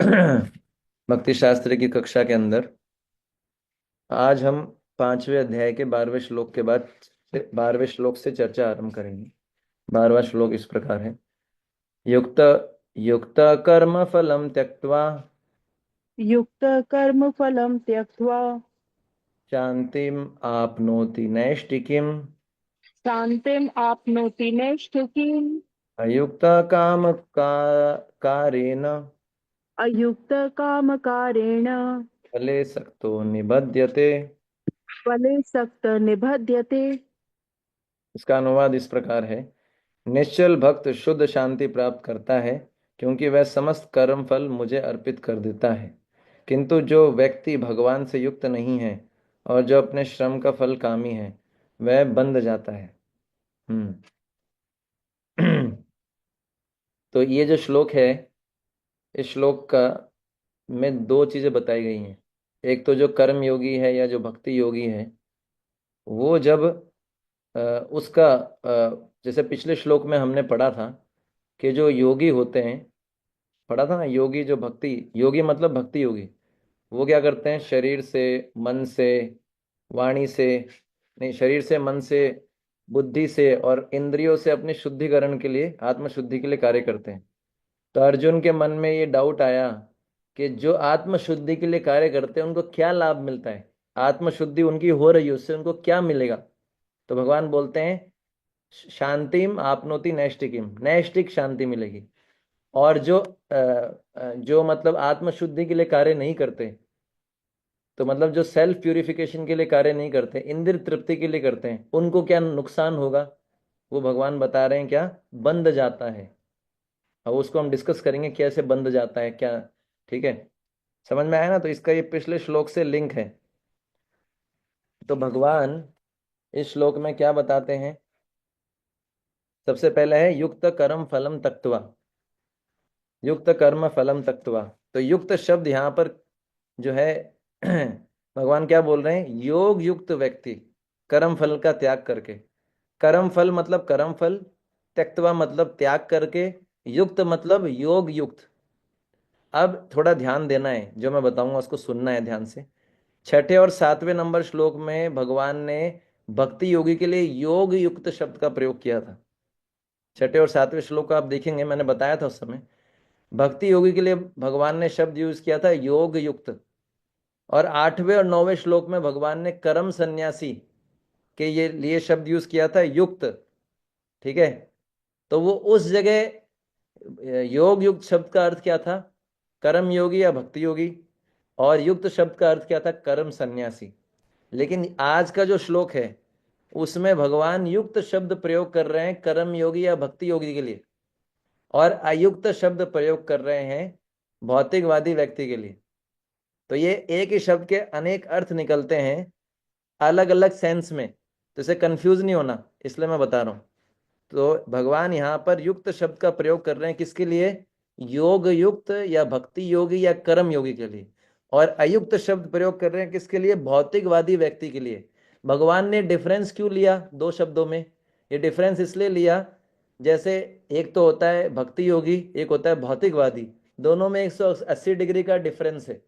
भक्ति शास्त्र की कक्षा के अंदर आज हम 5वें अध्याय के 12वें श्लोक के बाद 12वें श्लोक से चर्चा आरंभ करेंगे। 12वां श्लोक इस प्रकार है। युक्त युक्त कर्म फलम त्यक्त्वा युक्त कर्म फलम त्यक्त्वा शांतिम आपनोति नैष्टिकीम शान्तिम आपनोति नैष्ठिकीम्। अयुक्त काम कारेण अयुक्त कामकारेण फले सक्तो निबध्यते। फले सक्त निबध्यते। इसका अनुवाद इस प्रकार है। निश्चल भक्त शुद्ध शांति प्राप्त करता है क्योंकि वह समस्त कर्म फल मुझे अर्पित कर देता है। किंतु जो व्यक्ति भगवान से युक्त नहीं है और जो अपने श्रम का फल कामी है वह बंध जाता है। हम्म तो ये जो श्लोक है, इस श्लोक का में दो चीजें बताई गई हैं। एक तो जो कर्म योगी है या जो भक्ति योगी है, वो जब उसका जैसे पिछले श्लोक में हमने पढ़ा था कि जो योगी होते हैं, पढ़ा था ना, योगी जो भक्ति योगी मतलब भक्ति योगी, वो क्या करते हैं? शरीर से, मन से, वाणी से, नहीं, शरीर से, मन से, बुद्धि से और इंद्रियों से अपने शुद्धिकरण के लिए, आत्म शुद्धि के लिए कार्य करते हैं। तो अर्जुन के मन में ये डाउट आया कि जो आत्म शुद्धि के लिए कार्य करते हैं उनको क्या लाभ मिलता है? आत्म शुद्धि उनकी हो रही है, उससे उनको क्या मिलेगा? तो भगवान बोलते हैं शांतिम आपनोति नैष्टिकीम, नैष्टिक शांति मिलेगी। और जो मतलब आत्म शुद्धि के लिए कार्य नहीं करते, तो मतलब जो सेल्फ प्यूरिफिकेशन के लिए कार्य नहीं करते, इंद्रिय तृप्ति के लिए करते हैं, उनको क्या नुकसान होगा? वो भगवान बता रहे हैं क्या? बंध जाता है। अब उसको हम डिस्कस करेंगे कैसे बंध जाता है क्या। ठीक है, समझ में आया ना? तो इसका ये पिछले श्लोक से लिंक है। तो भगवान इस श्लोक में क्या बताते हैं? सबसे पहले है युक्त कर्म फलम तक्त्वा। युक्त कर्म फलम तक्त्वा। तो युक्त शब्द यहाँ पर जो है भगवान क्या बोल रहे हैं? योग युक्त व्यक्ति कर्म फल का त्याग करके। कर्म फल मतलब कर्म फल, त्यक्तवा मतलब त्याग करके, युक्त मतलब योग युक्त। अब थोड़ा ध्यान देना है, जो मैं बताऊंगा उसको सुनना है ध्यान से। छठे और सातवें नंबर श्लोक में भगवान ने भक्ति योगी के लिए योग युक्त शब्द का प्रयोग किया था। छठे और सातवें श्लोक को आप देखेंगे, मैंने बताया था उस समय भक्ति योगी के लिए भगवान ने शब्द यूज किया था योग युक्त। और आठवें और नौवें श्लोक में भगवान ने कर्म सन्यासी के ये लिए शब्द यूज किया था युक्त। ठीक है, तो वो उस जगह योग युक्त शब्द का अर्थ क्या था? कर्म योगी या भक्ति योगी। और युक्त शब्द का अर्थ क्या था? कर्म सन्यासी। लेकिन आज का जो श्लोक है उसमें भगवान युक्त शब्द प्रयोग कर रहे हैं कर्म योगी या भक्ति योगी के लिए, और अयुक्त शब्द प्रयोग कर रहे हैं भौतिकवादी व्यक्ति के लिए। तो ये एक ही शब्द के अनेक अर्थ निकलते हैं अलग अलग सेंस में, तो इसे कंफ्यूज नहीं होना, इसलिए मैं बता रहा हूं। तो भगवान यहाँ पर युक्त शब्द का प्रयोग कर रहे हैं किसके लिए? योग युक्त या भक्ति योगी या कर्म योगी के लिए। और अयुक्त शब्द प्रयोग कर रहे हैं किसके लिए? भौतिकवादी व्यक्ति के लिए। भगवान ने डिफरेंस क्यों लिया दो शब्दों में? ये डिफरेंस इसलिए लिया, जैसे एक तो होता है भक्ति योगी, एक होता है भौतिकवादी, दोनों में 180 डिग्री का डिफरेंस है।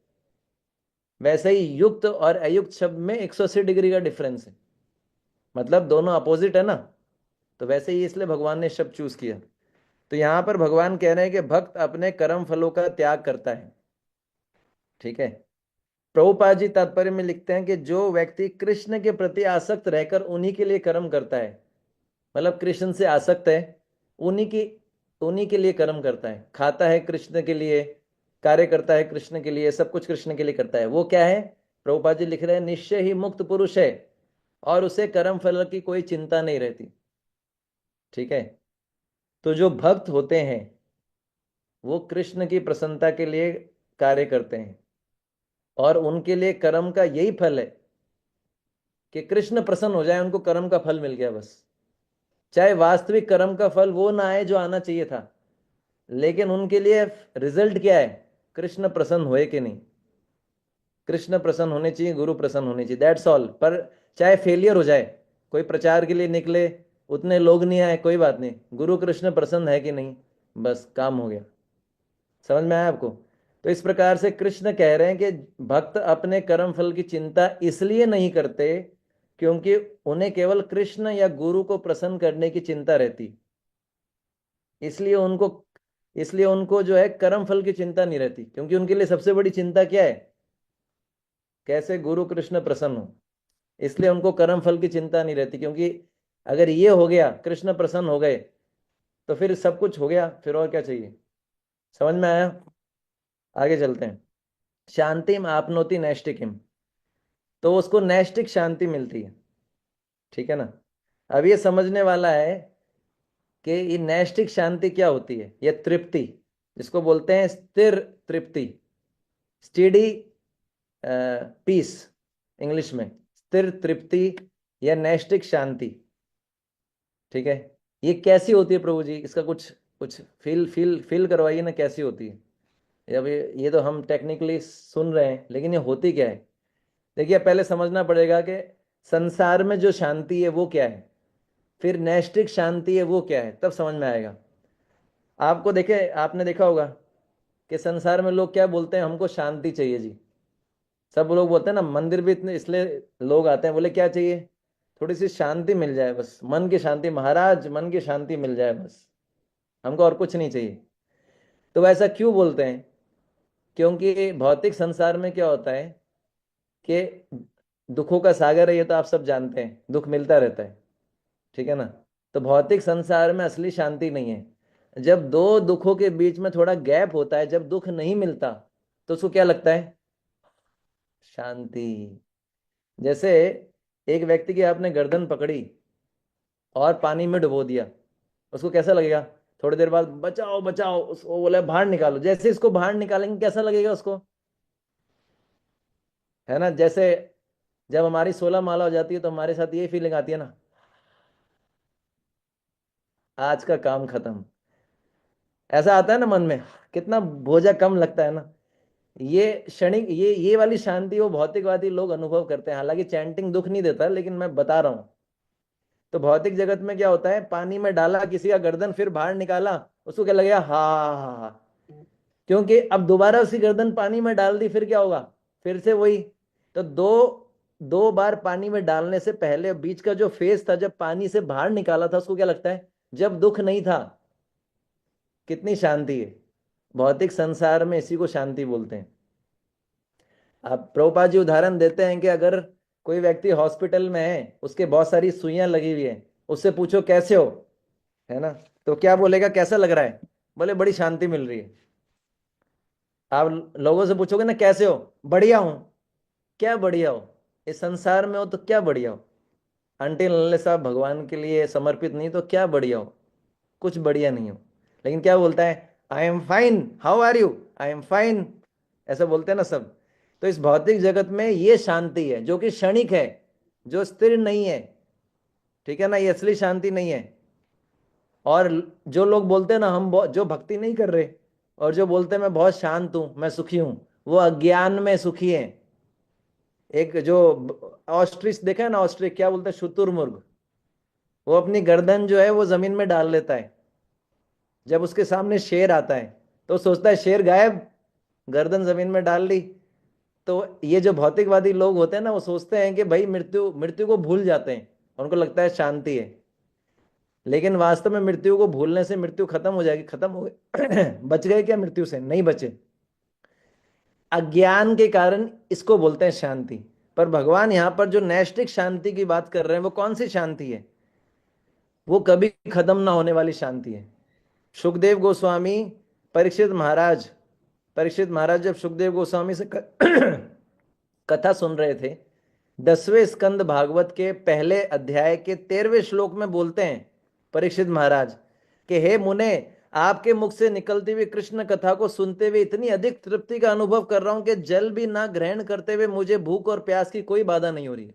वैसे ही युक्त और अयुक्त शब्द में 180 डिग्री का डिफरेंस है, मतलब दोनों अपोजिट है ना। तो वैसे ही इसलिए भगवान ने शब्द चूज किया। तो यहां पर भगवान कह रहे हैं कि भक्त अपने कर्म फलों का त्याग करता है। ठीक है, प्रभुपाद जी तात्पर्य में लिखते हैं कि जो व्यक्ति कृष्ण के प्रति आसक्त रहकर उन्हीं के लिए कर्म करता है, मतलब कृष्ण से आसक्त है, उन्हीं की उन्हीं के लिए कर्म करता है, खाता है कृष्ण के लिए, कार्य करता है कृष्ण के लिए, सब कुछ कृष्ण के लिए करता है, वो क्या है? प्रभुपाद जी लिख रहे हैं निश्चय ही मुक्त पुरुष है और उसे कर्म फल की कोई चिंता नहीं रहती। ठीक है, तो जो भक्त होते हैं वो कृष्ण की प्रसन्नता के लिए कार्य करते हैं, और उनके लिए कर्म का यही फल है कि कृष्ण प्रसन्न हो जाए, उनको कर्म का फल मिल गया बस। चाहे वास्तविक कर्म का फल वो ना आए जो आना चाहिए था, लेकिन उनके लिए रिजल्ट क्या है? कृष्ण प्रसन्न हुए कि नहीं। कृष्ण प्रसन्न होने चाहिए, गुरु प्रसन्न होने चाहिए, दैट्स ऑल। पर चाहे फेलियर हो जाए, कोई प्रचार के लिए निकले, उतने लोग नहीं आए, कोई बात नहीं, गुरु कृष्ण प्रसन्न है कि नहीं, बस काम हो गया। समझ में आया आपको? तो इस प्रकार से कृष्ण कह रहे हैं कि भक्त अपने कर्म फल की चिंता इसलिए नहीं करते क्योंकि उन्हें केवल कृष्ण या गुरु को प्रसन्न करने की चिंता रहती। इसलिए उनको इसलिए उनको जो है कर्म फल की चिंता नहीं रहती, क्योंकि उनके लिए सबसे बड़ी चिंता क्या है? कैसे गुरु कृष्ण प्रसन्न हो। इसलिए उनको कर्म फल की चिंता नहीं रहती, क्योंकि अगर ये हो गया, कृष्ण प्रसन्न हो गए, तो फिर सब कुछ हो गया, फिर और क्या चाहिए। समझ में आया? आगे चलते हैं। शांतिम आपनोति नैष्टिकीम, तो उसको नैष्टिक शांति मिलती है। ठीक है ना? अब ये समझने वाला है कि ये नैष्टिक शांति क्या होती है। ये तृप्ति, जिसको बोलते हैं स्थिर तृप्ति, स्टेडी पीस इंग्लिश में, स्थिर तृप्ति या नैष्टिक शांति। ठीक है? ये कैसी होती है प्रभु जी? इसका कुछ कुछ फील फील फील करवाइए ना, कैसी होती है। अब ये तो हम टेक्निकली सुन रहे हैं, लेकिन ये होती क्या है? देखिए, पहले समझना पड़ेगा कि संसार में जो शांति है वो क्या है, फिर नैष्टिक शांति है वो क्या है, तब समझ में आएगा। आपको देखे, आपने देखा होगा कि संसार में लोग क्या बोलते हैं, हमको शांति चाहिए जी। सब लोग बोलते हैं ना, मंदिर भी इतने इसलिए लोग आते हैं, बोले क्या चाहिए? थोड़ी सी शांति मिल जाए बस, मन की शांति महाराज, मन की शांति मिल जाए बस, हमको और कुछ नहीं चाहिए। तो वैसा क्यों बोलते हैं? क्योंकि भौतिक संसार में क्या होता है कि दुखों का सागर है, ये तो आप सब जानते हैं, दुख मिलता रहता है। ठीक है ना? तो भौतिक संसार में असली शांति नहीं है। जब दो दुखों के बीच में थोड़ा गैप होता है, जब दुख नहीं मिलता, तो उसको क्या लगता है? शांति। जैसे एक व्यक्ति की आपने गर्दन पकड़ी और पानी में डुबो दिया, उसको कैसा लगेगा? थोड़ी देर बाद बचाओ बचाओ, उसको बोला बाहर निकालो। जैसे इसको बाहर निकालेंगे कैसा लगेगा उसको? है ना? जैसे जब हमारी 16 माला हो जाती है तो हमारे साथ ये फीलिंग आती है ना, आज का काम खत्म। ऐसा आता है ना मन में, कितना बोझा कम लगता है ना। ये क्षणिक, ये वाली शांति वो भौतिकवादी लोग अनुभव करते हैं। हालांकि चैंटिंग दुख नहीं देता, लेकिन मैं बता रहा हूं। तो भौतिक जगत में क्या होता है, पानी में डाला किसी का गर्दन, फिर बाहर निकाला, उसको क्या लगेगा? हा हा हा। क्योंकि अब दोबारा उसी गर्दन पानी में डाल दी, फिर क्या होगा? फिर से वही। तो दो दो बार पानी में डालने से पहले बीच का जो फेज था, जब पानी से बाहर निकाला था, उसको क्या लगता है? जब दुख नहीं था, कितनी शांति है। भौतिक संसार में इसी को शांति बोलते हैं। आप प्रभुपाद जी उदाहरण देते हैं कि अगर कोई व्यक्ति हॉस्पिटल में है, उसके बहुत सारी सुइयां लगी हुई है, उससे पूछो कैसे हो, है ना? तो क्या बोलेगा, कैसा लग रहा है? बोले बड़ी शांति मिल रही है। आप लोगों से पूछोगे ना कैसे हो, बढ़िया हूं। क्या बढ़िया हो? इस संसार में हो तो क्या बढ़िया हो? अंटिल अनलेस आप भगवान के लिए समर्पित नहीं, तो क्या बढ़िया हो? कुछ बढ़िया नहीं हो। लेकिन क्या बोलता है? I am fine, how are you? I am fine, ऐसा बोलते हैं ना सब। तो इस भौतिक जगत में ये शांति है जो कि क्षणिक है, जो स्थिर नहीं है। ठीक है ना? ये असली शांति नहीं है। और जो लोग बोलते हैं ना, जो भक्ति नहीं कर रहे और जो बोलते हैं मैं बहुत शांत हूं, मैं सुखी हूं, वो अज्ञान में सुखी है। एक जो ऑस्ट्रिच देखा है ना, ऑस्ट्रिच क्या बोलते हैं, शुतुरमुर्ग, वो अपनी गर्दन जो है वो जमीन में डाल लेता है। जब उसके सामने शेर आता है तो सोचता है शेर गायब, गर्दन जमीन में डाल ली। तो ये जो भौतिकवादी लोग होते हैं ना, वो सोचते हैं कि भाई मृत्यु मृत्यु को भूल जाते हैं, उनको लगता है शांति है। लेकिन वास्तव में मृत्यु को भूलने से मृत्यु खत्म हो जाएगी। खत्म हो गई बच गए क्या मृत्यु से? नहीं बचे। अज्ञान के कारण इसको बोलते हैं शांति। पर भगवान यहां पर जो नैष्टिक शांति की बात कर रहे हैं, वो कौन सी शांति है? वो कभी खत्म ना होने वाली शांति है। सुखदेव गोस्वामी, परीक्षित महाराज परीक्षित महाराज जब सुखदेव गोस्वामी से कथा सुन रहे थे, 10वें स्कंद भागवत के पहले अध्याय के 13वें श्लोक में बोलते हैं परीक्षित महाराज कि हे मुने, आपके मुख से निकलती हुई कृष्ण कथा को सुनते हुए इतनी अधिक तृप्ति का अनुभव कर रहा हूं कि जल भी ना ग्रहण करते हुए मुझे भूख और प्यास की कोई बाधा नहीं हो रही है।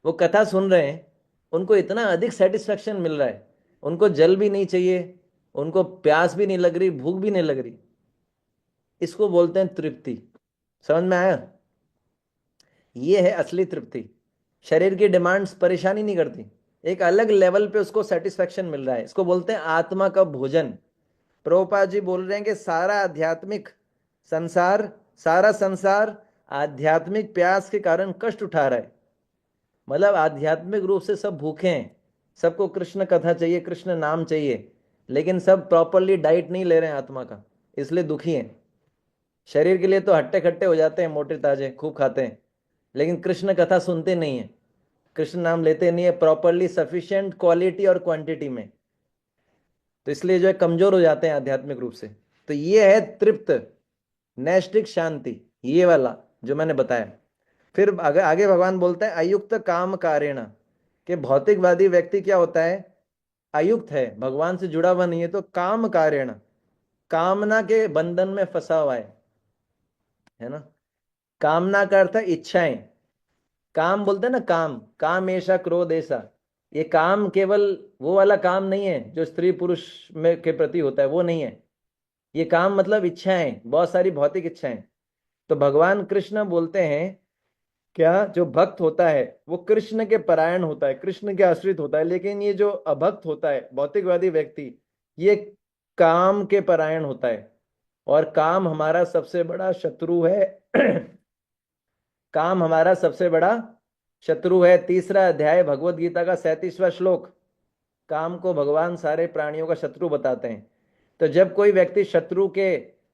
वो कथा सुन रहे हैं, उनको इतना अधिक सेटिस्फेक्शन मिल रहा है, उनको जल भी नहीं चाहिए, उनको प्यास भी नहीं लग रही, भूख भी नहीं लग रही। इसको बोलते हैं तृप्ति। समझ में आया? ये है असली तृप्ति। शरीर की डिमांड्स परेशानी नहीं करती, एक अलग लेवल पे उसको सेटिस्फेक्शन मिल रहा है। इसको बोलते हैं आत्मा का भोजन। प्रभुपाद जी बोल रहे हैं कि सारा आध्यात्मिक संसार, सारा संसार आध्यात्मिक प्यास के कारण कष्ट उठा रहा है। मतलब आध्यात्मिक रूप से सब भूखे हैं, सबको कृष्ण कथा चाहिए, कृष्ण नाम चाहिए, लेकिन सब प्रॉपरली डाइट नहीं ले रहे हैं आत्मा का, इसलिए दुखी हैं। शरीर के लिए तो हट्टे खट्टे हो जाते हैं, मोटे ताजे खूब खाते हैं, लेकिन कृष्ण कथा सुनते नहीं है, कृष्ण नाम लेते नहीं है प्रॉपरली सफिशिएंट क्वालिटी और क्वांटिटी में, तो इसलिए जो है कमजोर हो जाते हैं आध्यात्मिक रूप से। तो ये है तृप्त, नैष्टिक शांति, ये वाला जो मैंने बताया। फिर आगे आगे भगवान बोलते हैं अयुक्त काम कारेण, कि भौतिकवादी व्यक्ति क्या होता है, अयुक्त है, भगवान से जुड़ा हुआ नहीं है, तो काम कारेण, कामना के बंधन में फंसा हुआ है ना। कामना का अर्थ है इच्छाएं। काम बोलते हैं ना, काम, काम ऐसा क्रोध ऐसा, ये काम केवल वो वाला काम नहीं है जो स्त्री पुरुष में के प्रति होता है, वो नहीं है। ये काम मतलब इच्छाएं, बहुत सारी भौतिक इच्छाएं। तो भगवान कृष्ण बोलते हैं क्या, जो भक्त होता है वो कृष्ण के परायण होता है, कृष्ण के आश्रित होता है, लेकिन ये जो अभक्त होता है, भौतिकवादी व्यक्ति, ये काम के परायण होता है। और काम हमारा सबसे बड़ा शत्रु है। काम हमारा सबसे बड़ा शत्रु है। तीसरा अध्याय भगवत गीता का 37वां श्लोक, काम को भगवान सारे प्राणियों का शत्रु बताते हैं। तो जब कोई व्यक्ति शत्रु के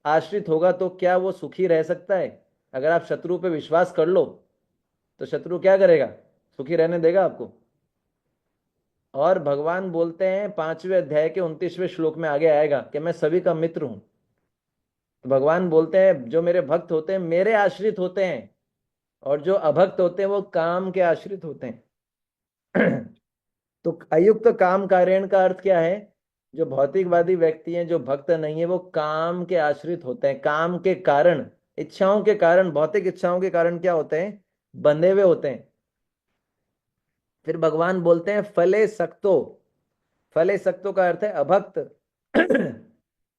आश्रित होगा तो क्या वो सुखी रह सकता है? अगर आप शत्रु पे विश्वास कर लो तो शत्रु क्या करेगा, सुखी रहने देगा आपको? और भगवान बोलते हैं 5वें अध्याय के 29वें श्लोक में आगे आएगा कि मैं सभी का मित्र हूं। तो भगवान बोलते हैं जो मेरे भक्त होते हैं मेरे आश्रित होते हैं, और जो अभक्त होते हैं वो काम के आश्रित होते हैं। तो अयुक्त काम कार्यण का अर्थ क्या है, जो भौतिकवादी व्यक्ति हैं, जो भक्त नहीं है, वो काम के आश्रित होते हैं, काम के कारण, इच्छाओं के कारण, भौतिक इच्छाओं के कारण क्या होते हैं, बंधे हुए होते हैं। फिर भगवान बोलते हैं फले सक्तो, फले सक्तो का अर्थ है अभक्त।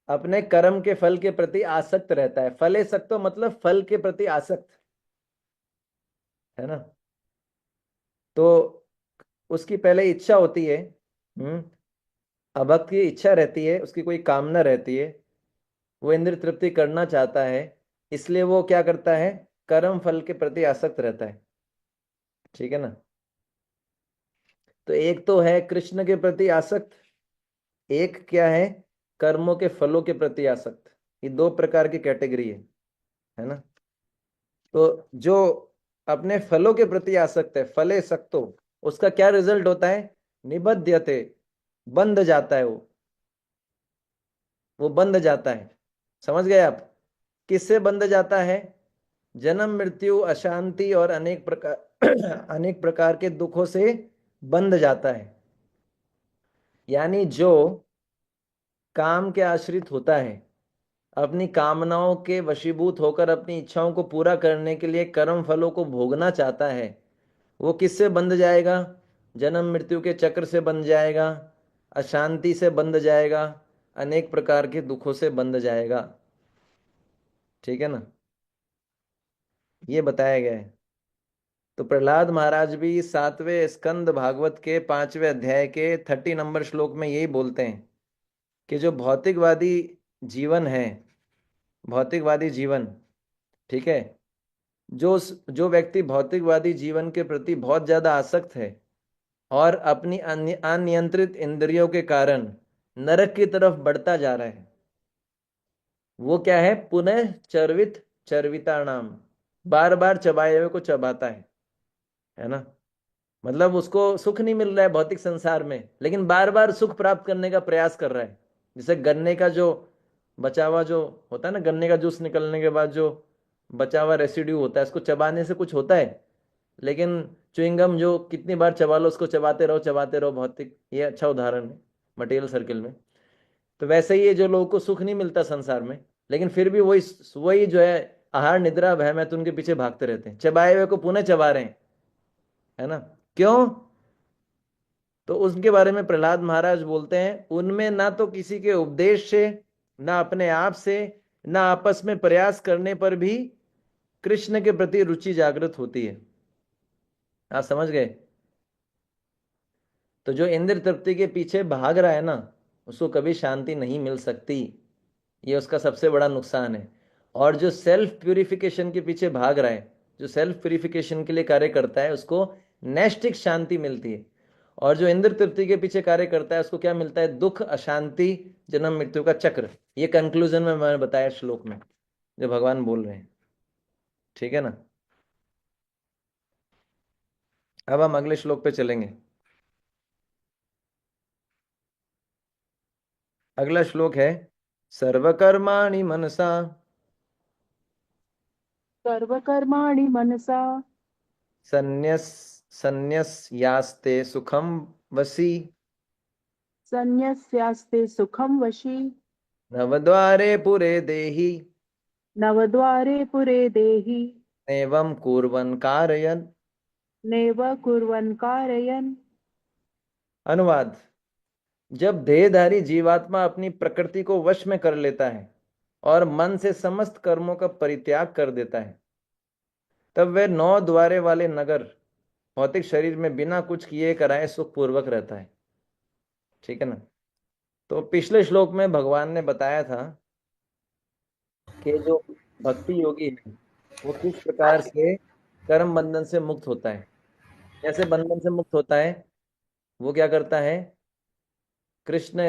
अपने कर्म के फल के प्रति आसक्त रहता है। फले सक्तो मतलब फल के प्रति आसक्त, है ना। तो उसकी पहले इच्छा होती है, अभक्त की इच्छा रहती है, उसकी कोई कामना रहती है, वो इंद्रिय तृप्ति करना चाहता है, इसलिए वो क्या करता है, कर्म फल के प्रति आसक्त रहता है। ठीक है ना। तो एक तो है कृष्ण के प्रति आसक्त, एक क्या है, कर्मों के फलों के प्रति आसक्त। ये दो प्रकार की कैटेगरी है ना। तो जो अपने फलों के प्रति आसक्त है, फले सक्तो, उसका क्या रिजल्ट होता है, निबध्यते, बंध जाता है वो बंध जाता है। समझ गए आप, किससे बंध जाता है, जन्म मृत्यु अशांति और अनेक प्रकार अनेक प्रकार के दुखों से बंध जाता है। यानी जो काम के आश्रित होता है, अपनी कामनाओं के वशीभूत होकर अपनी इच्छाओं को पूरा करने के लिए कर्म फलों को भोगना चाहता है, वो किससे बंध जाएगा, जन्म मृत्यु के चक्र से बंध जाएगा, अशांति से बंध जाएगा, अनेक प्रकार के दुखों से बंध जाएगा। ठीक है ना, ये बताया गया है। तो प्रहलाद महाराज भी 7वें स्कंद भागवत के 5वें अध्याय के 30 नंबर श्लोक में यही बोलते हैं कि जो भौतिकवादी जीवन है, भौतिकवादी जीवन, ठीक है, जो व्यक्ति भौतिकवादी जीवन के प्रति बहुत ज्यादा आसक्त है और अपनी अनियंत्रित इंद्रियों के कारण नरक की तरफ बढ़ता जा रहा है, वो क्या है, पुनः चर्वित चर्विता नाम, बार बार चबाए हुए को चबाता है ना। मतलब उसको सुख नहीं मिल रहा है भौतिक संसार में, लेकिन बार बार सुख प्राप्त करने का प्रयास कर रहा है। जैसे गन्ने का जो बचा हुआ जो होता है ना, गन्ने का जूस निकलने के बाद जो बचा हुआ रेसिड्यू होता है, उसको चबाने से कुछ होता है, लेकिन च्युइंगम जो कितनी बार चबा लो उसको चबाते रहो भौतिक, ये अच्छा उदाहरण है मटेरियल सर्किल में। तो वैसे ही ये जो लोगों को सुख नहीं मिलता संसार में, लेकिन फिर भी वही वही जो है आहार निद्रा भय मैं तो उनके पीछे भागते रहते हैं, चबाए हुए को पुनः चबा रहे हैं, है ना। क्यों? तो उसके बारे में प्रहलाद महाराज बोलते हैं उनमें ना तो किसी के उपदेश से, ना अपने आप से, ना आपस में प्रयास करने पर भी कृष्ण के प्रति रुचि जागृत होती है। आप समझ गए। तो जो इंद्र तृप्ति के पीछे भाग रहा है ना, उसको कभी शांति नहीं मिल सकती, ये उसका सबसे बड़ा नुकसान है। और जो सेल्फ प्यूरिफिकेशन के पीछे भाग रहा है, जो सेल्फ प्यूरिफिकेशन के लिए कार्य करता है, उसको नैष्टिक शांति मिलती है। और जो इंद्र तृप्ति के पीछे कार्य करता है, उसको क्या मिलता है? दुख, अशांति, जन्म मृत्यु का चक्र। ये कंक्लूजन में मैंने बताया श्लोक में जो भगवान बोल रहे हैं। ठीक है ना? अब हम अगले श्लोक पे चलेंगे। अगला श्लोक है, सर्वकर्माणि मनसा सर्वकर्माणि मनसा संन्यस संन्यस्यास्ते सुखम वसी संन्यस्यास्ते सुखं वशी नवद्वारे पुरे देहि नवद्वारे पुरे देहि एवं कुर्वन् कारयन्। नैव कुर्वन् कारयन्। अनुवाद: जब देहधारी जीवात्मा अपनी प्रकृति को वश में कर लेता है और मन से समस्त कर्मों का परित्याग कर देता है, तब वह 9 द्वारे वाले नगर, भौतिक शरीर में बिना कुछ किए कराए सुखपूर्वक रहता है। ठीक है ना? तो पिछले श्लोक में भगवान ने बताया था कि जो भक्ति योगी है वो किस प्रकार से कर्म बंधन से मुक्त होता है। कैसे बंधन से मुक्त होता है? वो क्या करता है? कृष्ण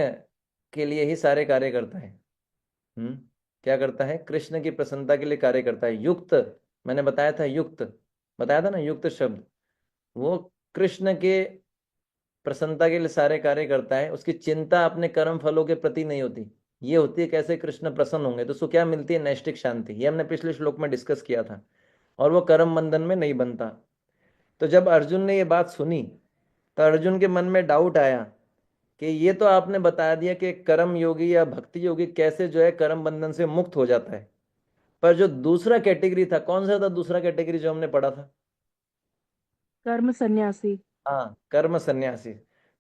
के लिए ही सारे कार्य करता है। हम्म क्या करता है? कृष्ण की प्रसन्नता के लिए कार्य करता है। युक्त, मैंने बताया था, युक्त बताया था ना, युक्त शब्द। वो कृष्ण के प्रसन्नता के लिए सारे कार्य करता है। उसकी चिंता अपने कर्म फलों के प्रति नहीं होती। ये होती है कैसे कृष्ण प्रसन्न होंगे, तो उसको क्या मिलती है? नैष्टिक शांति। ये हमने पिछले श्लोक में डिस्कस किया था। और वो कर्म बंधन में नहीं बनता। तो जब अर्जुन ने ये बात सुनी, तो अर्जुन के मन में डाउट आया कि ये तो आपने बता दिया कि कर्म योगी या भक्ति योगी कैसे जो है कर्म बंधन से मुक्त हो जाता है, पर जो दूसरा कैटेगरी था, कौन सा था दूसरा कैटेगरी जो हमने पढ़ा था? कर्म सन्यासी। हाँ, कर्म सन्यासी।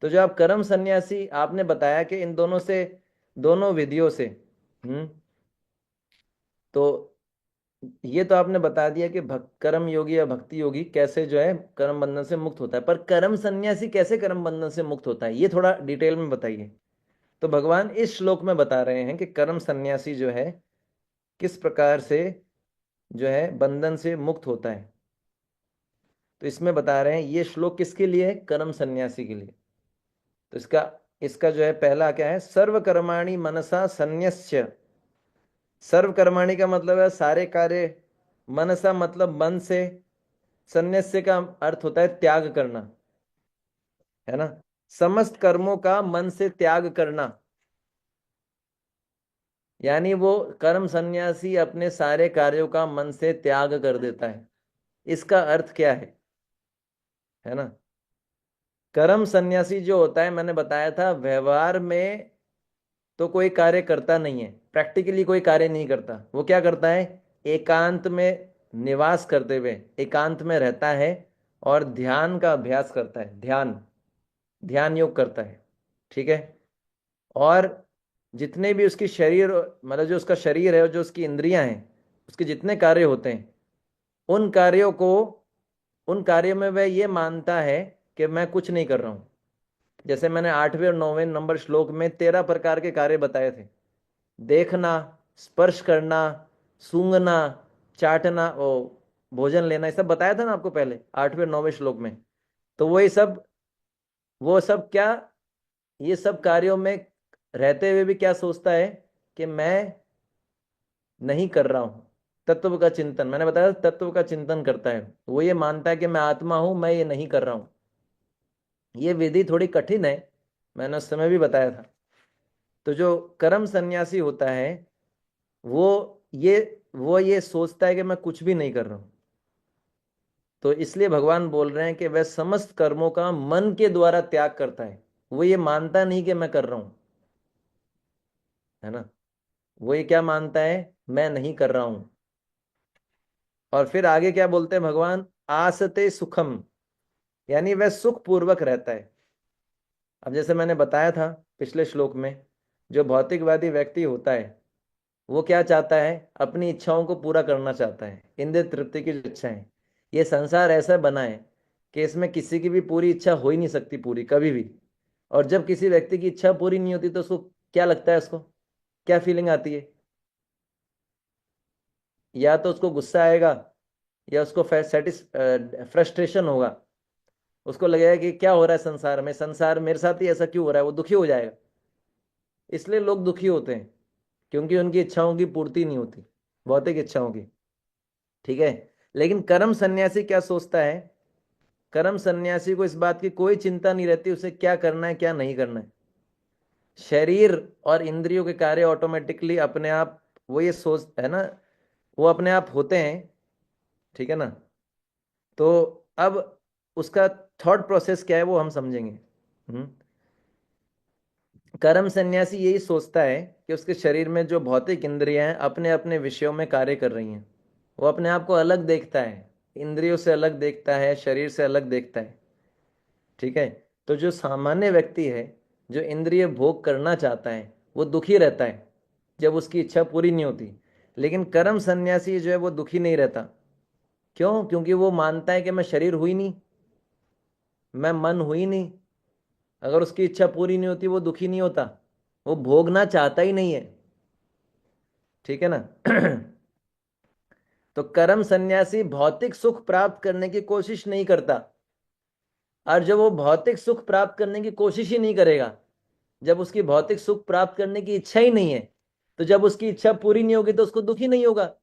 तो जो आप कर्म सन्यासी, आपने बताया कि इन दोनों से, दोनों विधियों से, हम्म तो ये तो आपने बता दिया कि कर्म योगी या भक्ति योगी कैसे जो है कर्म बंधन से मुक्त होता है, पर कर्म सन्यासी कैसे कर्म बंधन से मुक्त होता है, ये थोड़ा डिटेल में बताइए। तो भगवान इस श्लोक में बता रहे हैं कि कर्म सन्यासी जो है किस प्रकार से जो है बंधन से मुक्त होता है। तो इसमें बता रहे हैं, ये श्लोक किसके लिए है? कर्म सन्यासी के लिए। तो इसका इसका जो है पहला क्या है? सर्व कर्माणि मनसा संन्यस्य। सर्व कर्माणि का मतलब है सारे कार्य, मनसा मतलब मन से, संन्यास्य का अर्थ होता है त्याग करना, है ना? समस्त कर्मों का मन से त्याग करना, यानी वो कर्म सन्यासी अपने सारे कार्यों का मन से त्याग कर देता है। इसका अर्थ क्या है ना? कर्म सन्यासी जो होता है, मैंने बताया था, व्यवहार में तो कोई कार्य करता नहीं है, प्रैक्टिकली कोई कार्य नहीं करता। वो क्या करता है? एकांत में निवास करते हुए एकांत में रहता है और ध्यान का अभ्यास करता है, ध्यान ध्यान योग करता है। ठीक है? और जितने भी उसकी शरीर, मतलब जो उसका शरीर है और जो उसकी इंद्रियां हैं, उसके जितने कार्य होते हैं, उन कार्यों को, उन कार्यों में वह ये मानता है कि मैं कुछ नहीं कर रहा हूं। जैसे मैंने 8वें और 9वें नंबर श्लोक में 13 प्रकार के कार्य बताए थे। देखना, स्पर्श करना, सूंघना, चाटना, ओ भोजन लेना, ये सब बताया था ना आपको पहले 8वें और 9वें श्लोक में। तो वही सब, वो सब क्या, ये सब कार्यों में रहते हुए भी क्या सोचता है? कि मैं नहीं कर रहा हूं। तत्व का चिंतन, मैंने बताया तत्व का चिंतन करता है। वो ये मानता है कि मैं आत्मा हूं, मैं ये नहीं कर रहा हूं। ये विधि थोड़ी कठिन है, मैंने उस समय भी बताया था। तो जो कर्म सन्यासी होता है, वो ये वो ये सोचता है कि मैं कुछ भी नहीं कर रहा हूं। तो इसलिए भगवान बोल रहे हैं कि वह समस्त कर्मों का मन के द्वारा त्याग करता है। वो ये मानता नहीं कि मैं कर रहा हूं, है ना? वो ये क्या मानता है? मैं नहीं कर रहा हूं। और फिर आगे क्या बोलते हैं भगवान? आसते सुखम, यानी वह सुख पूर्वक रहता है। अब जैसे मैंने बताया था पिछले श्लोक में, जो भौतिकवादी व्यक्ति होता है, वो क्या चाहता है? अपनी इच्छाओं को पूरा करना चाहता है, इंद्रिय तृप्ति की जो इच्छा है। ये संसार ऐसा बना है कि इसमें किसी की भी पूरी इच्छा हो ही नहीं सकती, पूरी कभी भी। और जब किसी व्यक्ति की इच्छा पूरी नहीं होती तो उसको क्या लगता है? उसको क्या फीलिंग आती है? या तो उसको गुस्सा आएगा, या उसको फ्रस्ट्रेशन होगा। उसको लगेगा कि क्या हो रहा है संसार में, संसार मेरे साथ ही ऐसा क्यों हो रहा है, वो दुखी हो जाएगा। इसलिए लोग दुखी होते हैं, क्योंकि उनकी इच्छाओं की पूर्ति नहीं होती, भौतिक इच्छाओं की। ठीक है। लेकिन कर्म सन्यासी क्या सोचता है? कर्म सन्यासी को इस बात की कोई चिंता नहीं रहती उसे क्या करना है क्या नहीं करना है। शरीर और इंद्रियों के कार्य ऑटोमेटिकली अपने आप, वो ये सोच है ना, वो अपने आप होते हैं। ठीक है ना। तो अब उसका थॉट प्रोसेस क्या है वो हम समझेंगे। कर्म सन्यासी यही सोचता है कि उसके शरीर में जो भौतिक इंद्रियां हैं अपने अपने विषयों में कार्य कर रही हैं। वो अपने आप को अलग देखता है, इंद्रियों से अलग देखता है, शरीर से अलग देखता है। ठीक है। तो जो सामान्य व्यक्ति है, जो इंद्रिय भोग करना चाहता है, वो दुखी रहता है जब उसकी इच्छा पूरी नहीं होती। लेकिन कर्म सन्यासी जो है वो दुखी नहीं रहता। क्यों? क्योंकि वो मानता है कि मैं शरीर हुई नहीं, मैं मन हुई नहीं। अगर उसकी इच्छा पूरी नहीं होती वो दुखी नहीं होता, वो भोगना चाहता ही नहीं है। ठीक है ना। तो कर्म सन्यासी भौतिक सुख प्राप्त करने की कोशिश नहीं करता। और जब वो भौतिक सुख प्राप्त करने की कोशिश ही नहीं करेगा, जब उसकी भौतिक सुख प्राप्त करने की इच्छा ही नहीं है, तो जब उसकी इच्छा पूरी नहीं होगी तो उसको दुखी नहीं होगा।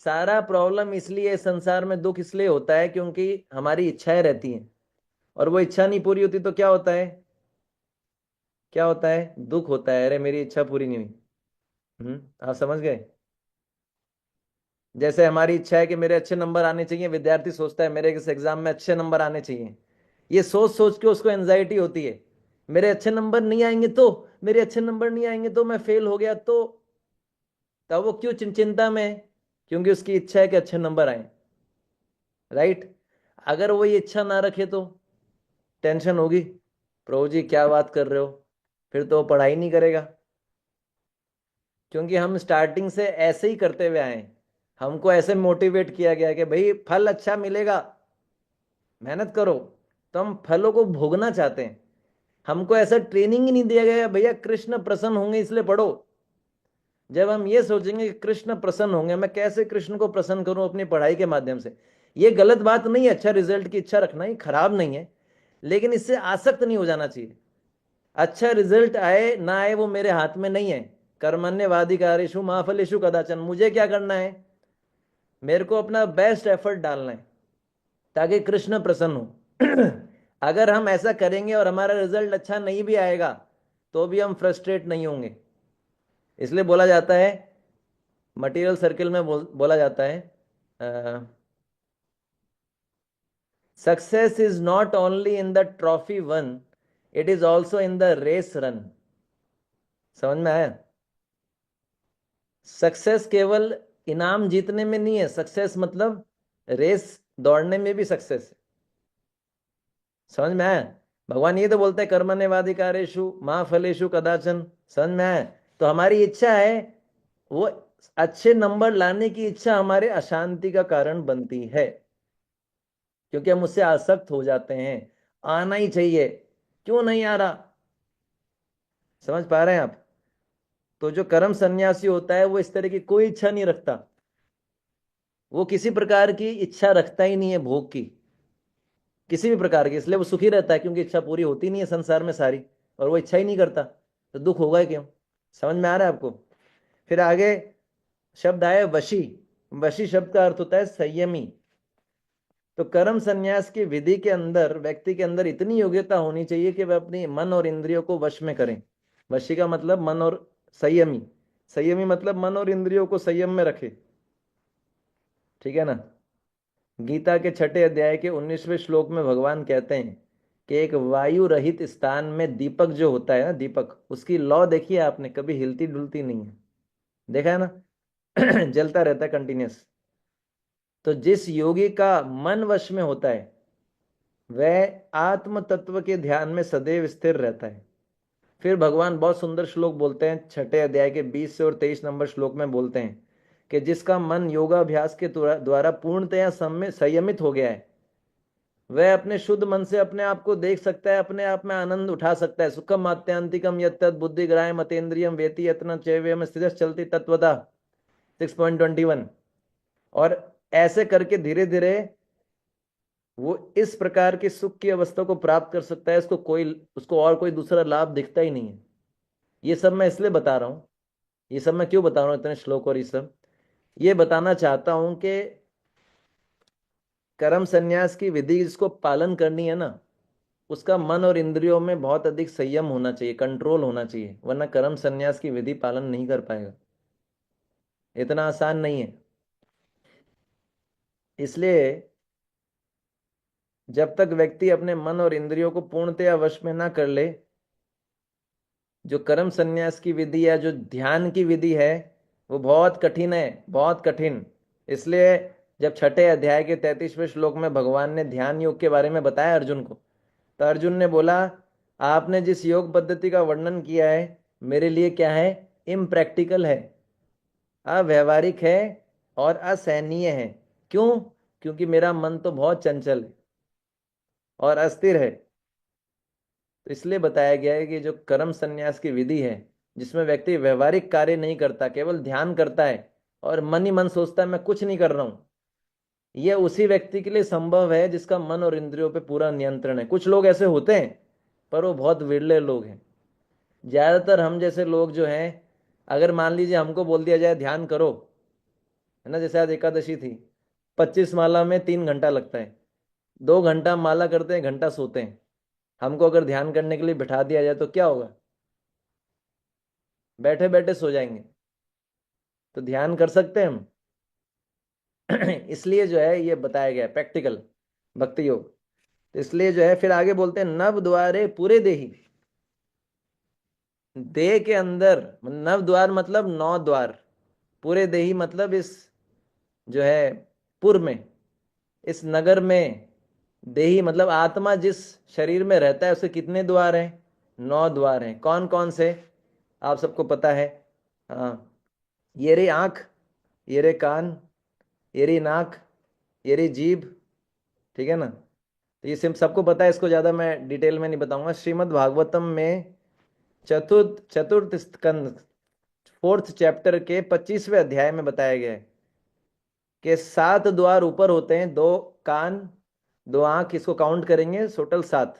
सारा प्रॉब्लम इसलिए संसार में दुख इसलिए होता है क्योंकि हमारी इच्छाएं रहती हैं, और वो इच्छा नहीं पूरी होती तो क्या होता है? क्या होता है? दुख होता है, अरे मेरी इच्छा पूरी नहीं हुई। आप समझ गए? जैसे हमारी इच्छा है कि मेरे अच्छे नंबर आने चाहिए, विद्यार्थी सोचता है मेरे इस एग्जाम में अच्छे नंबर आने चाहिए। ये सोच सोच के उसको एंजाइटी होती है, मेरे अच्छे नंबर नहीं आएंगे तो, मेरे अच्छे नंबर नहीं आएंगे तो, मैं फेल हो गया तो। तब वो क्यों चिंता में है? क्योंकि उसकी इच्छा है कि अच्छे नंबर आए। राइट। अगर वो ये इच्छा ना रखे तो टेंशन होगी, प्रभु जी क्या बात कर रहे हो, फिर तो वो पढ़ाई नहीं करेगा। क्योंकि हम स्टार्टिंग से ऐसे ही करते हुए आए हैं। हमको ऐसे मोटिवेट किया गया कि भाई फल अच्छा मिलेगा, मेहनत करो। तो हम फलों को भोगना चाहते हैं। हमको ऐसा ट्रेनिंग ही नहीं दिया गया भैया कृष्ण प्रसन्न होंगे इसलिए पढ़ो। जब हम ये सोचेंगे कि कृष्ण प्रसन्न होंगे, मैं कैसे कृष्ण को प्रसन्न करूं अपनी पढ़ाई के माध्यम से, ये गलत बात नहीं है। अच्छा रिजल्ट की इच्छा रखना ही खराब नहीं है, लेकिन इससे आसक्त नहीं हो जाना चाहिए। अच्छा रिजल्ट आए ना आए वो मेरे हाथ में नहीं है। कर्मण्यवाधिकारेषु मा फलेषु कदाचन। मुझे क्या करना है? मेरे को अपना बेस्ट एफर्ट डालना है ताकि कृष्ण प्रसन्न हो। अगर हम ऐसा करेंगे और हमारा रिजल्ट अच्छा नहीं भी आएगा तो भी हम फ्रस्ट्रेट नहीं होंगे। इसलिए बोला जाता है, मटेरियल सर्किल में बोला जाता है, success is not only in the trophy won, it is also in the race run. समझ में आया? सक्सेस केवल इनाम जीतने में नहीं है, सक्सेस मतलब रेस दौड़ने में भी सक्सेस है। समझ में आया? भगवान ये तो बोलते हैं कर्मण्येवाधिकारेषु मा फलेषु कदाचन। समझ में आया? तो हमारी इच्छा है, वो अच्छे नंबर लाने की इच्छा हमारे अशांति का कारण बनती है, क्योंकि हम उससे आसक्त हो जाते हैं। आना ही चाहिए, क्यों नहीं आ रहा? समझ पा रहे हैं आप? तो जो कर्म सन्यासी होता है वो इस तरह की कोई इच्छा नहीं रखता। वो किसी प्रकार की इच्छा रखता ही नहीं है भोग की, किसी भी प्रकार की। इसलिए वो सुखी रहता है, क्योंकि इच्छा पूरी होती नहीं है संसार में सारी, और वो इच्छा ही नहीं करता, तो दुख होगा ही क्यों? समझ में आ रहा है आपको? फिर आगे शब्द आया वशी। वशी शब्द का अर्थ होता है संयमी। तो कर्म संन्यास की विधि के अंदर व्यक्ति के अंदर इतनी योग्यता होनी चाहिए कि वह अपनी मन और इंद्रियों को वश में करें। वशी का मतलब मन और संयमी, संयमी मतलब मन और इंद्रियों को संयम में रखे। ठीक है ना। गीता के छठे अध्याय के 19वें श्लोक में भगवान कहते हैं कि एक वायु रहित स्थान में दीपक जो होता है ना, दीपक, उसकी लौ देखिए आपने, कभी हिलती डुलती नहीं है, देखा है ना? जलता रहता है कंटिन्यूस। तो जिस योगी का मन वश में होता है वह आत्म तत्व के ध्यान में सदैव स्थिर रहता है। फिर भगवान बहुत सुंदर श्लोक बोलते हैं, छठे अध्याय के 20 से और 23 नंबर श्लोक में बोलते हैं कि जिसका मन योगाभ्यास के द्वारा पूर्णतया संयमित हो गया है, वह अपने शुद्ध मन से अपने आप को देख सकता है, अपने आप में आनंद उठा सकता है। सुखम आत्यांतिकम यत्तद् बुद्धिग्राह्य मतेन्द्रियम वेति यत्न चैवयम स्थितः चलति तत्वतः। 6.21। और ऐसे करके धीरे धीरे वो इस प्रकार के सुख की अवस्था को प्राप्त कर सकता है, उसको और कोई दूसरा लाभ दिखता ही नहीं है। ये सब मैं इसलिए बता रहा हूं, ये सब मैं क्यों बता रहा हूं, इतने श्लोक और ये सब ये बताना चाहता हूं कि कर्म संन्यास की विधि जिसको पालन करनी है ना, उसका मन और इंद्रियों में बहुत अधिक संयम होना चाहिए, कंट्रोल होना चाहिए, वरना कर्म संन्यास की विधि पालन नहीं कर पाएगा। इतना आसान नहीं है। इसलिए जब तक व्यक्ति अपने मन और इंद्रियों को पूर्णतया वश में ना कर ले, जो कर्म संन्यास की विधि या जो ध्यान की विधि है वो बहुत कठिन है, बहुत कठिन। इसलिए जब छठे अध्याय के 33वें श्लोक में भगवान ने ध्यान योग के बारे में बताया अर्जुन को, तो अर्जुन ने बोला, आपने जिस योग पद्धति का वर्णन किया है मेरे लिए क्या है, इम्प्रैक्टिकल है, अव्यवहारिक है और असहनीय है। क्यों? क्योंकि मेरा मन तो बहुत चंचल है और अस्थिर है। तो इसलिए बताया गया है कि जो कर्म संन्यास की विधि है, जिसमें व्यक्ति व्यवहारिक कार्य नहीं करता, केवल ध्यान करता है और मन ही मन सोचता है मैं कुछ नहीं कर रहा हूं, यह उसी व्यक्ति के लिए संभव है जिसका मन और इंद्रियों पे पूरा नियंत्रण है। कुछ लोग ऐसे होते हैं पर वो बहुत विरले लोग हैं। ज्यादातर हम जैसे लोग जो हैं, अगर मान लीजिए हमको बोल दिया जाए ध्यान करो, है ना, जैसे आज एकादशी थी, 25 माला में 3 घंटा लगता है, 2 घंटा माला करते हैं, घंटा सोते हैं। हमको अगर ध्यान करने के लिए बिठा दिया जाए तो क्या होगा, बैठे बैठे सो जाएंगे। तो ध्यान कर सकते हैं हम। इसलिए जो है ये बताया गया प्रैक्टिकल भक्ति योग। तो इसलिए जो है फिर आगे बोलते हैं, नव द्वारे पूरे देही। देह के अंदर, नव द्वार मतलब 9 द्वार, पूरे देही मतलब इस जो है पुर में, इस नगर में। देही मतलब आत्मा जिस शरीर में रहता है उसके कितने द्वार हैं, 9 द्वार हैं। कौन कौन से आप सबको पता है? हाँ, ये रही आंख, ये रहे कान, ये रही नाक, ये रही जीभ, ठीक है ना। तो ये सिर्फ सबको पता है, इसको ज्यादा मैं डिटेल में नहीं बताऊंगा। श्रीमद् भागवतम में चतुर्थ चतुर्थ स्कंद 4th चैप्टर के 25वें अध्याय में बताया गया है कि 7 द्वार ऊपर होते हैं, 2 कान, 2 आंख, इसको काउंट करेंगे टोटल 7,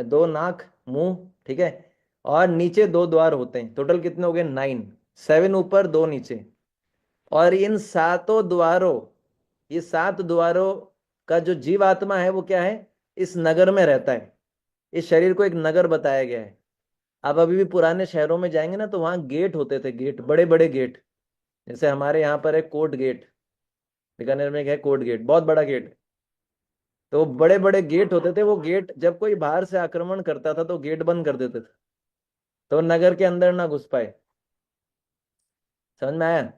2 नाक, मुंह, ठीक है। और नीचे 2 द्वार होते हैं, टोटल कितने हो गए, 9, 7 ऊपर 2 नीचे। और इन 7 द्वारों, ये 7 द्वारों का जो जीवात्मा है वो क्या है, इस नगर में रहता है। इस शरीर को एक नगर बताया गया है। आप अभी भी पुराने शहरों में जाएंगे ना तो वहां गेट होते थे, गेट, बड़े बड़े गेट। जैसे हमारे यहाँ पर है कोर्ट गेट, बीकानेर में एक है कोर्ट गेट, बहुत बड़ा गेट। तो बड़े बड़े गेट होते थे, वो गेट जब कोई बाहर से आक्रमण करता था तो गेट बंद कर देते थे, तो नगर के अंदर ना घुस पाए। समझ में आया?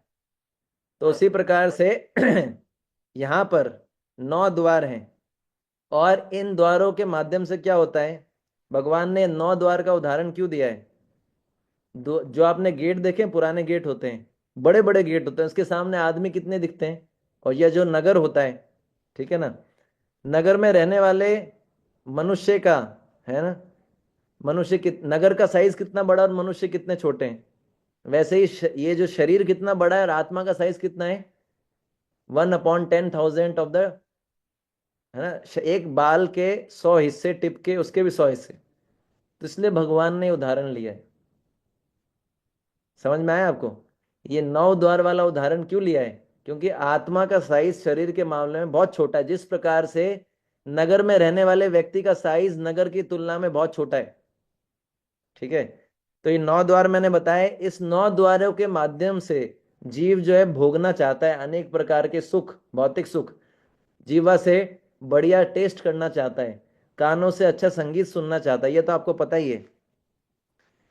तो उसी प्रकार से यहाँ पर 9 द्वार हैं। और इन द्वारों के माध्यम से क्या होता है, भगवान ने 9 द्वार का उदाहरण क्यों दिया है? जो आपने गेट देखे, पुराने गेट होते हैं, बड़े बड़े गेट होते हैं, उसके सामने आदमी कितने दिखते हैं। और यह जो नगर होता है, ठीक है ना, नगर में रहने वाले मनुष्य का, है ना, नगर का साइज कितना बड़ा और मनुष्य कितने छोटे हैं, वैसे ही ये जो शरीर कितना बड़ा है और आत्मा का साइज कितना है, 1/10,000 ऑफ द, है ना, एक बाल के 100 हिस्से, टिप के उसके भी 100 हिस्से। तो इसलिए भगवान ने उदाहरण लिया है। समझ में आया आपको? ये 9 द्वार वाला उदाहरण क्यों लिया है? क्योंकि आत्मा का साइज शरीर के मामले में बहुत छोटा है। जिस प्रकार से नगर में रहने वाले व्यक्ति का साइज नगर की तुलना में बहुत छोटा है, ठीक है। तो ये 9 द्वार मैंने बताए, इस 9 द्वारों के माध्यम से जीव जो है भोगना चाहता है अनेक प्रकार के सुख, भौतिक सुख। जीवा से बढ़िया टेस्ट करना चाहता है, कानों से अच्छा संगीत सुनना चाहता है, ये तो आपको पता ही है।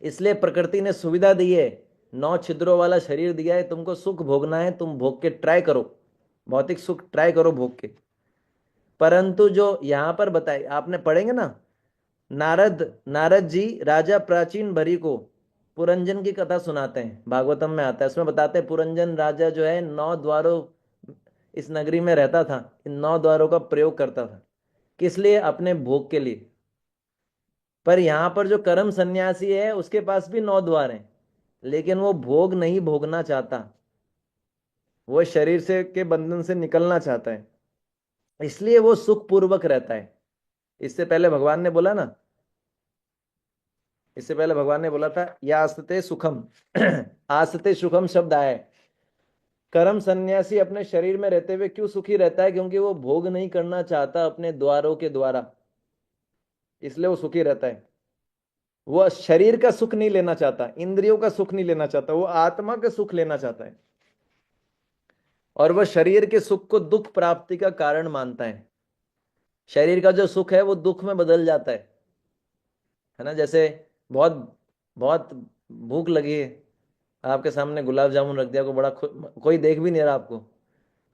इसलिए प्रकृति ने सुविधा दी है, 9 छिद्रों वाला शरीर दिया है, तुमको सुख भोगना है, तुम भोग के ट्राई करो, भौतिक सुख ट्राई करो भोग के। परंतु जो यहां पर बताए आपने पढ़ेंगे ना, नारद नारद जी राजा प्राचीन भरी को पुरंजन की कथा सुनाते हैं, भागवतम में आता है, उसमें बताते हैं पुरंजन राजा जो है 9 द्वारों इस नगरी में रहता था, इन 9 द्वारों का प्रयोग करता था, किस लिए, अपने भोग के लिए। पर यहां पर जो कर्म सन्यासी है उसके पास भी 9 द्वार हैं, लेकिन वो भोग नहीं भोगना चाहता, वो शरीर से के बंधन से निकलना चाहता है, इसलिए वो सुख पूर्वक रहता है। इससे पहले भगवान ने बोला ना, इससे पहले भगवान ने बोला था या आस्ते सुखम। आस्ते सुखम शब्द आया है। कर्म सन्यासी अपने शरीर में रहते हुए क्यों सुखी रहता है? क्योंकि वो भोग नहीं करना चाहता अपने द्वारों के द्वारा, इसलिए वो सुखी रहता है। वो शरीर का सुख नहीं लेना चाहता, इंद्रियों का सुख नहीं लेना चाहता, वो आत्मा का सुख लेना चाहता है। और वह शरीर के सुख को दुख प्राप्ति का कारण मानता है। शरीर का जो सुख है वो दुख में बदल जाता है ना। जैसे बहुत बहुत भूख लगी है, आपके सामने गुलाब जामुन रख दिया, को बड़ा कोई देख भी नहीं रहा आपको,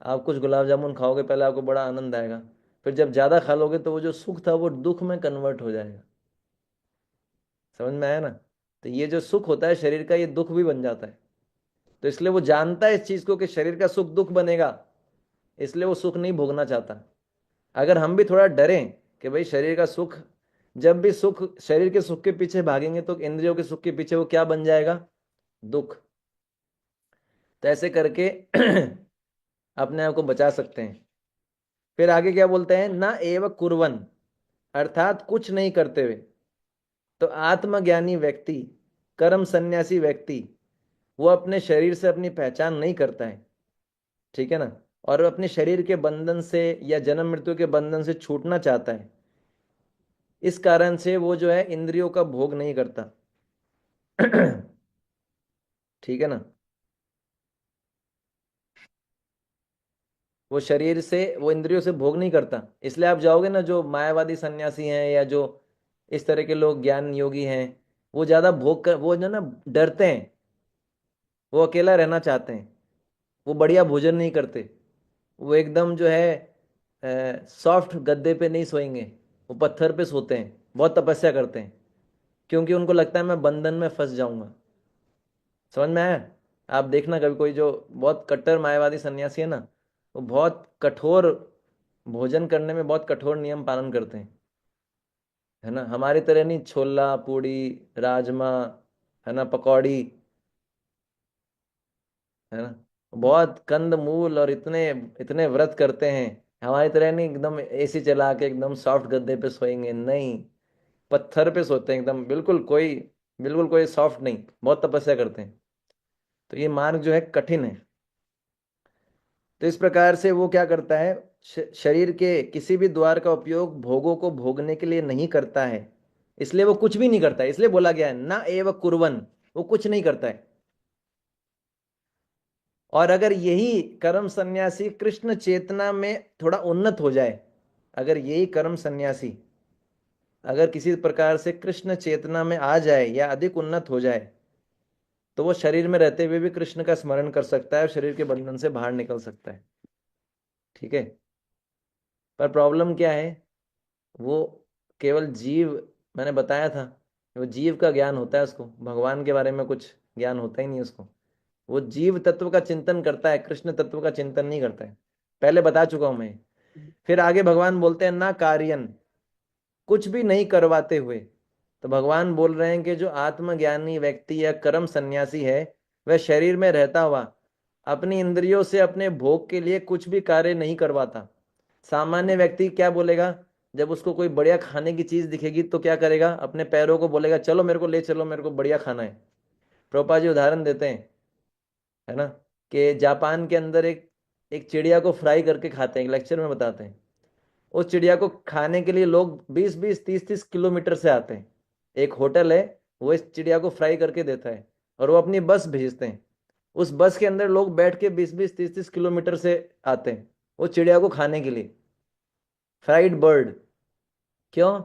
आप कुछ गुलाब जामुन खाओगे, पहले आपको बड़ा आनंद आएगा, फिर जब ज्यादा खा लोगे तो वो जो सुख था वो दुख में कन्वर्ट हो जाएगा। समझ में आया ना? तो ये जो सुख होता है शरीर का, ये दुख भी बन जाता है। तो इसलिए वो जानता है इस चीज को कि शरीर का सुख दुख बनेगा, इसलिए वो सुख नहीं भोगना चाहता। अगर हम भी थोड़ा डरें कि भाई शरीर का सुख, जब भी सुख शरीर के सुख के पीछे भागेंगे तो इंद्रियों के सुख के पीछे वो क्या बन जाएगा? दुख। तो ऐसे करके अपने आप को बचा सकते हैं। फिर आगे क्या बोलते हैं? ना एव कुर्वन, अर्थात कुछ नहीं करते हुए। तो आत्मज्ञानी व्यक्ति, कर्म सन्यासी व्यक्ति, वो अपने शरीर से अपनी पहचान नहीं करता है, ठीक है ना, और अपने शरीर के बंधन से या जन्म मृत्यु के बंधन से छूटना चाहता है। इस कारण से वो जो है इंद्रियों का भोग नहीं करता। ठीक है ना। वो शरीर से, वो इंद्रियों से भोग नहीं करता। इसलिए आप जाओगे ना, जो मायावादी सन्यासी हैं या जो इस तरह के लोग ज्ञान योगी हैं, वो ज्यादा भोग कर, वो जो ना डरते हैं, वो अकेला रहना चाहते हैं, वो बढ़िया भोजन नहीं करते, वो एकदम जो है सॉफ्ट गद्दे पे नहीं सोएंगे, वो पत्थर पे सोते हैं, बहुत तपस्या करते हैं, क्योंकि उनको लगता है मैं बंधन में फंस जाऊंगा। समझ में आया? आप देखना कभी कोई जो बहुत कट्टर मायावादी सन्यासी है ना, वो बहुत कठोर भोजन करने में बहुत कठोर नियम पालन करते हैं, है ना। हमारी तरह नहीं, छोला पूड़ी, राजमा, है ना, पकौड़ी, है ना, बहुत कंद मूल, और इतने इतने व्रत करते हैं। हमारी तरह नहीं एकदम एसी चला के एकदम सॉफ्ट गद्दे पे सोएंगे, नहीं, पत्थर पे सोते हैं एकदम, बिल्कुल कोई सॉफ्ट नहीं, बहुत तपस्या करते हैं। तो ये मार्ग जो है कठिन है। तो इस प्रकार से वो क्या करता है? शरीर के किसी भी द्वार का उपयोग भोगों को भोगने के लिए नहीं करता है, इसलिए वो कुछ भी नहीं करता है। इसलिए बोला गया है ना एव कुर्वन, वो कुछ नहीं करता है। और अगर यही कर्म सन्यासी कृष्ण चेतना में थोड़ा उन्नत हो जाए, अगर यही कर्म सन्यासी अगर किसी प्रकार से कृष्ण चेतना में आ जाए या अधिक उन्नत हो जाए, तो वो शरीर में रहते हुए भी कृष्ण का स्मरण कर सकता है और शरीर के बंधन से बाहर निकल सकता है। ठीक है। पर प्रॉब्लम क्या है? वो केवल जीव, मैंने बताया था, वो जीव का ज्ञान होता है उसको, भगवान के बारे में कुछ ज्ञान होता ही नहीं उसको। वो जीव तत्व का चिंतन करता है, कृष्ण तत्व का चिंतन नहीं करता है। पहले बता चुका हूं मैं। फिर आगे भगवान बोलते हैं ना कार्यन, कुछ भी नहीं करवाते हुए। तो भगवान बोल रहे हैं कि जो आत्मज्ञानी व्यक्ति या कर्म सन्यासी है, वह शरीर में रहता हुआ अपनी इंद्रियों से अपने भोग के लिए कुछ भी कार्य नहीं करवाता। सामान्य व्यक्ति क्या बोलेगा? जब उसको कोई बढ़िया खाने की चीज दिखेगी तो क्या करेगा? अपने पैरों को बोलेगा चलो मेरे को ले चलो, मेरे को बढ़िया खाना है। प्रभुपाद जी उदाहरण देते हैं, है ना, कि जापान के अंदर एक एक चिड़िया को फ्राई करके खाते हैं, एक लेक्चर में बताते हैं। उस चिड़िया को खाने के लिए लोग 20-20 30-30 किलोमीटर से आते हैं। एक होटल है, वो इस चिड़िया को फ्राई करके देता है, और वो अपनी बस भेजते हैं। उस बस के अंदर लोग बैठ के 20-20 30-30 किलोमीटर से आते हैं वो चिड़िया को खाने के लिए, फ्राइड बर्ड। क्यों?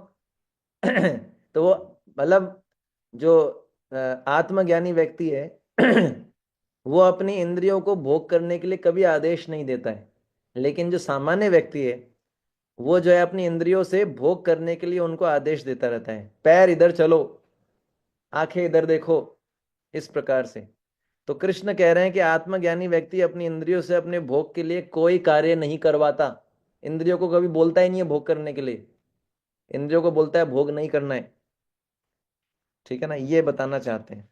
तो वो मतलब जो आत्मज्ञानी व्यक्ति है, वो अपनी इंद्रियों को भोग करने के लिए कभी आदेश नहीं देता है। लेकिन जो सामान्य व्यक्ति है, वो जो है अपनी इंद्रियों से भोग करने के लिए उनको आदेश देता रहता है, पैर इधर चलो, आंखें इधर देखो, इस प्रकार से। तो कृष्ण कह रहे हैं कि आत्मज्ञानी व्यक्ति अपनी इंद्रियों से अपने भोग के लिए कोई कार्य नहीं करवाता। इंद्रियों को कभी बोलता ही नहीं है भोग करने के लिए, इंद्रियों को बोलता है भोग नहीं करना है। ठीक है ना, ये बताना चाहते हैं।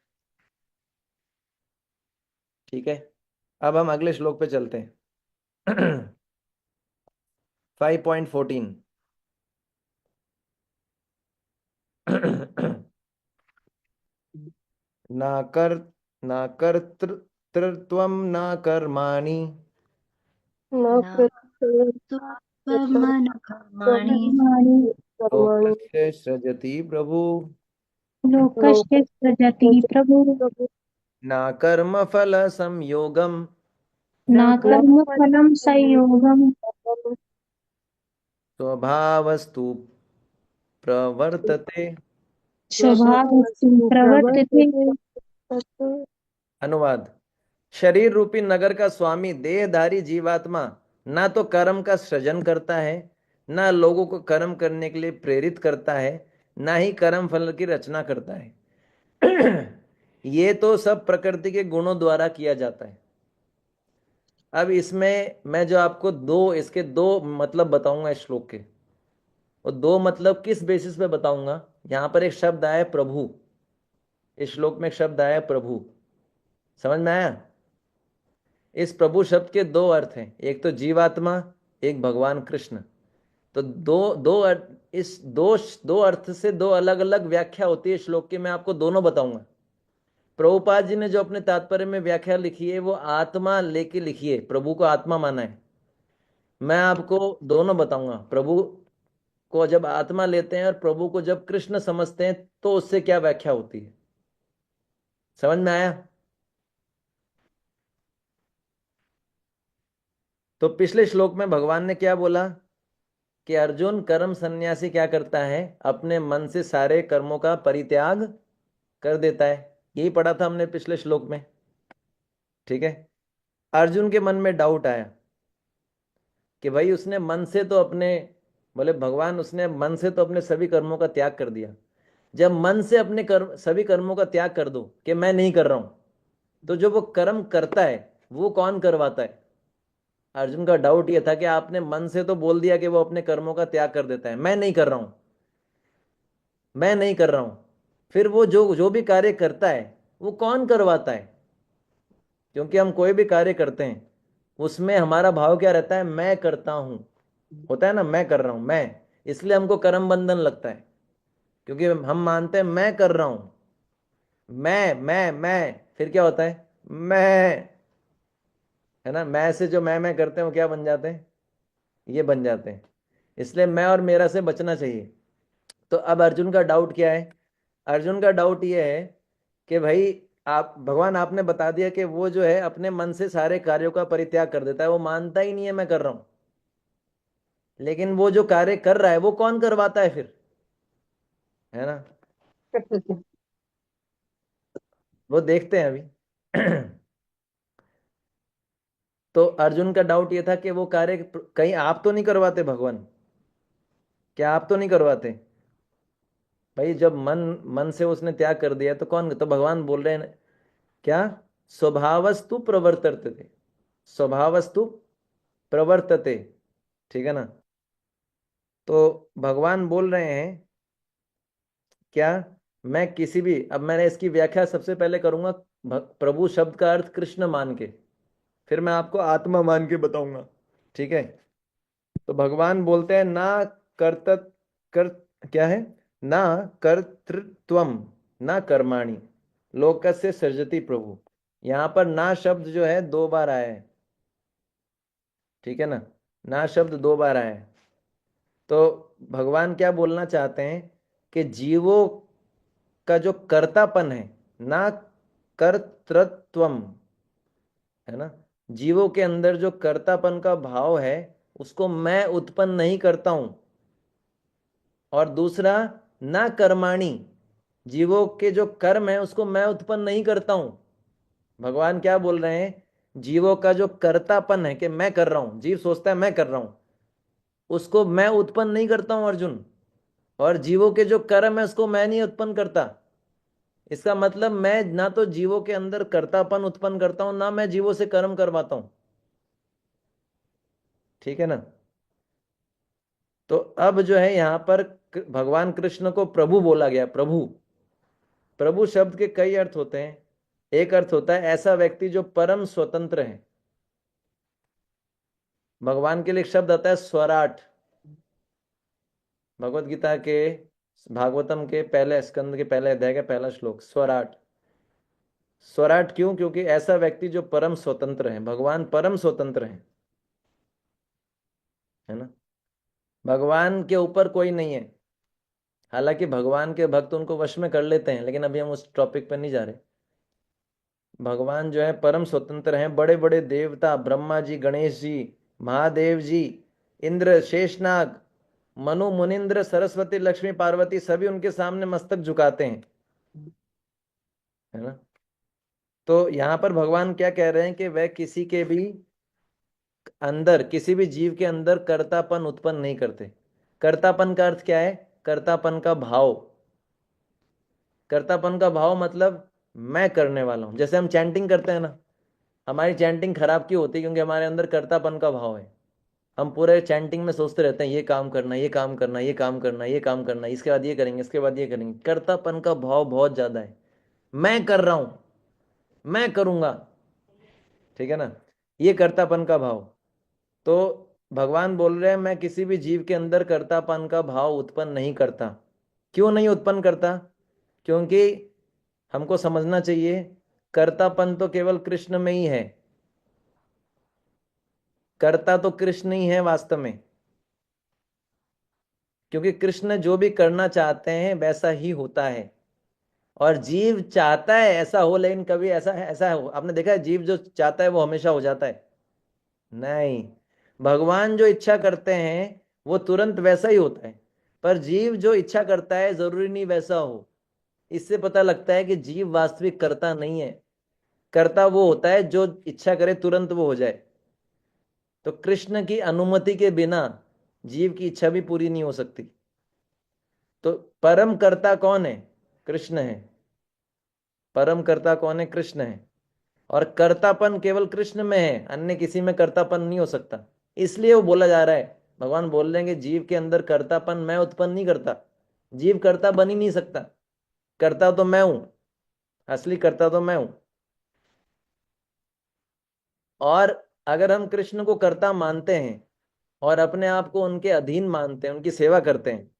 ठीक है। अब हम अगले श्लोक पे चलते हैं। 5.14। ना कर ना कर्तृत्वम ना कर्माणि न न कृतं त्वमन कर्माणि कर्मणि लोकस्य सृजति प्रभु लोकस्य सृजति प्रभुः लोकस्य ना कर्म फल संयोगम न कर्मफलं संयोगं स्वभावस्तु प्रवर्तते। स्वभावस्तु प्रवर्तते। प्रवर्तते तत् अनुवाद। शरीर रूपी नगर का स्वामी देहधारी जीवात्मा ना तो कर्म का सृजन करता है, ना लोगों को कर्म करने के लिए प्रेरित करता है, ना ही कर्म फल की रचना करता है। ये तो सब प्रकृति के गुणों द्वारा किया जाता है। अब इसमें मैं जो आपको इसके दो मतलब बताऊंगा इस श्लोक के। और दो मतलब किस बेसिस पे बताऊंगा। यहां पर एक शब्द आया प्रभु। इस श्लोक में एक शब्द आया प्रभु। समझ में आया। इस प्रभु शब्द के दो अर्थ हैं, एक तो जीवात्मा, एक भगवान कृष्ण। तो दो दो अर्थ, इस दो अर्थ से दो अलग अलग व्याख्या होती है श्लोक की। मैं आपको दोनों बताऊंगा। प्रभुपाद जी ने जो अपने तात्पर्य में व्याख्या लिखी है वो आत्मा लेके लिखी है, प्रभु को आत्मा माना है। मैं आपको दोनों बताऊंगा। प्रभु को जब आत्मा लेते हैं और प्रभु को जब कृष्ण समझते हैं तो उससे क्या व्याख्या होती है। समझ में आया। तो पिछले श्लोक में भगवान ने क्या बोला कि अर्जुन कर्म सन्यासी क्या करता है, अपने मन से सारे कर्मों का परित्याग कर देता है। यही पढ़ा था हमने पिछले श्लोक में। ठीक है। अर्जुन के मन में डाउट आया कि भाई उसने मन से तो अपने, बोले भगवान उसने मन से तो अपने सभी कर्मों का त्याग कर दिया। जब मन से अपने कर्म सभी कर्मों का त्याग कर दो कि मैं नहीं कर रहा हूं, तो जो वो कर्म करता है वो कौन करवाता है। अर्जुन का डाउट यह था कि आपने मन से तो बोल दिया कि वो अपने कर्मों का त्याग कर देता है, मैं नहीं कर रहा हूं, मैं नहीं कर रहा हूं। फिर वो जो जो भी कार्य करता है वो कौन करवाता है। क्योंकि हम कोई भी कार्य करते हैं उसमें हमारा भाव क्या रहता है, मैं करता हूं। होता है ना, मैं कर रहा हूं मैं। इसलिए हमको कर्म बंधन लगता है, क्योंकि हम मानते हैं मैं कर रहा हूं। मैं फिर क्या होता है, मैं, है ना। मैं से जो मैं करते हैं वो क्या बन जाते हैं, ये बन जाते हैं। इसलिए मैं और मेरा से बचना चाहिए। तो अब अर्जुन का डाउट क्या है। अर्जुन का डाउट ये है कि भाई आप भगवान आपने बता दिया कि वो जो है अपने मन से सारे कार्यों का परित्याग कर देता है, वो मानता ही नहीं है मैं कर रहा हूं। लेकिन वो जो कार्य कर रहा है वो कौन करवाता है फिर, है ना। वो देखते हैं अभी। तो अर्जुन का डाउट ये था कि वो कार्य कहीं आप तो नहीं करवाते भगवान, क्या आप तो नहीं करवाते। भाई जब मन मन से उसने त्याग कर दिया तो कौन, तो भगवान बोल रहे हैं क्या, स्वभावस्तु प्रवर्तते, स्वभावस्तु प्रवर्तते। ठीक है ना। तो भगवान बोल रहे हैं क्या, मैं किसी भी, अब मैंने इसकी व्याख्या सबसे पहले करूंगा प्रभु शब्द का अर्थ कृष्ण मान के, फिर मैं आपको आत्मा मान के बताऊंगा। ठीक है। तो भगवान बोलते हैं ना कर्त कर क्या है, ना कर्तृत्वम ना कर्माणि लोकस्य सृजति प्रभु। यहां पर ना शब्द जो है दो बार आया है। ठीक है ना। ना शब्द दो बार आया है। तो भगवान क्या बोलना चाहते हैं कि जीवों का जो कर्तापन है, ना कर्तृत्वम, है ना। जीवों के अंदर जो कर्तापन का भाव है उसको मैं उत्पन्न नहीं करता हूं। और दूसरा, ना कर्माणि, जीवों के जो कर्म है उसको मैं उत्पन्न नहीं करता हूं। भगवान क्या बोल रहे हैं, जीवों का जो कर्तापन है कि मैं कर रहा हूं, जीव सोचता है मैं कर रहा हूं, उसको मैं उत्पन्न नहीं करता हूं अर्जुन। और जीवों के जो कर्म है उसको मैं नहीं उत्पन्न करता। इसका मतलब मैं ना तो जीवों के अंदर कर्तापन उत्पन्न करता हूं, ना मैं जीवों से कर्म करवाता हूं। ठीक है ना। तो अब जो है यहां पर भगवान कृष्ण को प्रभु बोला गया। प्रभु, प्रभु शब्द के कई अर्थ होते हैं। एक अर्थ होता है ऐसा व्यक्ति जो परम स्वतंत्र है, भगवान के लिए एक शब्द आता है स्वराट। भगवत गीता के भागवतम के पहले स्कंद के पहले अध्याय का पहला श्लोक, स्वराट। स्वराट क्यों? क्योंकि ऐसा व्यक्ति जो परम स्वतंत्र है, भगवान परम स्वतंत्र है ना। भगवान के ऊपर कोई नहीं है। हालांकि भगवान के भक्त उनको वश में कर लेते हैं, लेकिन अभी हम उस टॉपिक पर नहीं जा रहे। भगवान जो है परम स्वतंत्र हैं। बड़े बड़े देवता, ब्रह्मा जी, गणेश जी, महादेव जी, इंद्र, शेषनाग, मनु, मुनिंद्र, सरस्वती, लक्ष्मी, पार्वती, सभी उनके सामने मस्तक झुकाते हैं, है ना। तो यहां पर भगवान क्या कह रहे हैं कि वह किसी के भी अंदर, किसी भी जीव के अंदर कर्तापन उत्पन्न नहीं करते। कर्तापन का अर्थ क्या है? कर्तापन का भाव। कर्तापन का भाव मतलब मैं करने वाला हूं। जैसे हम चैंटिंग करते हैं ना, हमारी चैंटिंग खराब क्यों होती है? क्योंकि हमारे अंदर कर्तापन का भाव है। हम पूरे चैंटिंग में सोचते रहते हैं ये काम करना, ये काम करना, ये काम करना, ये काम करना, इसके बाद ये करेंगे, इसके बाद ये करेंगे। कर्तापन का भाव बहुत ज्यादा है। मैं कर रहा हूं, मैं करूंगा, ठीक है ना, ये कर्तापन का भाव। तो भगवान बोल रहे हैं मैं किसी भी जीव के अंदर कर्तापन का भाव उत्पन्न नहीं करता। क्यों नहीं उत्पन्न करता? क्योंकि हमको समझना चाहिए कर्तापन तो केवल कृष्ण में ही है। कर्ता तो कृष्ण ही है वास्तव में। क्योंकि कृष्ण जो भी करना चाहते हैं वैसा ही होता है, और जीव चाहता है ऐसा हो, लेकिन कभी ऐसा हो, आपने देखा है जीव जो चाहता है वो हमेशा हो जाता है? नहीं। भगवान जो इच्छा करते हैं वो तुरंत वैसा ही होता है, पर जीव जो इच्छा करता है जरूरी नहीं वैसा हो। इससे पता लगता है कि जीव वास्तविक कर्ता नहीं है। कर्ता वो होता है जो इच्छा करे तुरंत वो हो जाए। तो कृष्ण की अनुमति के बिना जीव की इच्छा भी पूरी नहीं हो सकती। तो परम कर्ता कौन है? कृष्ण है। परम कर्ता कौन है? कृष्ण है। और कर्तापन केवल कृष्ण में है, अन्य किसी में कर्तापन नहीं हो सकता। इसलिए वो बोला जा रहा है, भगवान बोल रहे हैं कि जीव के अंदर कर्तापन मैं उत्पन्न नहीं करता। जीव कर्ता बन ही नहीं सकता। कर्ता तो मैं हूं, असली कर्ता तो मैं हूं। और अगर हम कृष्ण को कर्ता मानते हैं और अपने आप को उनके अधीन मानते हैं, उनकी सेवा करते हैं,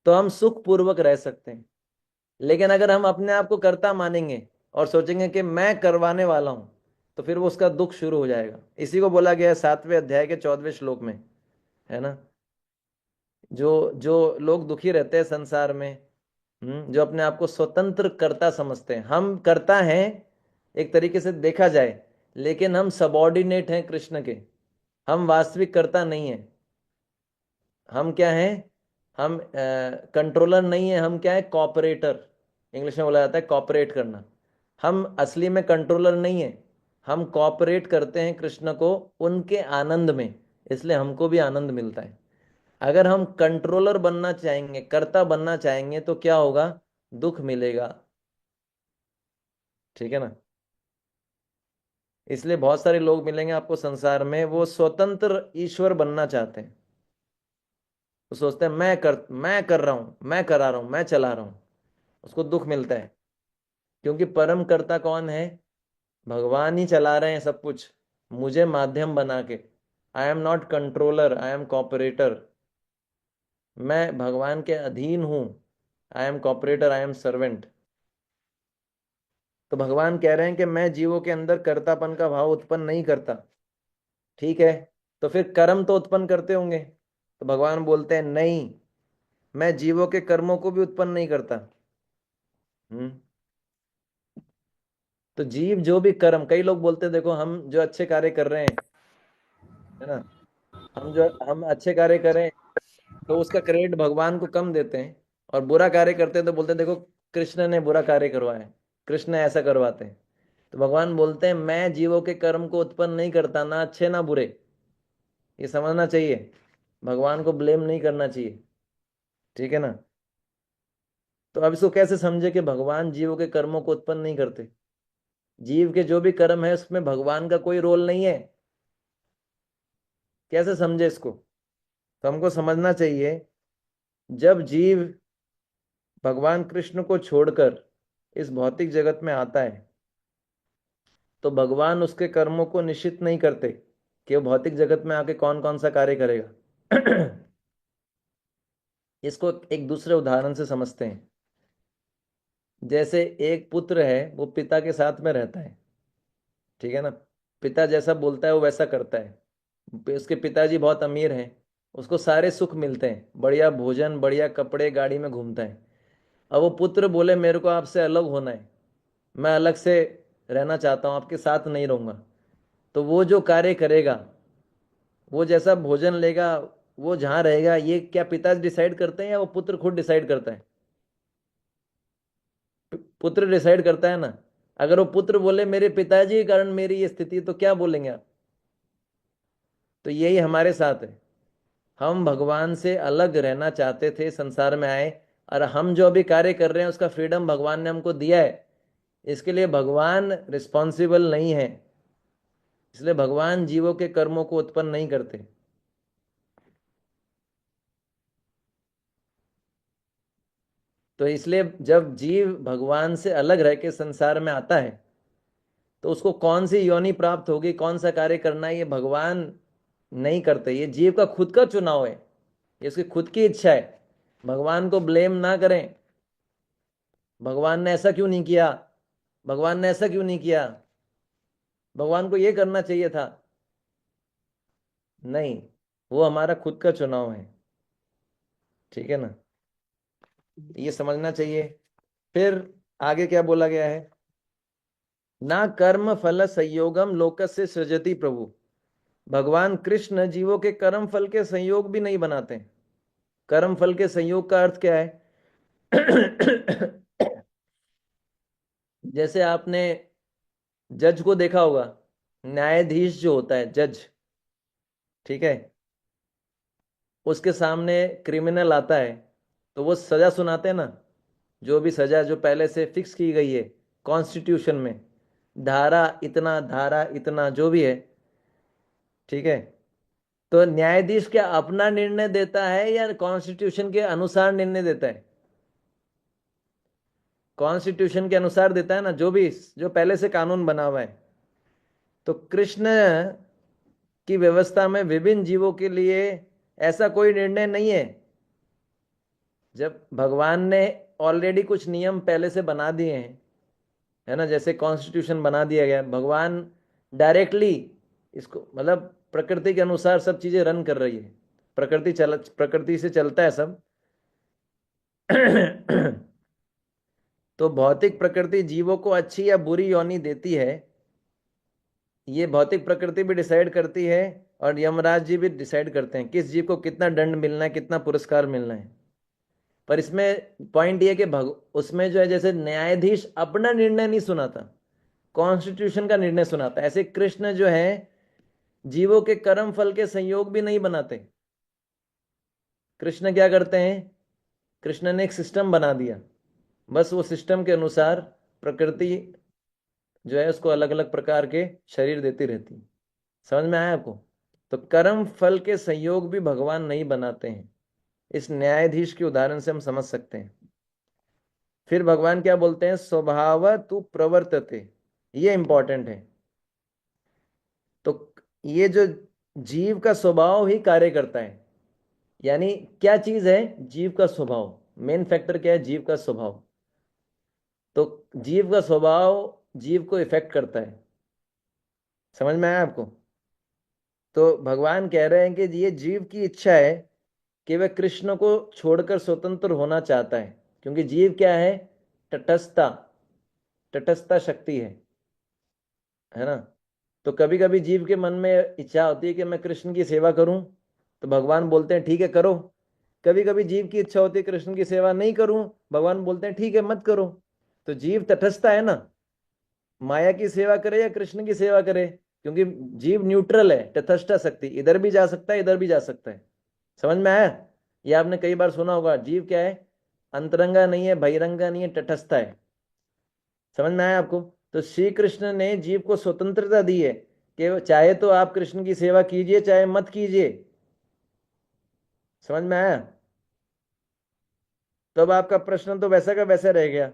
तो हम सुख पूर्वक रह सकते हैं। लेकिन अगर हम अपने आप को कर्ता मानेंगे और सोचेंगे कि मैं करवाने वाला हूं, तो फिर वो उसका दुख शुरू हो जाएगा। इसी को बोला गया है 7वें अध्याय के 14वें श्लोक में, है ना। जो जो लोग दुखी रहते हैं संसार में, जो अपने आप को स्वतंत्र कर्ता समझते हैं, हम कर्ता हैं एक तरीके से देखा जाए, लेकिन हम सबॉर्डिनेट हैं कृष्ण के। हम वास्तविक कर्ता नहीं है। हम क्या हैं? हम कंट्रोलर नहीं है। हम क्या है? कॉपरेटर। इंग्लिश में बोला जाता है कॉपरेट करना। हम असली में कंट्रोलर नहीं है। हम कॉपरेट करते हैं कृष्ण को उनके आनंद में, इसलिए हमको भी आनंद मिलता है। अगर हम कंट्रोलर बनना चाहेंगे, कर्ता बनना चाहेंगे, तो क्या होगा? दुख मिलेगा, ठीक है ना। इसलिए बहुत सारे लोग मिलेंगे आपको संसार में, वो स्वतंत्र ईश्वर बनना चाहते हैं। वो सोचते हैं मैं कर रहा हूं, मैं करा रहा हूं, मैं चला रहा हूं। उसको दुख मिलता है। क्योंकि परम कर्ता कौन है? भगवान ही चला रहे हैं सब कुछ, मुझे माध्यम बना के। I am not controller, I am corporator. मैं भगवान के अधीन हूं। I am corporator, I am servant. तो भगवान कह रहे हैं कि मैं जीवों के अंदर कर्तापन का भाव उत्पन्न नहीं करता। ठीक है, तो फिर कर्म तो उत्पन्न करते होंगे। तो भगवान बोलते हैं नहीं, मैं जीवों के कर्मों को भी उत्पन्न नहीं करता। हम्म तो जीव जो भी कर्म, कई लोग बोलते हैं देखो हम जो अच्छे कार्य कर रहे हैं, है ना, हम अच्छे कार्य करें तो उसका क्रेडिट भगवान को कम देते हैं, और बुरा कार्य करते हैं तो बोलते हैं देखो कृष्ण ने बुरा कार्य करवाया है, कृष्ण ऐसा करवाते हैं। तो भगवान बोलते हैं मैं जीवों के कर्म को उत्पन्न नहीं करता, ना अच्छे ना बुरे। ये समझना चाहिए, भगवान को ब्लेम नहीं करना चाहिए, ठीक है ना। तो अब इसको कैसे समझे कि भगवान जीवों के कर्मों को उत्पन्न नहीं करते? जीव के जो भी कर्म है उसमें भगवान का कोई रोल नहीं है। कैसे समझे इसको? तो हमको समझना चाहिए, जब जीव भगवान कृष्ण को छोड़कर इस भौतिक जगत में आता है, तो भगवान उसके कर्मों को निश्चित नहीं करते। कि वो भौतिक जगत में आके कौन कौन सा कार्य करेगा। इसको एक दूसरे उदाहरण से समझते हैं। जैसे एक पुत्र है, वो पिता के साथ में रहता है, ठीक है ना। पिता जैसा बोलता है वो वैसा करता है। उसके पिताजी बहुत अमीर हैं, उसको सारे सुख मिलते हैं, बढ़िया भोजन, बढ़िया कपड़े, गाड़ी में घूमता है। अब वो पुत्र बोले मेरे को आपसे अलग होना है, मैं अलग से रहना चाहता हूँ, आपके साथ नहीं रहूंगा। तो वो जो कार्य करेगा, वो जैसा भोजन लेगा, वो जहाँ रहेगा, ये क्या पिता डिसाइड करते हैं या वो पुत्र खुद डिसाइड करता है? पुत्र डिसाइड करता है ना। अगर वो पुत्र बोले मेरे पिताजी के कारण मेरी ये स्थिति, तो क्या बोलेंगे आप? तो यही हमारे साथ है। हम भगवान से अलग रहना चाहते थे, संसार में आए, और हम जो अभी कार्य कर रहे हैं उसका फ्रीडम भगवान ने हमको दिया है। इसके लिए भगवान रिस्पॉन्सिबल नहीं है, इसलिए भगवान जीवों के कर्मों को उत्पन्न नहीं करते। तो इसलिए जब जीव भगवान से अलग रह के संसार में आता है, तो उसको कौन सी योनि प्राप्त होगी, कौन सा कार्य करना है, ये भगवान नहीं करते। ये जीव का खुद का चुनाव है, ये उसकी खुद की इच्छा है। भगवान को ब्लेम ना करें, भगवान ने ऐसा क्यों नहीं किया, भगवान ने ऐसा क्यों नहीं किया, भगवान को ये करना चाहिए था। नहीं, वो हमारा खुद का चुनाव है, ठीक है ना। ये समझना चाहिए। फिर आगे क्या बोला गया है? ना कर्म फल संयोगम लोकस्य सृजति प्रभु। भगवान कृष्ण जीवों के कर्म फल के संयोग भी नहीं बनाते। कर्म फल के संयोग का अर्थ क्या है? जैसे आपने जज को देखा होगा, न्यायाधीश जो होता है जज, ठीक है, उसके सामने क्रिमिनल आता है, तो वो सजा सुनाते हैं ना। जो भी सजा जो पहले से फिक्स की गई है कॉन्स्टिट्यूशन में, धारा इतना जो भी है, ठीक है। तो न्यायाधीश क्या अपना निर्णय देता है या कॉन्स्टिट्यूशन के अनुसार निर्णय देता है? कॉन्स्टिट्यूशन के अनुसार देता है ना, जो पहले से कानून बना हुआ है। तो कृष्ण की व्यवस्था में विभिन्न जीवों के लिए ऐसा कोई निर्णय नहीं है। जब भगवान ने ऑलरेडी कुछ नियम पहले से बना दिए हैं, है ना, जैसे कॉन्स्टिट्यूशन बना दिया गया, भगवान डायरेक्टली इसको, मतलब प्रकृति के अनुसार सब चीजें रन कर रही है। प्रकृति से चलता है सब। तो भौतिक प्रकृति जीवों को अच्छी या बुरी योनि देती है, ये भौतिक प्रकृति भी डिसाइड करती है, और यमराज जी भी डिसाइड करते हैं किस जीव को कितना दंड मिलना है, कितना पुरस्कार मिलना है। पर इसमें पॉइंट ये कि उसमें जो है, जैसे न्यायाधीश अपना निर्णय नहीं सुनाता, कॉन्स्टिट्यूशन का निर्णय सुनाता है, ऐसे कृष्ण जो है जीवों के कर्म फल के संयोग भी नहीं बनाते। कृष्ण क्या करते हैं? कृष्ण ने एक सिस्टम बना दिया, बस वो सिस्टम के अनुसार प्रकृति जो है उसको अलग अलग प्रकार के शरीर देती रहती है। समझ में आया आपको? तो कर्म फल के संयोग भी भगवान नहीं बनाते हैं, इस न्यायाधीश के उदाहरण से हम समझ सकते हैं। फिर भगवान क्या बोलते हैं? स्वभाव तु प्रवर्तते, ये इंपॉर्टेंट है। तो ये जो जीव का स्वभाव ही कार्य करता है, यानी क्या चीज है? जीव का स्वभाव, मेन फैक्टर क्या है? जीव का स्वभाव। तो जीव का स्वभाव जीव को इफेक्ट करता है। समझ में आया आपको? तो भगवान कह रहे हैं कि ये जीव की इच्छा है कि वह कृष्ण को छोड़कर स्वतंत्र होना चाहता है, क्योंकि जीव क्या है? तटस्थता, तटस्थता शक्ति है ना। तो कभी कभी जीव के मन में इच्छा होती है कि मैं कृष्ण की सेवा करूं, तो भगवान बोलते हैं ठीक है करो। कभी कभी जीव की इच्छा होती है कृष्ण की सेवा नहीं करूं, भगवान बोलते हैं ठीक है मत करो। तो जीव तटस्थता है ना, माया की सेवा करे या कृष्ण की सेवा करे, क्योंकि जीव न्यूट्रल है, तटस्थ शक्ति, इधर भी जा सकता है इधर भी जा सकता है। समझ में आया? ये आपने कई बार सुना होगा, जीव क्या है? अंतरंगा नहीं है, बहिरंगा नहीं है, तटस्थ है। समझ में आया आपको? तो श्री कृष्ण ने जीव को स्वतंत्रता दी है कि चाहे तो आप कृष्ण की सेवा कीजिए, चाहे मत कीजिए। समझ में आया? तो अब आपका प्रश्न तो वैसा का वैसा रह गया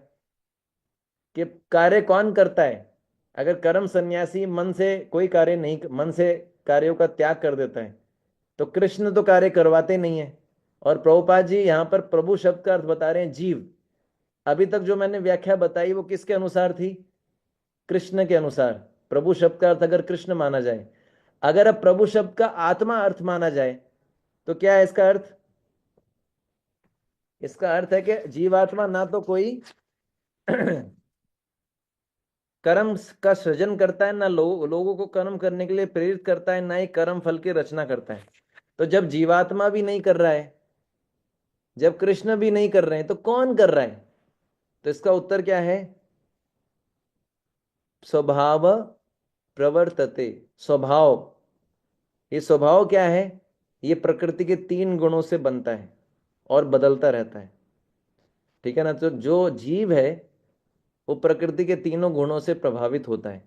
कि कार्य कौन करता है? अगर कर्म सन्यासी मन से कोई कार्य नहीं, मन से कार्यों का त्याग कर देता है। तो कृष्ण तो कार्य करवाते नहीं है। और प्रभुपाद जी यहाँ पर प्रभु शब्द का अर्थ बता रहे हैं जीव। अभी तक जो मैंने व्याख्या बताई वो किसके अनुसार थी? कृष्ण के अनुसार। प्रभु शब्द का अर्थ अगर कृष्ण माना जाए, अगर अब प्रभु शब्द का आत्मा अर्थ माना जाए, तो क्या है इसका अर्थ? इसका अर्थ है कि जीवात्मा ना तो कोई कर्म का सृजन करता है, ना लोगों को कर्म करने के लिए प्रेरित करता है, ना ही कर्म फल की रचना करता है। तो जब जीवात्मा भी नहीं कर रहा है, जब कृष्ण भी नहीं कर रहे हैं, तो कौन कर रहा है? तो इसका उत्तर क्या है? स्वभाव प्रवर्तते। स्वभाव, ये स्वभाव क्या है? ये प्रकृति के 3 गुणों से बनता है और बदलता रहता है। ठीक है ना? तो जो जीव है वो प्रकृति के तीनों गुणों से प्रभावित होता है।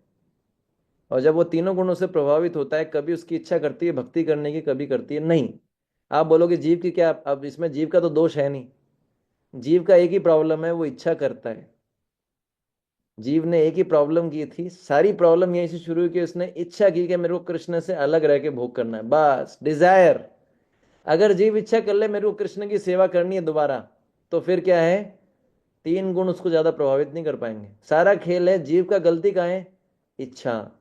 और जब वो तीनों गुणों से प्रभावित होता है, कभी उसकी इच्छा करती है भक्ति करने की, कभी करती है नहीं। आप बोलोगे जीव की क्या, अब इसमें जीव का तो दोष है नहीं। जीव का एक ही प्रॉब्लम है, वो इच्छा करता है। जीव ने एक ही प्रॉब्लम की थी, सारी प्रॉब्लम यहीं से शुरू हुई कि उसने इच्छा की कि मेरे को कृष्ण से अलग रह के भोग करना है, बस डिजायर। अगर जीव इच्छा कर ले मेरे को कृष्ण की सेवा करनी है दोबारा, तो फिर क्या है? 3 गुण उसको ज्यादा प्रभावित नहीं कर पाएंगे। सारा खेल है जीव का, गलती कहाँ है? इच्छा।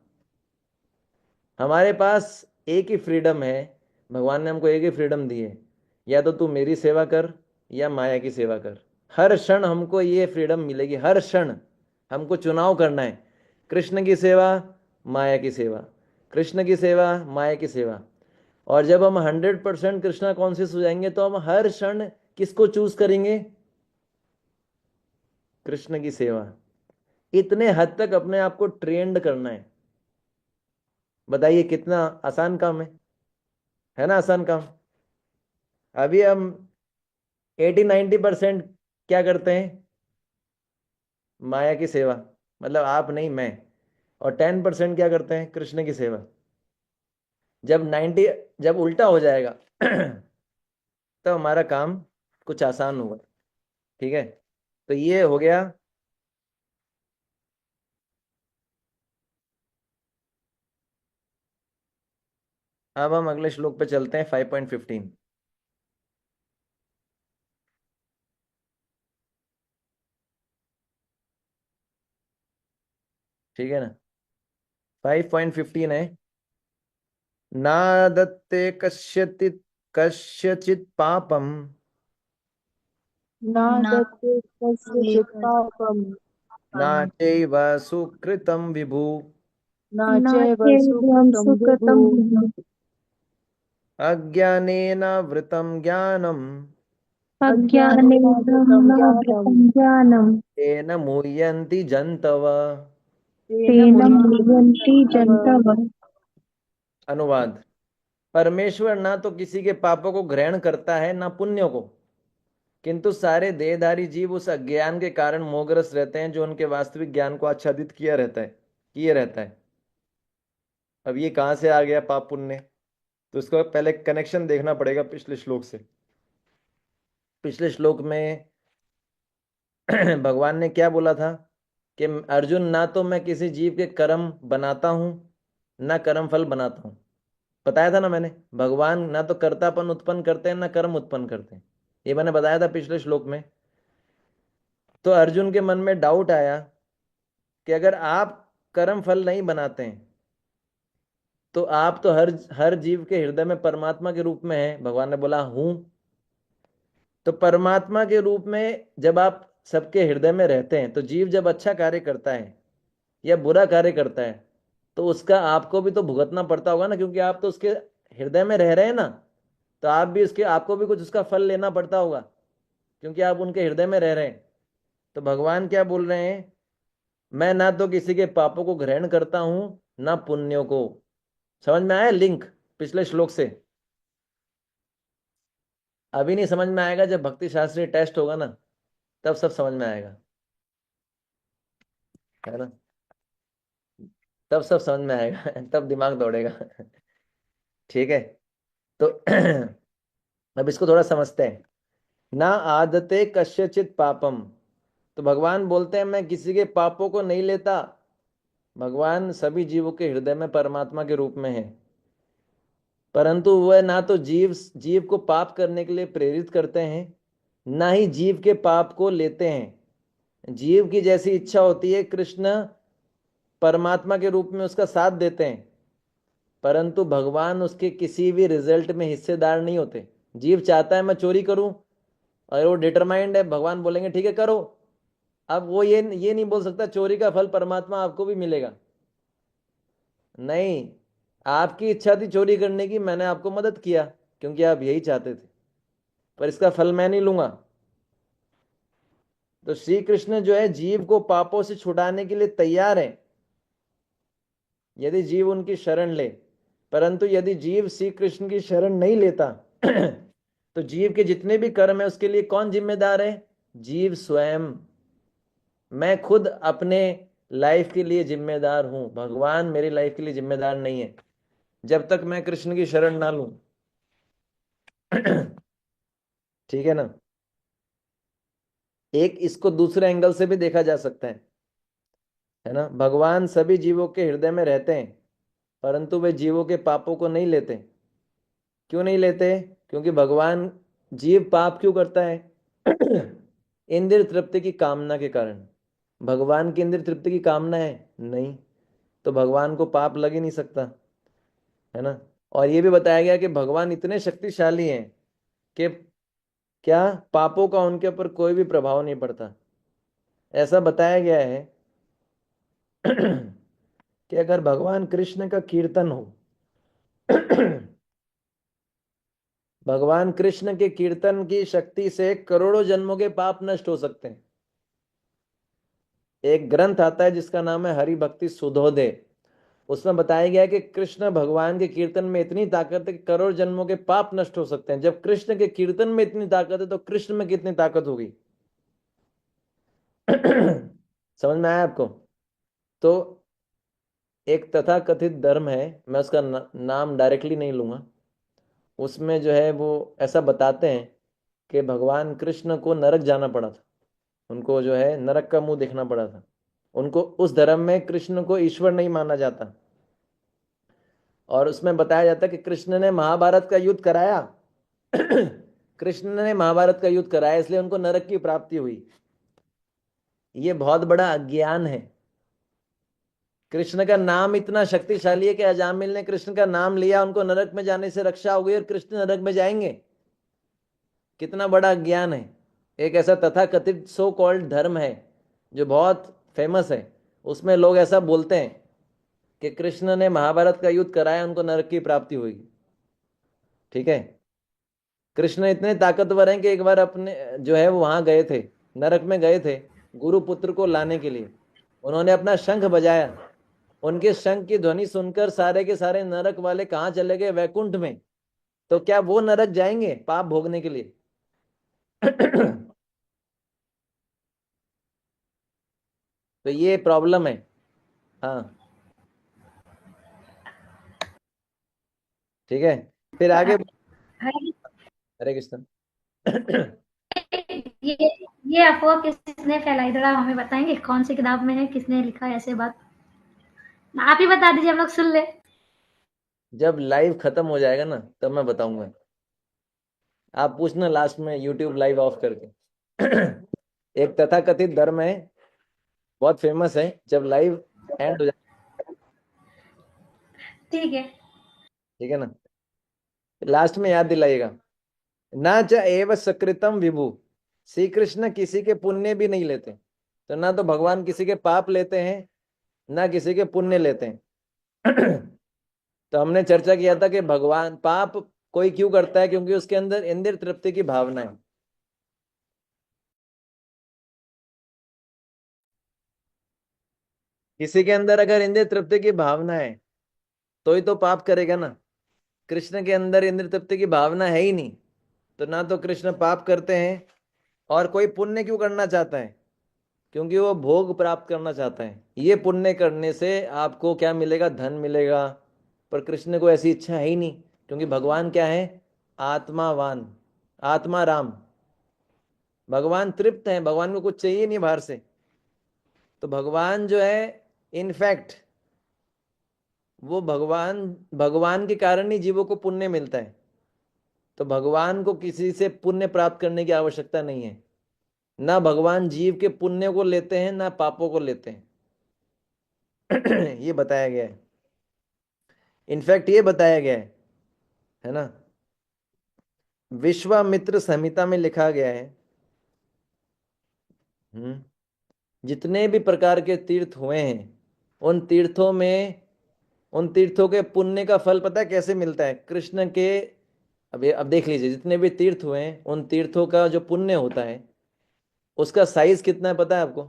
हमारे पास एक ही फ्रीडम है, भगवान ने हमको एक ही फ्रीडम दी है, या तो तू मेरी सेवा कर या माया की सेवा कर। हर क्षण हमको ये फ्रीडम मिलेगी, हर क्षण हमको चुनाव करना है, कृष्ण की सेवा, माया की सेवा, कृष्ण की सेवा, माया की सेवा। और जब हम 100% कृष्णा कॉन्शियस हो जाएंगे, तो हम हर क्षण किसको चूज करेंगे? कृष्ण की सेवा। इतने हद तक अपने आप को ट्रेंड करना है। बताइए कितना आसान काम है ना? आसान काम। अभी हम 80-90% क्या करते हैं? माया की सेवा, मतलब आप नहीं मैं। और 10% क्या करते हैं? कृष्ण की सेवा। जब 90, जब उल्टा हो जाएगा तब हमारा काम कुछ आसान होगा। ठीक है? तो ये हो गया। अब हम अगले श्लोक पे चलते हैं, 5.15। ठीक है ना? 5.15 है, नादत्ते कस्यचित् कस्यचित् पापम न दत्ते कस्यचित् पापम् न चैव सुकृतं विभु न न चैव चैवं सुकृतं विभु। सुकृतं विभुः। अज्ञानेन वृतं ज्ञानं अज्ञानेन वृतं ज्ञानं अज्ञानेनावृतं ज्ञानं तेन मुह्यन्ति जन्तव। तेन तेन मुह्यन्ति मुह्यन्ति जन्तवः। जन्तवः। अनुवाद: परमेश्वर ना तो किसी के पापों को ग्रहण करता है ना पुण्यों को, किंतु सारे देहधारी जीव उस अज्ञान के कारण मोहग्रस्त रहते हैं जो उनके वास्तविक ज्ञान को आच्छादित किए रहता है। अब ये कहाँ से आ गया पाप पुण्य? तो इसको पहले कनेक्शन देखना पड़ेगा पिछले श्लोक से। पिछले श्लोक में भगवान ने क्या बोला था कि अर्जुन, ना तो मैं किसी जीव के कर्म बनाता हूं ना कर्म फल बनाता हूं। बताया था ना मैंने, भगवान ना तो कर्तापन उत्पन्न करते हैं ना कर्म उत्पन्न करते हैं। ये मैंने बताया था पिछले श्लोक में। तो अर्जुन के मन में डाउट आया कि अगर आप कर्म फल नहीं बनाते हैं, तो आप तो हर हर जीव के हृदय में परमात्मा के रूप में है। भगवान ने बोला हूं। तो परमात्मा के रूप में जब आप सबके हृदय में रहते हैं, तो जीव जब अच्छा कार्य करता है या बुरा कार्य करता है, तो उसका आपको भी तो भुगतना पड़ता होगा ना, क्योंकि आप तो उसके हृदय में रह रहे हैं ना। तो आप भी उसके, आपको भी कुछ उसका फल लेना पड़ता होगा, क्योंकि आप उनके हृदय में रह रहे हैं। तो भगवान क्या बोल रहे हैं? मैं ना तो किसी के पापों को ग्रहण करता हूं ना पुण्यों को। समझ में आया लिंक पिछले श्लोक से? अभी नहीं समझ में आएगा, जब भक्ति शास्त्री टेस्ट होगा ना, तब सब समझ में आएगा, है ना? तब सब समझ में आएगा तब दिमाग दौड़ेगा ठीक है? तो अब इसको थोड़ा समझते हैं। ना आदते कस्यचित पापम। तो भगवान बोलते हैं मैं किसी के पापों को नहीं लेता। भगवान सभी जीवों के हृदय में परमात्मा के रूप में है। परंतु वह ना तो जीव जीव को पाप करने के लिए प्रेरित करते हैं, ना ही जीव के पाप को लेते हैं। जीव की जैसी इच्छा होती है, कृष्ण परमात्मा के रूप में उसका साथ देते हैं, परंतु भगवान उसके किसी भी रिजल्ट में हिस्सेदार नहीं होते। जीव चाहता है मैं चोरी करूं, और वो डिटरमाइंड है, भगवान बोलेंगे ठीक है करो। अब वो ये नहीं बोल सकता चोरी का फल परमात्मा आपको भी मिलेगा। नहीं, आपकी इच्छा थी चोरी करने की, मैंने आपको मदद किया क्योंकि आप यही चाहते थे, पर इसका फल मैं नहीं लूंगा। तो श्री कृष्ण जो है जीव को पापों से छुड़ाने के लिए तैयार है, यदि जीव उनकी शरण ले। परंतु यदि जीव श्री कृष्ण की शरण नहीं लेता तो जीव के जितने भी कर्म है उसके लिए कौन जिम्मेदार है? जीव स्वयं। मैं खुद अपने लाइफ के लिए जिम्मेदार हूं, भगवान मेरी लाइफ के लिए जिम्मेदार नहीं है जब तक मैं कृष्ण की शरण ना लूं। ठीक है ना? एक इसको दूसरे एंगल से भी देखा जा सकता है ना? भगवान सभी जीवों के हृदय में रहते हैं, परंतु वे जीवों के पापों को नहीं लेते। क्यों नहीं लेते? क्योंकि भगवान, जीव पाप क्यों करता है? इंद्रिय तृप्ति की कामना के कारण। भगवान की इंद्रिय तृप्ति की कामना है नहीं, तो भगवान को पाप लग ही नहीं सकता, है ना? और ये भी बताया गया कि भगवान इतने शक्तिशाली हैं कि क्या पापों का उनके ऊपर कोई भी प्रभाव नहीं पड़ता। ऐसा बताया गया है कि अगर भगवान कृष्ण का कीर्तन हो, भगवान कृष्ण के कीर्तन की शक्ति से करोड़ों जन्मों के पाप नष्ट हो सकते हैं। एक ग्रंथ आता है जिसका नाम है हरि भक्ति सुधोदय, उसमें बताया गया है कि कृष्ण भगवान के कीर्तन में इतनी ताकत है कि करोड़ जन्मों के पाप नष्ट हो सकते हैं। जब कृष्ण के कीर्तन में इतनी ताकत है तो कृष्ण में कितनी ताकत होगी? समझ में आया आपको? तो एक तथाकथित धर्म है, मैं उसका नाम डायरेक्टली नहीं लूंगा, उसमें जो है वो ऐसा बताते हैं कि भगवान कृष्ण को नरक जाना पड़ा था, उनको जो है नरक का मुंह देखना पड़ा था। उनको उस धर्म में कृष्ण को ईश्वर नहीं माना जाता, और उसमें बताया जाता है कि कृष्ण ने महाभारत का युद्ध कराया। कृष्ण ने महाभारत का युद्ध कराया इसलिए उनको नरक की प्राप्ति हुई। ये बहुत बड़ा अज्ञान है। कृष्ण का नाम इतना शक्तिशाली है कि अजामिल ने कृष्ण का नाम लिया, उनको नरक में जाने से रक्षा हो गई, और कृष्ण नरक में जाएंगे। कितना बड़ा अज्ञान है। एक ऐसा तथाकथित सो कॉल्ड धर्म है जो बहुत फेमस है, उसमें लोग ऐसा बोलते हैं कि कृष्ण ने महाभारत का युद्ध कराया, उनको नरक की प्राप्ति हुई। ठीक है? कृष्ण इतने ताकतवर हैं कि एक बार अपने जो है वो वहां गए थे, नरक में गए थे गुरु पुत्र को लाने के लिए। उन्होंने अपना शंख बजाया, उनके शंख की ध्वनि सुनकर सारे के सारे नरक वाले कहाँ चले गए? वैकुंठ में। तो क्या वो नरक जाएंगे पाप भोगने के लिए? तो ये प्रॉब्लम है। हाँ, ठीक है, फिर आगे। हरी हरे कृष्ण। ये ये अफवाह किसने फैलाई, थोड़ा हमें बताएंगे कौन सी किताब में है, किसने लिखा है ऐसे बात? आप ही बता दीजिए, हम लोग सुन ले। जब लाइव खत्म हो जाएगा ना तब मैं बताऊंगा, आप पूछना लास्ट में यूट्यूब लाइव ऑफ करके। एक तथाकथित धर्म है, बहुत फेमस है, जब लाइव एंड हो जाए। ठीक है। ठीक है ना? लास्ट में याद दिलाइएगा, ना च एव सकृतम विभु। श्री कृष्ण किसी के पुण्य भी नहीं लेते, तो ना तो भगवान किसी के पाप लेते हैं, ना किसी के पुण्य लेते हैं। तो हमने चर्चा किया था कि भगवान पाप कोई क्यों करता है? क्योंकि उसके अंदर इंद्रिय तृप्ति की भावना है। किसी के अंदर अगर इंद्रिय तृप्ति की भावना है तो ही तो पाप करेगा ना। कृष्ण के अंदर इंद्रिय तृप्ति की भावना है ही नहीं, तो ना तो कृष्ण पाप करते हैं। और कोई पुण्य क्यों करना चाहता है? क्योंकि वो भोग प्राप्त करना चाहता है। ये पुण्य करने से आपको क्या मिलेगा? धन मिलेगा। पर कृष्ण को ऐसी इच्छा है ही नहीं, क्योंकि भगवान क्या है? आत्मावान, आत्मा राम। भगवान तृप्त है, भगवान को कुछ चाहिए नहीं बाहर से। तो भगवान जो है इनफैक्ट वो भगवान भगवान के कारण ही जीवों को पुण्य मिलता है। तो भगवान को किसी से पुण्य प्राप्त करने की आवश्यकता नहीं है। ना भगवान जीव के पुण्य को लेते हैं ना पापों को लेते हैं। ये बताया गया है। इनफैक्ट ये बताया गया है ना, विश्वामित्र संहिता में लिखा गया है, जितने भी प्रकार के तीर्थ हुए हैं उन तीर्थों में, उन तीर्थों के पुण्य का फल पता है कैसे मिलता है? कृष्ण के, अब देख लीजिए, जितने भी तीर्थ हुए हैं उन तीर्थों का जो पुण्य होता है उसका साइज कितना है पता है आपको?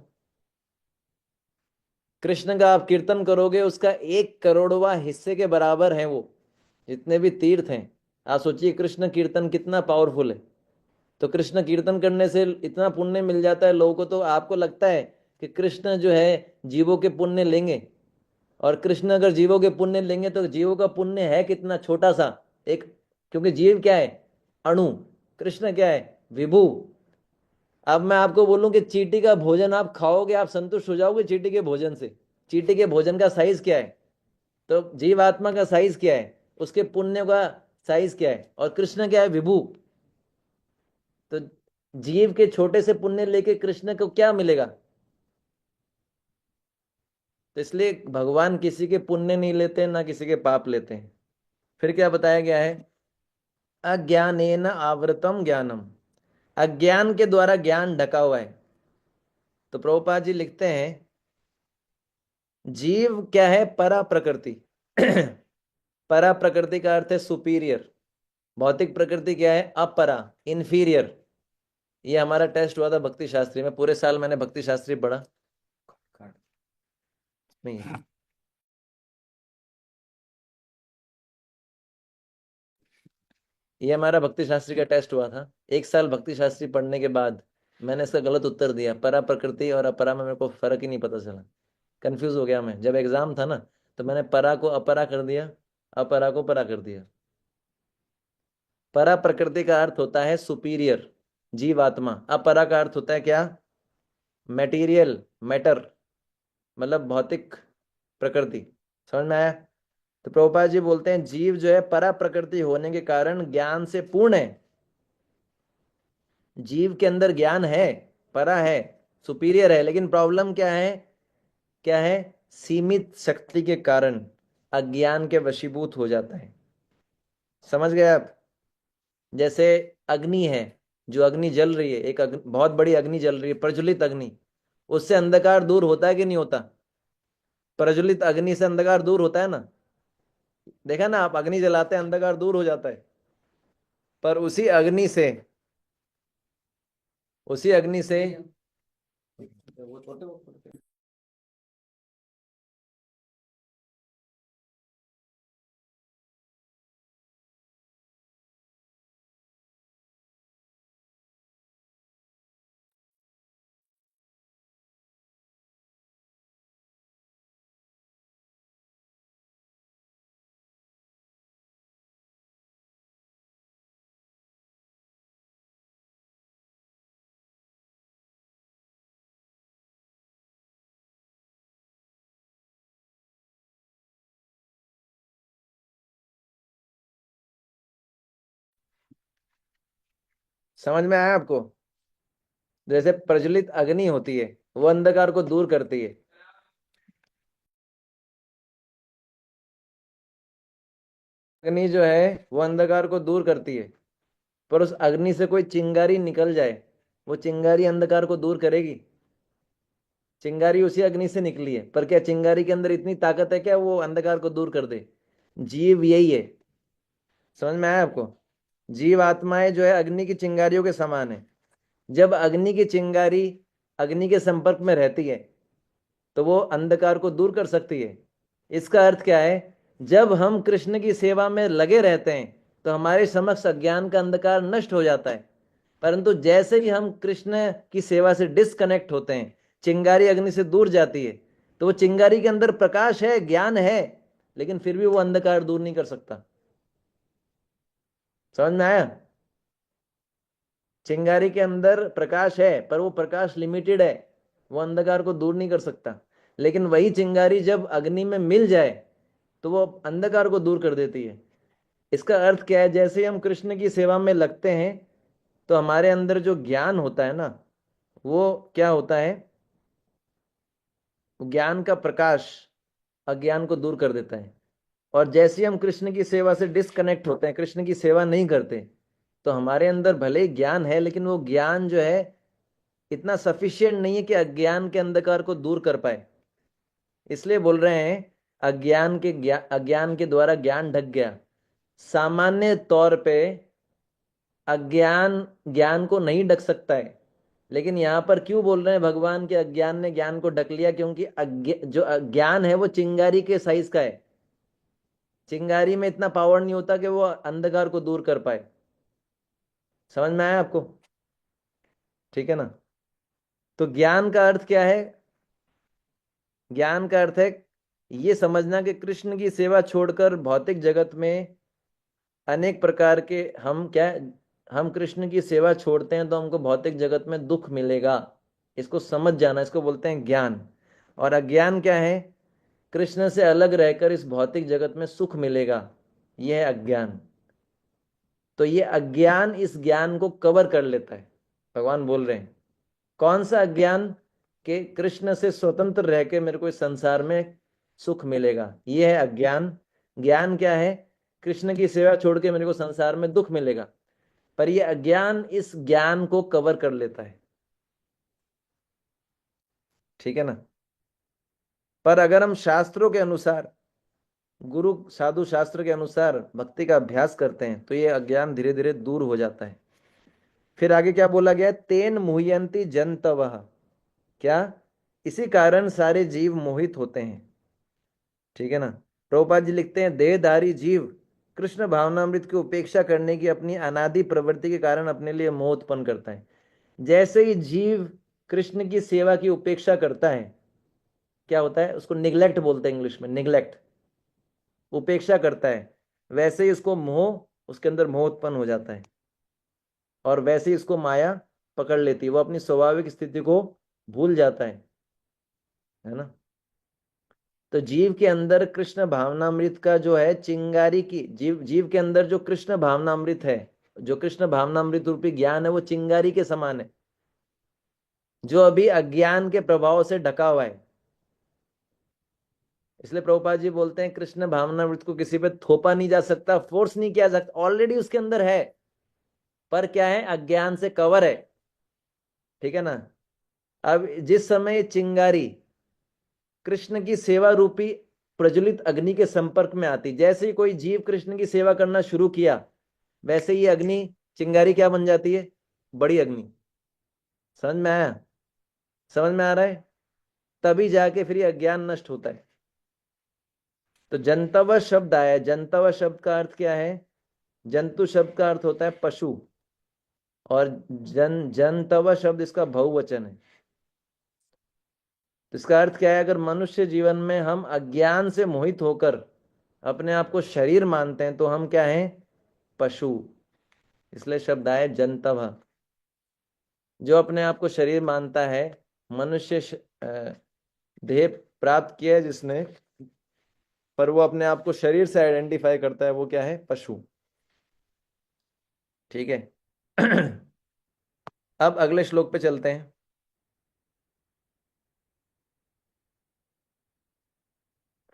कृष्ण का आप कीर्तन करोगे उसका 1 करोड़वां हिस्से के बराबर है वो, जितने भी तीर्थ हैं। आप सोचिए कृष्ण कीर्तन कितना पावरफुल है। तो कृष्ण कीर्तन करने से इतना पुण्य मिल जाता है लोगों को, तो आपको लगता है कि कृष्ण जो है जीवों के पुण्य लेंगे? और कृष्ण अगर जीवों के पुण्य लेंगे तो जीवों का पुण्य है कितना छोटा सा एक, क्योंकि जीव क्या है? अणु। कृष्ण क्या है? विभु। अब मैं आपको बोलूं कि चींटी का भोजन आप खाओगे, आप संतुष्ट हो जाओगे चींटी के भोजन से? चींटी के भोजन का साइज क्या है? तो जीव आत्मा का साइज क्या है? उसके पुण्य का साइज क्या है? और कृष्ण क्या है? विभु। तो जीव के छोटे से पुण्य लेके कृष्ण को क्या मिलेगा? तो इसलिए भगवान किसी के पुण्य नहीं लेते ना किसी के पाप लेते हैं। फिर क्या बताया गया है? अज्ञानेन आवृतम ज्ञानम, अज्ञान के द्वारा ज्ञान ढका हुआ है। तो प्रभुपाद जी लिखते हैं जीव क्या है? परा प्रकृति। परा प्रकृति का अर्थ है सुपीरियर। भौतिक प्रकृति क्या है? अपरा, इंफीरियर। ये हमारा टेस्ट हुआ था भक्ति शास्त्री में, पूरे साल मैंने भक्ति शास्त्री पढ़ा नहीं है। ये हमारा भक्ति शास्त्री का टेस्ट हुआ था। 1 साल भक्ति शास्त्री पढ़ने के बाद मैंने इसका गलत उत्तर दिया। परा प्रकृति और अपरा में मेरे को फर्क ही नहीं पता चला, कंफ्यूज हो गया मैं। जब एग्जाम था ना तो मैंने परा को अपरा कर दिया, अपरा को परा कर दिया। परा प्रकृति का अर्थ होता है सुपीरियर, जीवात्मा। अपरा का अर्थ होता है क्या? मेटीरियल, मैटर, मतलब भौतिक प्रकृति। समझ में आया? तो प्रभुपाद जी बोलते हैं जीव जो है परा प्रकृति होने के कारण ज्ञान से पूर्ण है। जीव के अंदर ज्ञान है, परा है, सुपीरियर है, लेकिन प्रॉब्लम क्या है? क्या है? सीमित शक्ति के कारण अज्ञान के वशीभूत हो जाता है। समझ गए आप? जैसे अग्नि है, जो अग्नि जल रही है, एक बहुत बड़ी अग्नि जल रही है, प्रज्वलित अग्नि, उससे अंधकार दूर होता है कि नहीं होता? प्रज्वलित अग्नि से अंधकार दूर होता है ना? देखा ना, आप अग्नि जलाते हैं अंधकार दूर हो जाता है। पर उसी अग्नि से समझ में आया आपको? जैसे प्रज्वलित अग्नि होती है वो अंधकार को दूर करती है। अग्नि जो है वो अंधकार को दूर करती है, पर उस अग्नि से कोई चिंगारी निकल जाए, वो चिंगारी अंधकार को दूर करेगी? चिंगारी उसी अग्नि से निकली है, पर क्या चिंगारी के अंदर इतनी ताकत है क्या वो अंधकार को दूर कर दे? जीव यही है। समझ में आया आपको? जीव आत्माएं जो है अग्नि की चिंगारियों के समान है। जब अग्नि की चिंगारी अग्नि के संपर्क में रहती है तो वो अंधकार को दूर कर सकती है। इसका अर्थ क्या है? जब हम कृष्ण की सेवा में लगे रहते हैं तो हमारे समक्ष अज्ञान का अंधकार नष्ट हो जाता है। परंतु जैसे ही हम कृष्ण की सेवा से डिस्कनेक्ट होते हैं, चिंगारी अग्नि से दूर जाती है, तो वो चिंगारी के अंदर प्रकाश है, ज्ञान है, लेकिन फिर भी वो अंधकार दूर नहीं कर सकता। समझ में आया? चिंगारी के अंदर प्रकाश है पर वो प्रकाश लिमिटेड है, वो अंधकार को दूर नहीं कर सकता। लेकिन वही चिंगारी जब अग्नि में मिल जाए तो वो अंधकार को दूर कर देती है। इसका अर्थ क्या है, जैसे ही हम कृष्ण की सेवा में लगते हैं तो हमारे अंदर जो ज्ञान होता है ना, वो क्या होता है, ज्ञान का प्रकाश अज्ञान को दूर कर देता है। और जैसे ही हम कृष्ण की सेवा से डिस्कनेक्ट होते हैं, कृष्ण की सेवा नहीं करते, तो हमारे अंदर भले ही ज्ञान है, लेकिन वो ज्ञान जो है इतना सफिशिएंट नहीं है कि अज्ञान के अंधकार को दूर कर पाए। इसलिए बोल रहे हैं अज्ञान के द्वारा ज्ञान ढक गया। सामान्य तौर पे अज्ञान ज्ञान को नहीं ढक सकता है, लेकिन यहां पर क्यों बोल रहे हैं भगवान के अज्ञान ने ज्ञान को ढक लिया, क्योंकि जो अज्ञान है वो चिंगारी के साइज का है। चिंगारी में इतना पावर नहीं होता कि वो अंधकार को दूर कर पाए। समझ में आया आपको? ठीक है ना? तो ज्ञान का अर्थ क्या है? ज्ञान का अर्थ है ये समझना कि कृष्ण की सेवा छोड़कर भौतिक जगत में अनेक प्रकार के हम कृष्ण की सेवा छोड़ते हैं तो हमको भौतिक जगत में दुख मिलेगा। इसको समझ जाना, इसको बोलते हैं ज्ञान। और अज्ञान क्या है? कृष्ण से अलग रहकर इस भौतिक जगत में सुख मिलेगा, यह है अज्ञान। तो ये अज्ञान इस ज्ञान को कवर कर लेता है। भगवान बोल रहे हैं कौन सा अज्ञान? कि कृष्ण से स्वतंत्र रह के मेरे को इस संसार में सुख मिलेगा, यह है अज्ञान। ज्ञान क्या है? कृष्ण की सेवा छोड़ के मेरे को संसार में दुख मिलेगा। पर यह अज्ञान इस ज्ञान को कवर कर लेता है। ठीक है ना? पर अगर हम शास्त्रों के अनुसार, गुरु साधु शास्त्र के अनुसार भक्ति का अभ्यास करते हैं तो ये अज्ञान धीरे धीरे दूर हो जाता है। फिर आगे क्या बोला गया है? तेन मुह्यंति जंतवः। क्या? इसी कारण सारे जीव मोहित होते हैं। ठीक है ना? प्रभुपाद जी लिखते हैं देहधारी जीव कृष्ण भावनामृत की उपेक्षा करने की अपनी अनादि प्रवृत्ति के कारण अपने लिए मोह उत्पन्न करता है। जैसे ही जीव कृष्ण की सेवा की उपेक्षा करता है, क्या होता है? उसको निग्लेक्ट बोलते हैं इंग्लिश में, निग्लेक्ट, उपेक्षा करता है। वैसे ही उसको मोह, उसके अंदर मोह उत्पन्न हो जाता है और वैसे ही उसको माया पकड़ लेती है। वो अपनी स्वाभाविक स्थिति को भूल जाता है ना? तो जीव के अंदर कृष्ण भावनामृत का जो है चिंगारी की, जीव के अंदर जो कृष्ण भावनामृत है, जो कृष्ण भावनामृत रूपी ज्ञान है, वो चिंगारी के समान है जो अभी अज्ञान के प्रभाव से ढका हुआ है। इसलिए प्रभुपाद जी बोलते हैं कृष्ण भावनामृत को किसी पे थोपा नहीं जा सकता, फोर्स नहीं किया जा सकता, ऑलरेडी उसके अंदर है, पर क्या है? अज्ञान से कवर है। ठीक है ना? अब जिस समय चिंगारी कृष्ण की सेवा रूपी प्रज्वलित अग्नि के संपर्क में आती, जैसे ही कोई जीव कृष्ण की सेवा करना शुरू किया, वैसे ही अग्नि, चिंगारी क्या बन जाती है? बड़ी अग्नि। समझ में आया? समझ में आ रहा है? तभी जाके फिर ये अज्ञान नष्ट होता है। तो जंतव शब्द आया। जंतव शब्द का अर्थ क्या है? जंतु शब्द का अर्थ होता है पशु, और जंतव शब्द इसका बहुवचन है। तो इसका अर्थ क्या है? अगर मनुष्य जीवन में हम अज्ञान से मोहित होकर अपने आप को शरीर मानते हैं तो हम क्या हैं? पशु। इसलिए शब्द आए जंतव। जो अपने आप को शरीर मानता है, मनुष्य देह प्राप्त किया है जिसने, पर वो अपने आप को शरीर से आइडेंटिफाई करता है, वो क्या है? पशु। ठीक है? अब अगले श्लोक पे चलते हैं।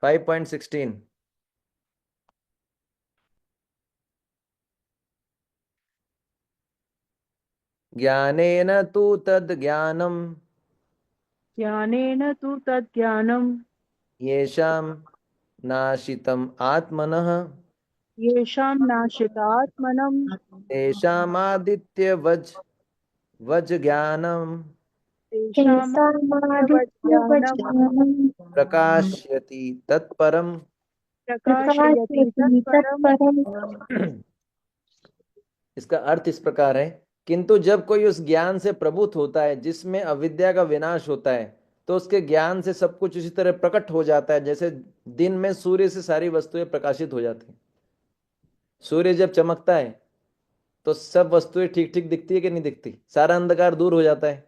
5.16। ज्ञानेन तु तद् ज्ञानम ज्ञानेन तु तज्ज्ञानम् येषां नाशितम् आत्मनः येषां नाशितात्मनं तेषामादित्यवज् वज् ज्ञानम् तेषामादित्यवज्ज्ञानं तेषामादित्यवज्ञानं प्रकाश्यति तत्परम्। प्रकाशयति प्रकाशयति तत्परम्। तत्परम्। इसका अर्थ इस प्रकार है, किंतु जब कोई उस ज्ञान से प्रभुत होता है जिसमें अविद्या का विनाश होता है, तो उसके ज्ञान से सब कुछ उसी तरह प्रकट हो जाता है जैसे दिन में सूर्य से सारी वस्तुएं प्रकाशित हो जाती हैं। सूर्य जब चमकता है तो सब वस्तुएं ठीक ठीक दिखती है कि नहीं दिखती? सारा अंधकार दूर हो जाता है।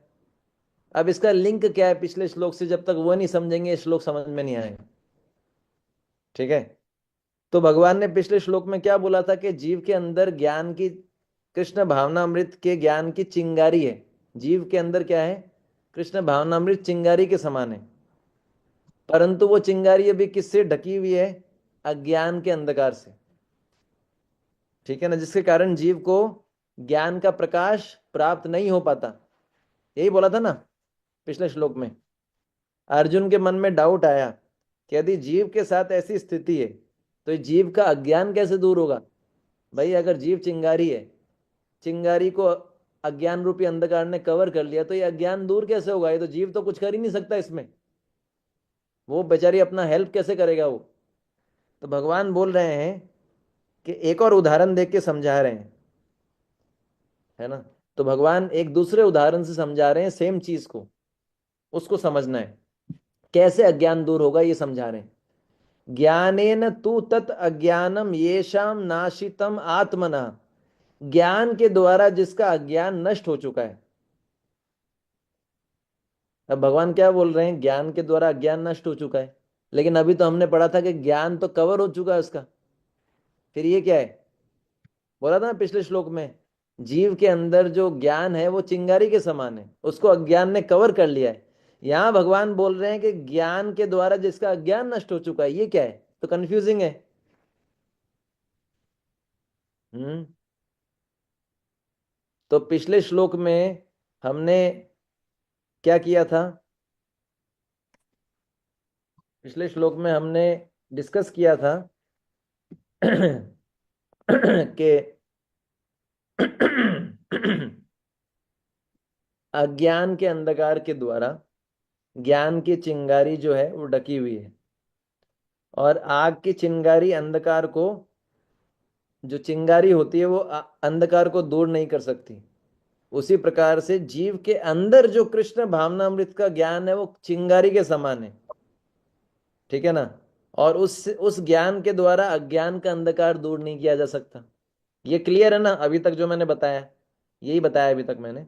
अब इसका लिंक क्या है पिछले श्लोक से? जब तक वो नहीं समझेंगे, श्लोक समझ में नहीं आएगा। ठीक है? तो भगवान ने पिछले श्लोक में क्या बोला था कि जीव के अंदर ज्ञान की, कृष्ण भावनामृत के ज्ञान की चिंगारी है। जीव के अंदर क्या है? कृष्ण भावनामृत चिंगारी के समान है, परंतु वो चिंगारी अभी किससे ढकी हुई है? अज्ञान के अंधकार से। ठीक है ना, जिसके कारण जीव को ज्ञान का प्रकाश प्राप्त नहीं हो पाता। यही बोला था ना पिछले श्लोक में। अर्जुन के मन में डाउट आया कि यदि जीव के साथ ऐसी स्थिति है तो जीव का अज्ञान कैसे दूर होगा? भाई अगर जीव चिंगारी है, चिंगारी को अज्ञान रूपी अंधकार ने कवर कर लिया, तो ये अज्ञान दूर कैसे होगा? ये तो जीव तो कुछ कर ही नहीं सकता इसमें, वो बेचारी अपना हेल्प कैसे करेगा वो? तो भगवान बोल रहे हैं कि एक और उदाहरण देख के समझा रहे हैं, है ना। तो भगवान एक दूसरे उदाहरण से समझा रहे हैं सेम चीज को, उसको समझना है कैसे अज्ञान दूर होगा, ये समझा रहे हैं। ज्ञानेन तु तत् अज्ञानम येषाम नाशितम आत्मना, ज्ञान के द्वारा जिसका अज्ञान नष्ट हो चुका है। अब भगवान क्या बोल रहे हैं? ज्ञान के द्वारा अज्ञान नष्ट हो चुका है, लेकिन अभी तो हमने पढ़ा था कि ज्ञान तो कवर हो चुका है उसका। फिर ये क्या है? बोला था ना पिछले श्लोक में, जीव के अंदर जो ज्ञान है वो चिंगारी के समान है, उसको अज्ञान ने कवर कर लिया है। यहां भगवान बोल रहे हैं कि ज्ञान के द्वारा जिसका अज्ञान नष्ट हो चुका है, ये क्या है? तो कंफ्यूजिंग है। हम्म। तो पिछले श्लोक में हमने क्या किया था? पिछले श्लोक में हमने डिस्कस किया था कि अज्ञान के अंधकार के द्वारा ज्ञान की चिंगारी जो है वो ढकी हुई है, और आग की चिंगारी अंधकार को, जो चिंगारी होती है वो अंधकार को दूर नहीं कर सकती। उसी प्रकार से जीव के अंदर जो कृष्ण भावनामृत का ज्ञान है वो चिंगारी के समान है। ठीक है ना। और उस ज्ञान के द्वारा अज्ञान का अंधकार दूर नहीं किया जा सकता। ये क्लियर है ना अभी तक जो मैंने बताया? यही बताया अभी तक मैंने।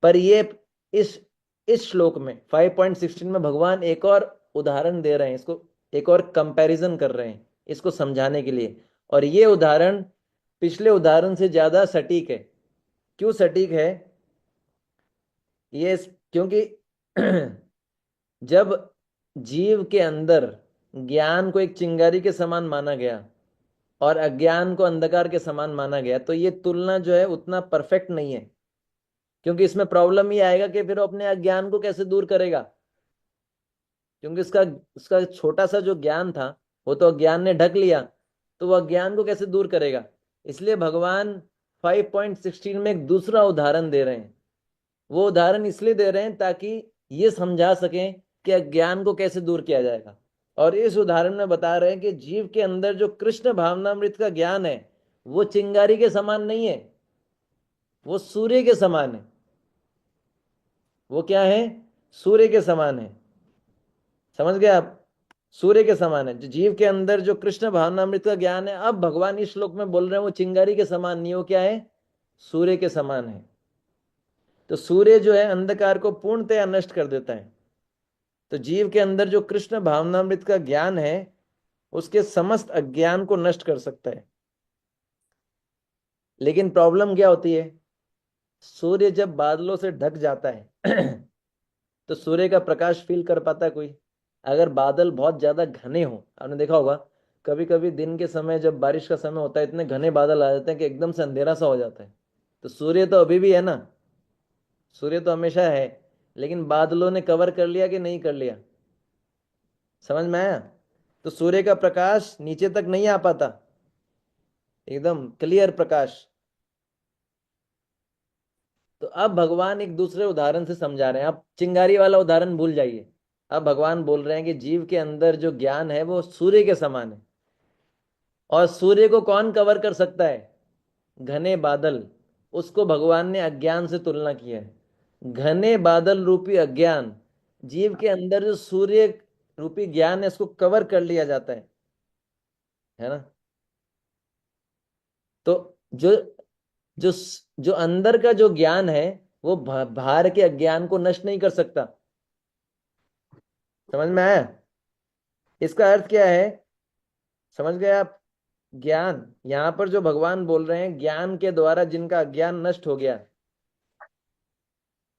पर ये इस इस श्लोक में 5.16 में भगवान एक और उदाहरण दे रहे हैं, इसको एक और कंपैरिजन कर रहे हैं इसको समझाने के लिए। और ये उदाहरण पिछले उदाहरण से ज्यादा सटीक है। क्यों सटीक है? ये क्योंकि जब जीव के अंदर ज्ञान को एक चिंगारी के समान माना गया और अज्ञान को अंधकार के समान माना गया, तो ये तुलना जो है उतना परफेक्ट नहीं है। क्योंकि इसमें प्रॉब्लम ये आएगा कि फिर अपने अज्ञान को कैसे दूर करेगा? क्योंकि इसका उसका छोटा सा जो ज्ञान था वो तो अज्ञान ने ढक लिया, तो वह अज्ञान को कैसे दूर करेगा? इसलिए भगवान 5.16 में एक दूसरा उदाहरण दे रहे हैं। वो उदाहरण इसलिए दे रहे हैं ताकि ये समझा सकें कि अज्ञान को कैसे दूर किया जाएगा। और इस उदाहरण में बता रहे हैं कि जीव के अंदर जो कृष्ण भावनामृत का ज्ञान है वो चिंगारी के समान नहीं है, वो सूर्य के समान है। वो क्या है? सूर्य के समान है। समझ गए आप? सूर्य के समान है जो जीव के अंदर जो कृष्ण भावनामृत का ज्ञान है। अब भगवान इस श्लोक में बोल रहे हैं वो चिंगारी के समान नहीं, वो क्या है? सूर्य के समान है। तो सूर्य जो है अंधकार को पूर्णतया नष्ट कर देता है। तो जीव के अंदर जो कृष्ण भावनामृत का ज्ञान है उसके समस्त अज्ञान को नष्ट कर सकता है। लेकिन प्रॉब्लम क्या होती है? सूर्य जब बादलों से ढक जाता है तो सूर्य का प्रकाश फील कर पाता है कोई? अगर बादल बहुत ज्यादा घने हो, आपने देखा होगा कभी कभी दिन के समय जब बारिश का समय होता है इतने घने बादल आ जाते हैं कि एकदम से अंधेरा सा हो जाता है। तो सूर्य तो अभी भी है ना, सूर्य तो हमेशा है, लेकिन बादलों ने कवर कर लिया कि नहीं कर लिया? समझ में आया? तो सूर्य का प्रकाश नीचे तक नहीं आ पाता, एकदम क्लियर प्रकाश। तो अब भगवान एक दूसरे उदाहरण से समझा रहे हैं। अब चिंगारी वाला उदाहरण भूल जाइए। अब भगवान बोल रहे हैं कि जीव के अंदर जो ज्ञान है वो सूर्य के समान है। और सूर्य को कौन कवर कर सकता है? घने बादल। उसको भगवान ने अज्ञान से तुलना किया है। घने बादल रूपी अज्ञान, जीव के अंदर जो सूर्य रूपी ज्ञान है इसको कवर कर लिया जाता है ना। तो जो जो जो अंदर का जो ज्ञान है वो बाहर के अज्ञान को नष्ट नहीं कर सकता। समझ में आया? इसका अर्थ क्या है? समझ गए आप? ज्ञान, यहां पर जो भगवान बोल रहे हैं ज्ञान के द्वारा जिनका अज्ञान नष्ट हो गया,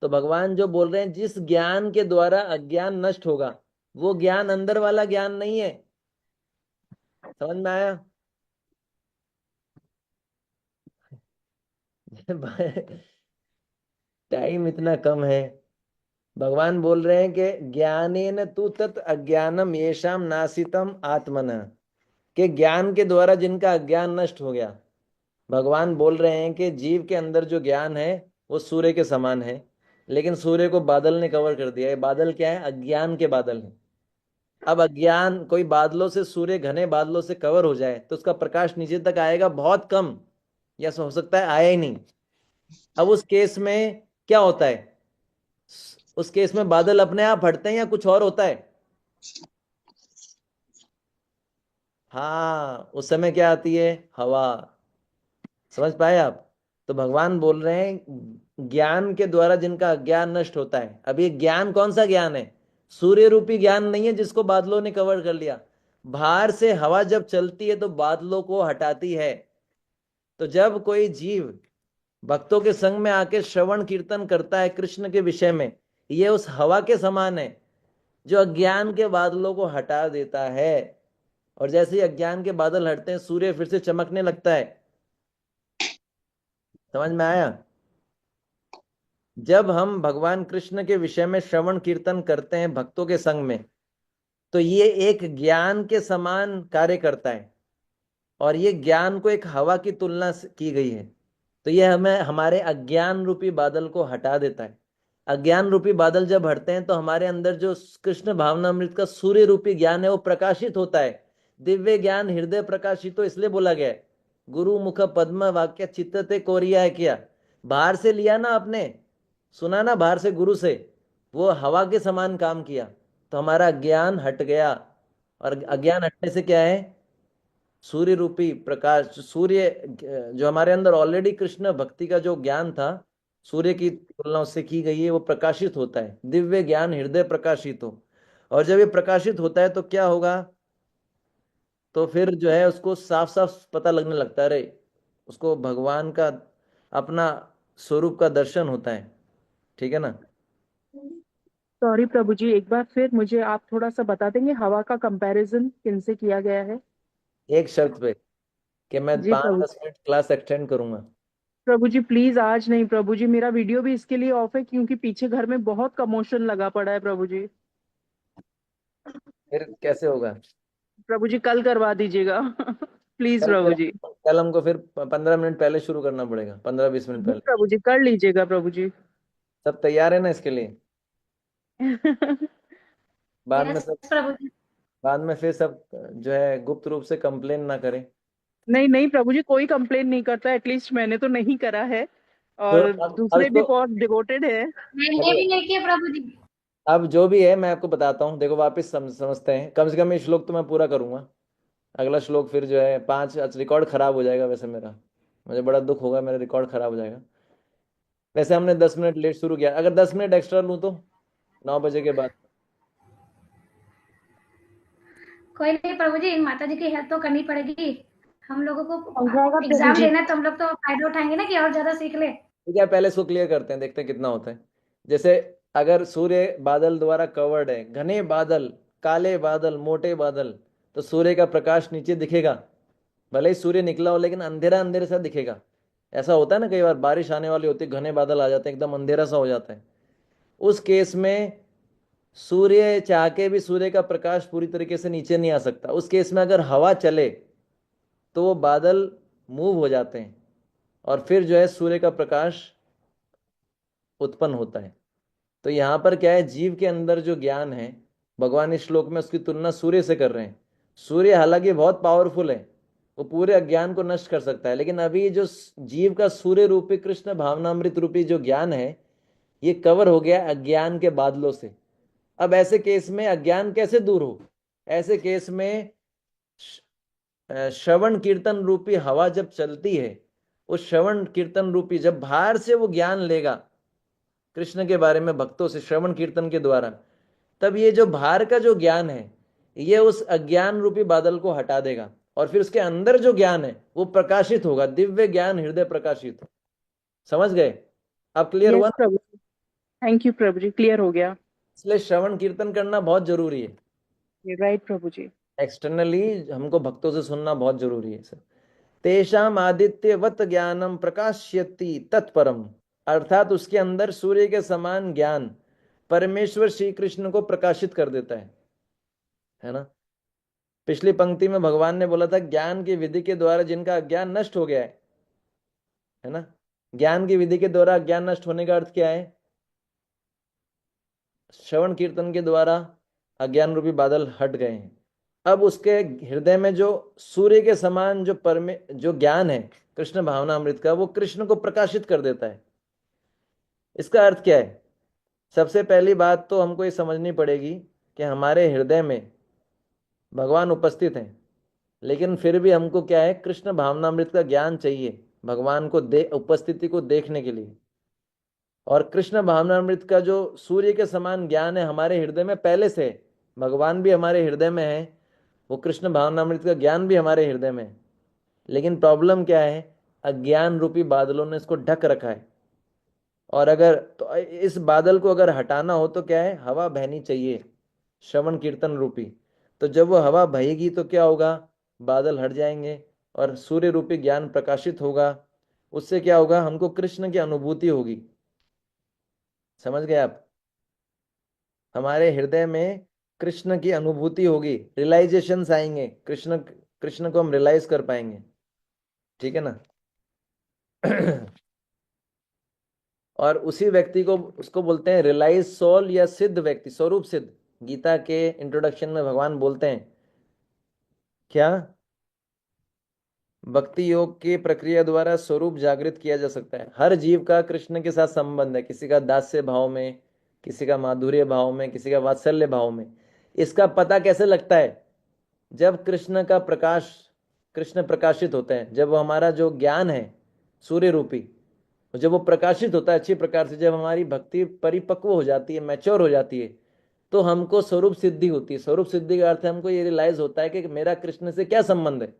तो भगवान जो बोल रहे हैं जिस ज्ञान के द्वारा अज्ञान नष्ट होगा, वो ज्ञान अंदर वाला ज्ञान नहीं है। समझ में आया? टाइम इतना कम है। भगवान बोल रहे हैं कि ज्ञानेन तु तत् अज्ञानम येषाम नासितम आत्मन, के ज्ञान के द्वारा जिनका अज्ञान नष्ट हो गया। भगवान बोल रहे हैं कि जीव के अंदर जो ज्ञान है वो सूर्य के समान है, लेकिन सूर्य को बादल ने कवर कर दिया है। बादल क्या है? अज्ञान के बादल है। अब अज्ञान, कोई बादलों से, सूर्य घने बादलों से कवर हो जाए तो उसका प्रकाश नीचे तक आएगा बहुत कम, या हो सकता है आया ही नहीं। अब उस केस में क्या होता है? उस केस में बादल अपने आप हटते हैं या कुछ और होता है? हाँ, उस समय क्या आती है? हवा। समझ पाए आप? तो भगवान बोल रहे हैं ज्ञान के द्वारा जिनका ज्ञान नष्ट होता है। अब ये ज्ञान कौन सा ज्ञान है? सूर्य रूपी ज्ञान नहीं है जिसको बादलों ने कवर कर लिया। बाहर से हवा जब चलती है तो बादलों को हटाती है। तो जब कोई जीव भक्तों के संग में आके श्रवण कीर्तन करता है कृष्ण के विषय में, ये उस हवा के समान है जो अज्ञान के बादलों को हटा देता है। और जैसे ही अज्ञान के बादल हटते हैं, सूर्य फिर से चमकने लगता है। समझ में आया? जब हम भगवान कृष्ण के विषय में श्रवण कीर्तन करते हैं भक्तों के संग में, तो ये एक ज्ञान के समान कार्य करता है। और ये ज्ञान को एक हवा की तुलना की गई है। तो ये हमें हमारे अज्ञान रूपी बादल को हटा देता है। अज्ञान रूपी बादल जब हटते हैं तो हमारे अंदर जो कृष्ण भावनामृत का सूर्य रूपी ज्ञान है वो प्रकाशित होता है। दिव्य ज्ञान हृदय प्रकाशित, तो इसलिए बोला गया है गुरु मुख पद्म वाक्य चित्तते कोरिया है। किया बाहर से लिया ना आपने, सुना ना बाहर से गुरु से, वो हवा के समान काम किया तो हमारा अज्ञान हट गया। और अज्ञान हटने से क्या है? सूर्य रूपी प्रकाश, सूर्य जो हमारे अंदर ऑलरेडी कृष्ण भक्ति का जो ज्ञान था, सूर्य की तुलना उससे की गई है, वो प्रकाशित होता है। दिव्य ज्ञान हृदय प्रकाशित हो। और जब ये प्रकाशित होता है तो क्या होगा? तो फिर जो है उसको साफ साफ पता लगने लगता है, अरे उसको भगवान का अपना स्वरूप का दर्शन होता है। ठीक है ना? सॉरी प्रभु जी, एक बार फिर मुझे आप थोड़ा सा बता देंगे हवा का कंपैरिजन किनसे किया गया है? एक शर्त पे, कि मैं जी पाँच प्रभु। दस मिनट क्लास एक्सटेंड करूंगा। प्रभु जी प्लीज आज नहीं प्रभु जी, मेरा वीडियो भी इसके लिए ऑफ है क्योंकि पीछे घर में बहुत कमोशन लगा पड़ा है प्रभु जी। फिर कैसे होगा? प्रभु जी कल करवा दीजिएगा प्लीज कल प्रभु जी। कल हमको फिर 15 मिनट पहले शुरू करना पड़ेगा, 15-20 मिनट जी पहले। प्रभु जी कर लीजिएगा प्रभु जी सब तैयार है ना इसके लिए? बाद में यस सब, प्रभु जी। बाद में फिर सब जो है गुप्त रूप से कंप्लेन ना करें। नहीं नहीं प्रभु जी, कोई कंप्लेन नहीं करता, एटलीस्ट मैंने तो नहीं करा है। तो और अब दूसरे भी इसको, बहुत डिवोटेड है। मैंने देखो, भी नहीं किया प्रभु जी। अब जो भी है मैं आपको बताता हूँ। देखो वापस समझते हैं, कम से कम ये श्लोक तो मैं पूरा करूंगा। अगला श्लोक फिर जो है पांच, रिकॉर्ड खराब हो जाएगा वैसे मेरा, मुझे बड़ा दुख होगा, मेरा रिकॉर्ड खराब हो जाएगा। वैसे हमने 10 मिनट लेट शुरू किया, अगर 10 मिनट एक्स्ट्रा लूँ तो 9 बजे के बाद। कोई नहीं प्रभु जी, माता जी की हेल्प तो करनी पड़ेगी। हम लोगों को हो जाएगा प्रभु एग्जाम जी। देना है तो हम लोग तो फायदा उठाएंगे ना कि और ज्यादा सीख ले। ठीक है, पहले इसको क्लियर करते हैं, देखते हैं कितना होता है। जैसे अगर सूर्य बादल द्वारा कवर्ड है, घने बादल, काले बादल, मोटे बादल, तो सूर्य का प्रकाश नीचे दिखेगा। भले ही सूर्य निकला हो लेकिन अंधेरा अंधेरे सा दिखेगा। ऐसा होता है ना, कई बार बारिश आने वाली होती है, घने बादल आ जाते हैं, एकदम अंधेरा सा हो जाता है। उस केस में सूर्य चाह के भी सूर्य का प्रकाश पूरी तरीके से नीचे नहीं आ सकता। उस केस में अगर हवा चले तो वो बादल मूव हो जाते हैं और फिर जो है सूर्य का प्रकाश उत्पन्न होता है। तो यहाँ पर क्या है, जीव के अंदर जो ज्ञान है, भगवान इस श्लोक में उसकी तुलना सूर्य से कर रहे हैं। सूर्य हालांकि बहुत पावरफुल है, वो पूरे अज्ञान को नष्ट कर सकता है, लेकिन अभी जो जीव का सूर्य रूपी कृष्ण भावनामृत रूपी जो ज्ञान है, ये कवर हो गया अज्ञान के बादलों से। अब ऐसे केस में अज्ञान कैसे दूर हो? ऐसे केस में श्रवण कीर्तन रूपी हवा जब चलती है, उस श्रवण कीर्तन रूपी, जब बाहर से वो ज्ञान लेगा कृष्ण के बारे में भक्तों से श्रवण कीर्तन के द्वारा, तब ये जो बाहर का जो ज्ञान है ये उस अज्ञान रूपी बादल को हटा देगा। और फिर उसके अंदर जो ज्ञान है वो प्रकाशित होगा, दिव्य ज्ञान हृदय प्रकाशित। समझ गए? अब क्लियर हुआ यस ना? Prabhu ji, thank you Prabhu ji, clear हो गया। इसलिए श्रवण कीर्तन करना बहुत जरूरी है। राइट प्रभु जी। एक्सटर्नली हमको भक्तों से सुनना बहुत जरूरी है सर। तेषाम आदित्यवत ज्ञानम प्रकाश्यति तत्परम, अर्थात उसके अंदर सूर्य के समान ज्ञान परमेश्वर श्री कृष्ण को प्रकाशित कर देता है ना। पिछली पंक्ति में भगवान ने बोला था ज्ञान की विधि के द्वारा जिनका अज्ञान नष्ट हो गया है ना। ज्ञान की विधि के द्वारा अज्ञान नष्ट होने का अर्थ क्या है? श्रवण कीर्तन के द्वारा अज्ञान रूपी बादल हट गए हैं। अब उसके हृदय में जो सूर्य के समान जो ज्ञान है कृष्ण भावना अमृत का, वो कृष्ण को प्रकाशित कर देता है। इसका अर्थ क्या है? सबसे पहली बात तो हमको ये समझनी पड़ेगी कि हमारे हृदय में भगवान उपस्थित हैं, लेकिन फिर भी हमको क्या है, कृष्ण भावनामृत का ज्ञान चाहिए भगवान को उपस्थिति को देखने के लिए। और कृष्ण भावनामृत का जो सूर्य के समान ज्ञान है हमारे हृदय में पहले से है। भगवान भी हमारे हृदय में है, वो कृष्ण भावनामृत का ज्ञान भी हमारे हृदय में है। लेकिन प्रॉब्लम क्या है? अज्ञान रूपी बादलों ने इसको ढक रखा है। और अगर तो इस बादल को अगर हटाना हो तो क्या है, हवा बहनी चाहिए श्रवण कीर्तन रूपी। तो जब वो हवा बहेगी तो क्या होगा, बादल हट जाएंगे और सूर्य रूपी ज्ञान प्रकाशित होगा। उससे क्या होगा, हमको कृष्ण की अनुभूति होगी। समझ गए आप? हमारे हृदय में कृष्ण की अनुभूति होगी, रियलाइजेशंस आएंगे, कृष्ण कृष्ण को हम रियलाइज कर पाएंगे। ठीक है ना? और उसी व्यक्ति को उसको बोलते हैं रियलाइज सोल या सिद्ध व्यक्ति, स्वरूप सिद्ध। गीता के इंट्रोडक्शन में भगवान बोलते हैं क्या, भक्ति योग की प्रक्रिया द्वारा स्वरूप जागृत किया जा सकता है। हर जीव का कृष्ण के साथ संबंध है, किसी का दास्य भाव में, किसी का माधुर्य भाव में, किसी का वात्सल्य भाव में। इसका पता कैसे लगता है? जब कृष्ण का प्रकाश, कृष्ण प्रकाशित होते हैं, जब हमारा जो ज्ञान है सूर्य रूपी, जब वो प्रकाशित होता है अच्छी प्रकार से, जब हमारी भक्ति परिपक्व हो जाती है, मैच्योर हो जाती है, तो हमको स्वरूप सिद्धि होती है। स्वरूप सिद्धि का अर्थ है हमको ये रियलाइज होता है कि मेरा कृष्ण से क्या संबंध है।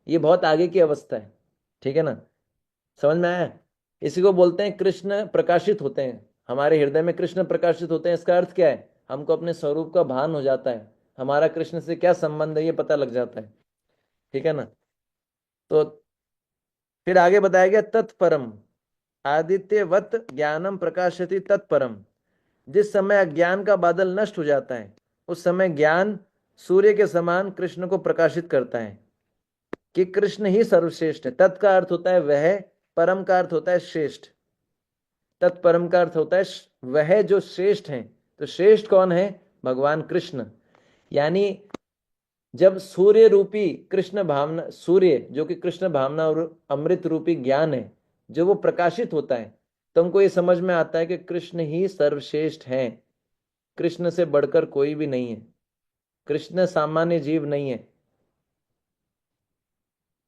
ये बहुत आगे की अवस्था है। ठीक है ना? समझ में आया? इसी को बोलते हैं कृष्ण प्रकाशित होते हैं, हमारे हृदय में कृष्ण प्रकाशित होते हैं। इसका अर्थ क्या है? हमको अपने स्वरूप का भान हो जाता है, हमारा कृष्ण से क्या संबंध है ये पता लग जाता है। ठीक है ना? तो फिर आगे बताया गया तत्परम आदित्यवत ज्ञानम प्रकाशति तत्परम। जिस समय अज्ञान का बादल नष्ट हो जाता है उस समय ज्ञान सूर्य के समान कृष्ण को प्रकाशित करता है कि कृष्ण ही सर्वश्रेष्ठ है। तत् का अर्थ होता है वह, परम का अर्थ होता है श्रेष्ठ। तत्परम का अर्थ होता है वह जो श्रेष्ठ है। तो श्रेष्ठ कौन है? भगवान कृष्ण। यानी जब सूर्य रूपी कृष्ण भावना, सूर्य जो कि कृष्ण भावना और अमृत रूपी ज्ञान है, जो वो प्रकाशित होता है, तो हमको ये समझ में आता है कि कृष्ण ही सर्वश्रेष्ठ है। कृष्ण से बढ़कर कोई भी नहीं है, कृष्ण सामान्य जीव नहीं है।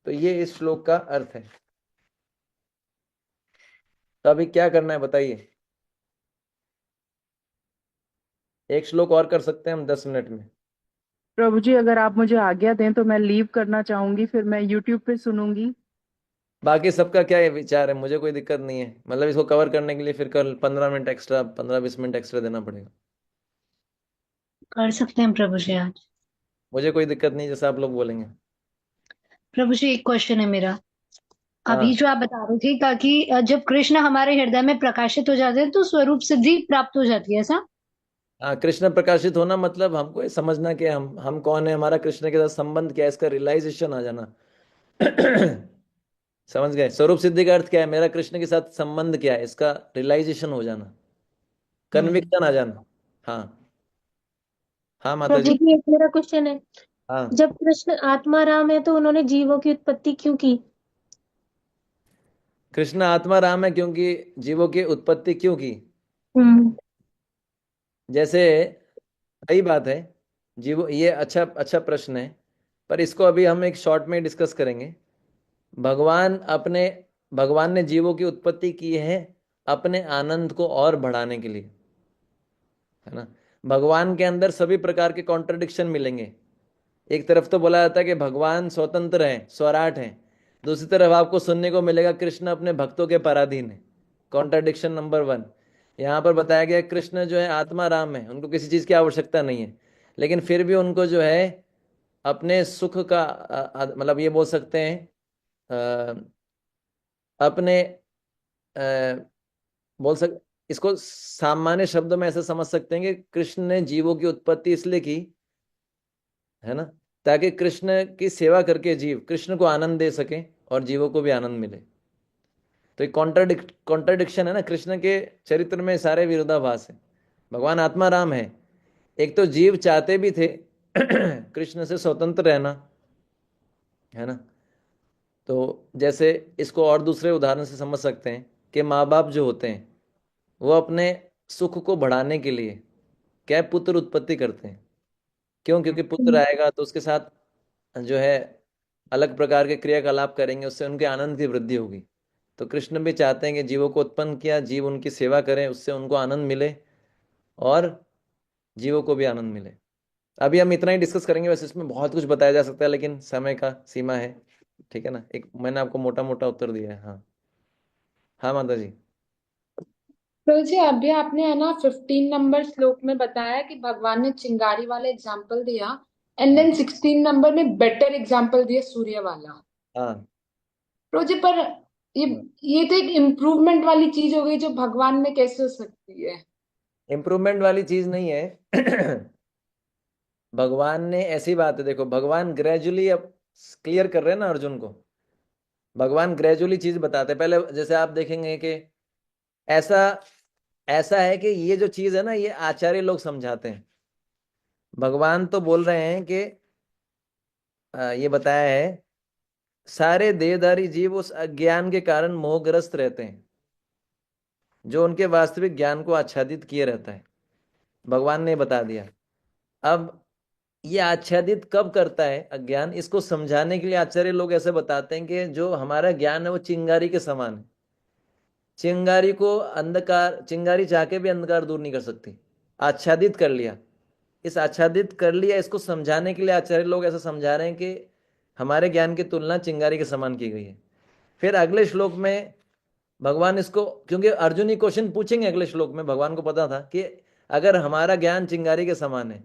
तो ये इस श्लोक का अर्थ है। तो अभी क्या करना है बताइए? एक श्लोक और कर सकते हैं हम 10 मिनट में। प्रभु जी अगर आप मुझे आज्ञा दें तो मैं लीव करना चाहूंगी, फिर मैं यूट्यूब पे सुनूंगी। बाकी सबका क्या विचार है? मुझे कोई दिक्कत नहीं है, मतलब इसको कवर करने के लिए फिर कल 15 मिनट एक्स्ट्रा, 15-20 मिनट एक्स्ट्रा देना पड़ेगा। कर सकते हैं प्रभु जी आज। मुझे कोई दिक्कत नहीं, जैसा आप लोग बोलेंगे। प्रभु जी एक क्वेश्चन है मेरा। अभी हाँ जो आप बता रहे थे ताकि जब कृष्ण हमारे हृदय में प्रकाशित हो जाते हैं तो स्वरूप सिद्धि प्राप्त हो जाती है, ऐसा? हाँ, कृष्ण प्रकाशित होना मतलब हमको ये समझना कि हम कौन है, हमारा कृष्ण के साथ संबंध क्या है, इसका रियलाइजेशन आ जाना। समझ गए? स्वरूप सिद्धि का अर्थ क्या है? मेरा कृष्ण के साथ संबंध क्या है, इसका रियलाइजेशन हो जाना, हम्म। कन्विक्शन आ जाना। हाँ हाँ माता प्रभु जी। जी एक मेरा क्वेश्चन है, हाँ, जब कृष्ण आत्मा राम है तो उन्होंने जीवों की उत्पत्ति क्यों की? कृष्ण आत्मा राम है क्योंकि जीवों की उत्पत्ति क्यों की? हम्म। जैसे सही बात है, जीव ये अच्छा अच्छा प्रश्न है, पर इसको अभी हम एक शॉर्ट में डिस्कस करेंगे। भगवान अपने भगवान ने जीवों की उत्पत्ति की है अपने आनंद को और बढ़ाने के लिए, है ना। भगवान के अंदर सभी प्रकार के कॉन्ट्रडिक्शन मिलेंगे, एक तरफ तो बोला जाता है कि भगवान स्वतंत्र हैं, स्वराट हैं, दूसरी तरफ आपको सुनने को मिलेगा कृष्ण अपने भक्तों के पराधीन है। Contradiction number 1। यहाँ पर बताया गया कृष्ण जो है आत्मा राम है, उनको किसी चीज की आवश्यकता नहीं है, लेकिन फिर भी उनको जो है अपने सुख का मतलब ये बोल सकते हैं अपने अ, बोल सक इसको सामान्य शब्दों में ऐसे समझ सकते हैं कि कृष्ण ने जीवों की उत्पत्ति इसलिए की है ना, ताकि कृष्ण की सेवा करके जीव कृष्ण को आनंद दे सके और जीवों को भी आनंद मिले। तो एक कॉन्ट्राडिक्शन है ना, कृष्ण के चरित्र में सारे विरोधाभास है। भगवान आत्मा राम है, एक तो जीव चाहते भी थे कृष्ण से स्वतंत्र रहना, है ना। तो जैसे इसको और दूसरे उदाहरण से समझ सकते हैं कि माँ बाप जो होते हैं वो अपने सुख को बढ़ाने के लिए क्या है, पुत्र उत्पत्ति करते हैं। क्यों? क्योंकि पुत्र आएगा तो उसके साथ जो है अलग प्रकार के क्रियाकलाप करेंगे, उससे उनके आनंद की वृद्धि होगी। तो कृष्ण भी चाहते हैं कि जीवों को उत्पन्न किया, जीव उनकी सेवा करें, उससे उनको आनंद मिले और जीवों को भी आनंद मिले। अभी हम इतना ही डिस्कस करेंगे, वैसे इसमें बहुत कुछ बताया जा सकता है लेकिन समय का सीमा है, ठीक है ना। एक मैंने आपको मोटा मोटा उत्तर दिया है। हाँ हाँ माता जी। तो जी अभी आपने है ना 15 नंबर श्लोक में बताया कि भगवान ने चिंगारी वाला एग्जाम्पल दिया, एंड हाँ देन 16 नंबर में बेटर एग्जाम्पल दिया सूर्य वाला। हाँ। तो जी पर ये ये तो एक इम्प्रूवमेंट वाली चीज हो गई, जो भगवान में कैसे हो सकती है? इम्प्रूवमेंट वाली चीज नहीं है भगवान ने ऐसी बात है, देखो भगवान ग्रेजुअली अब क्लियर कर रहे हैं ना अर्जुन को। भगवान ग्रेजुअली चीज बताते हैं। पहले जैसे आप देखेंगे कि ऐसा ऐसा है कि ये जो चीज है ना, ये आचार्य लोग समझाते हैं। भगवान तो बोल रहे हैं कि ये बताया है सारे देहधारी जीव उस अज्ञान के कारण मोहग्रस्त रहते हैं जो उनके वास्तविक ज्ञान को आच्छादित किए रहता है। भगवान ने बता दिया। अब ये आच्छादित कब करता है अज्ञान, इसको समझाने के लिए आचार्य लोग ऐसे बताते हैं कि जो हमारा ज्ञान है वो चिंगारी के समान है। चिंगारी को अंधकार, चिंगारी चाह के भी अंधकार दूर नहीं कर सकती। आच्छादित कर लिया, इस आच्छादित कर लिया, इसको समझाने के लिए आचार्य लोग ऐसा समझा रहे हैं कि हमारे ज्ञान की तुलना चिंगारी के समान की गई है। फिर अगले श्लोक में भगवान इसको, क्योंकि अर्जुन ही क्वेश्चन पूछेंगे अगले श्लोक में, भगवान को पता था कि अगर हमारा ज्ञान चिंगारी के समान है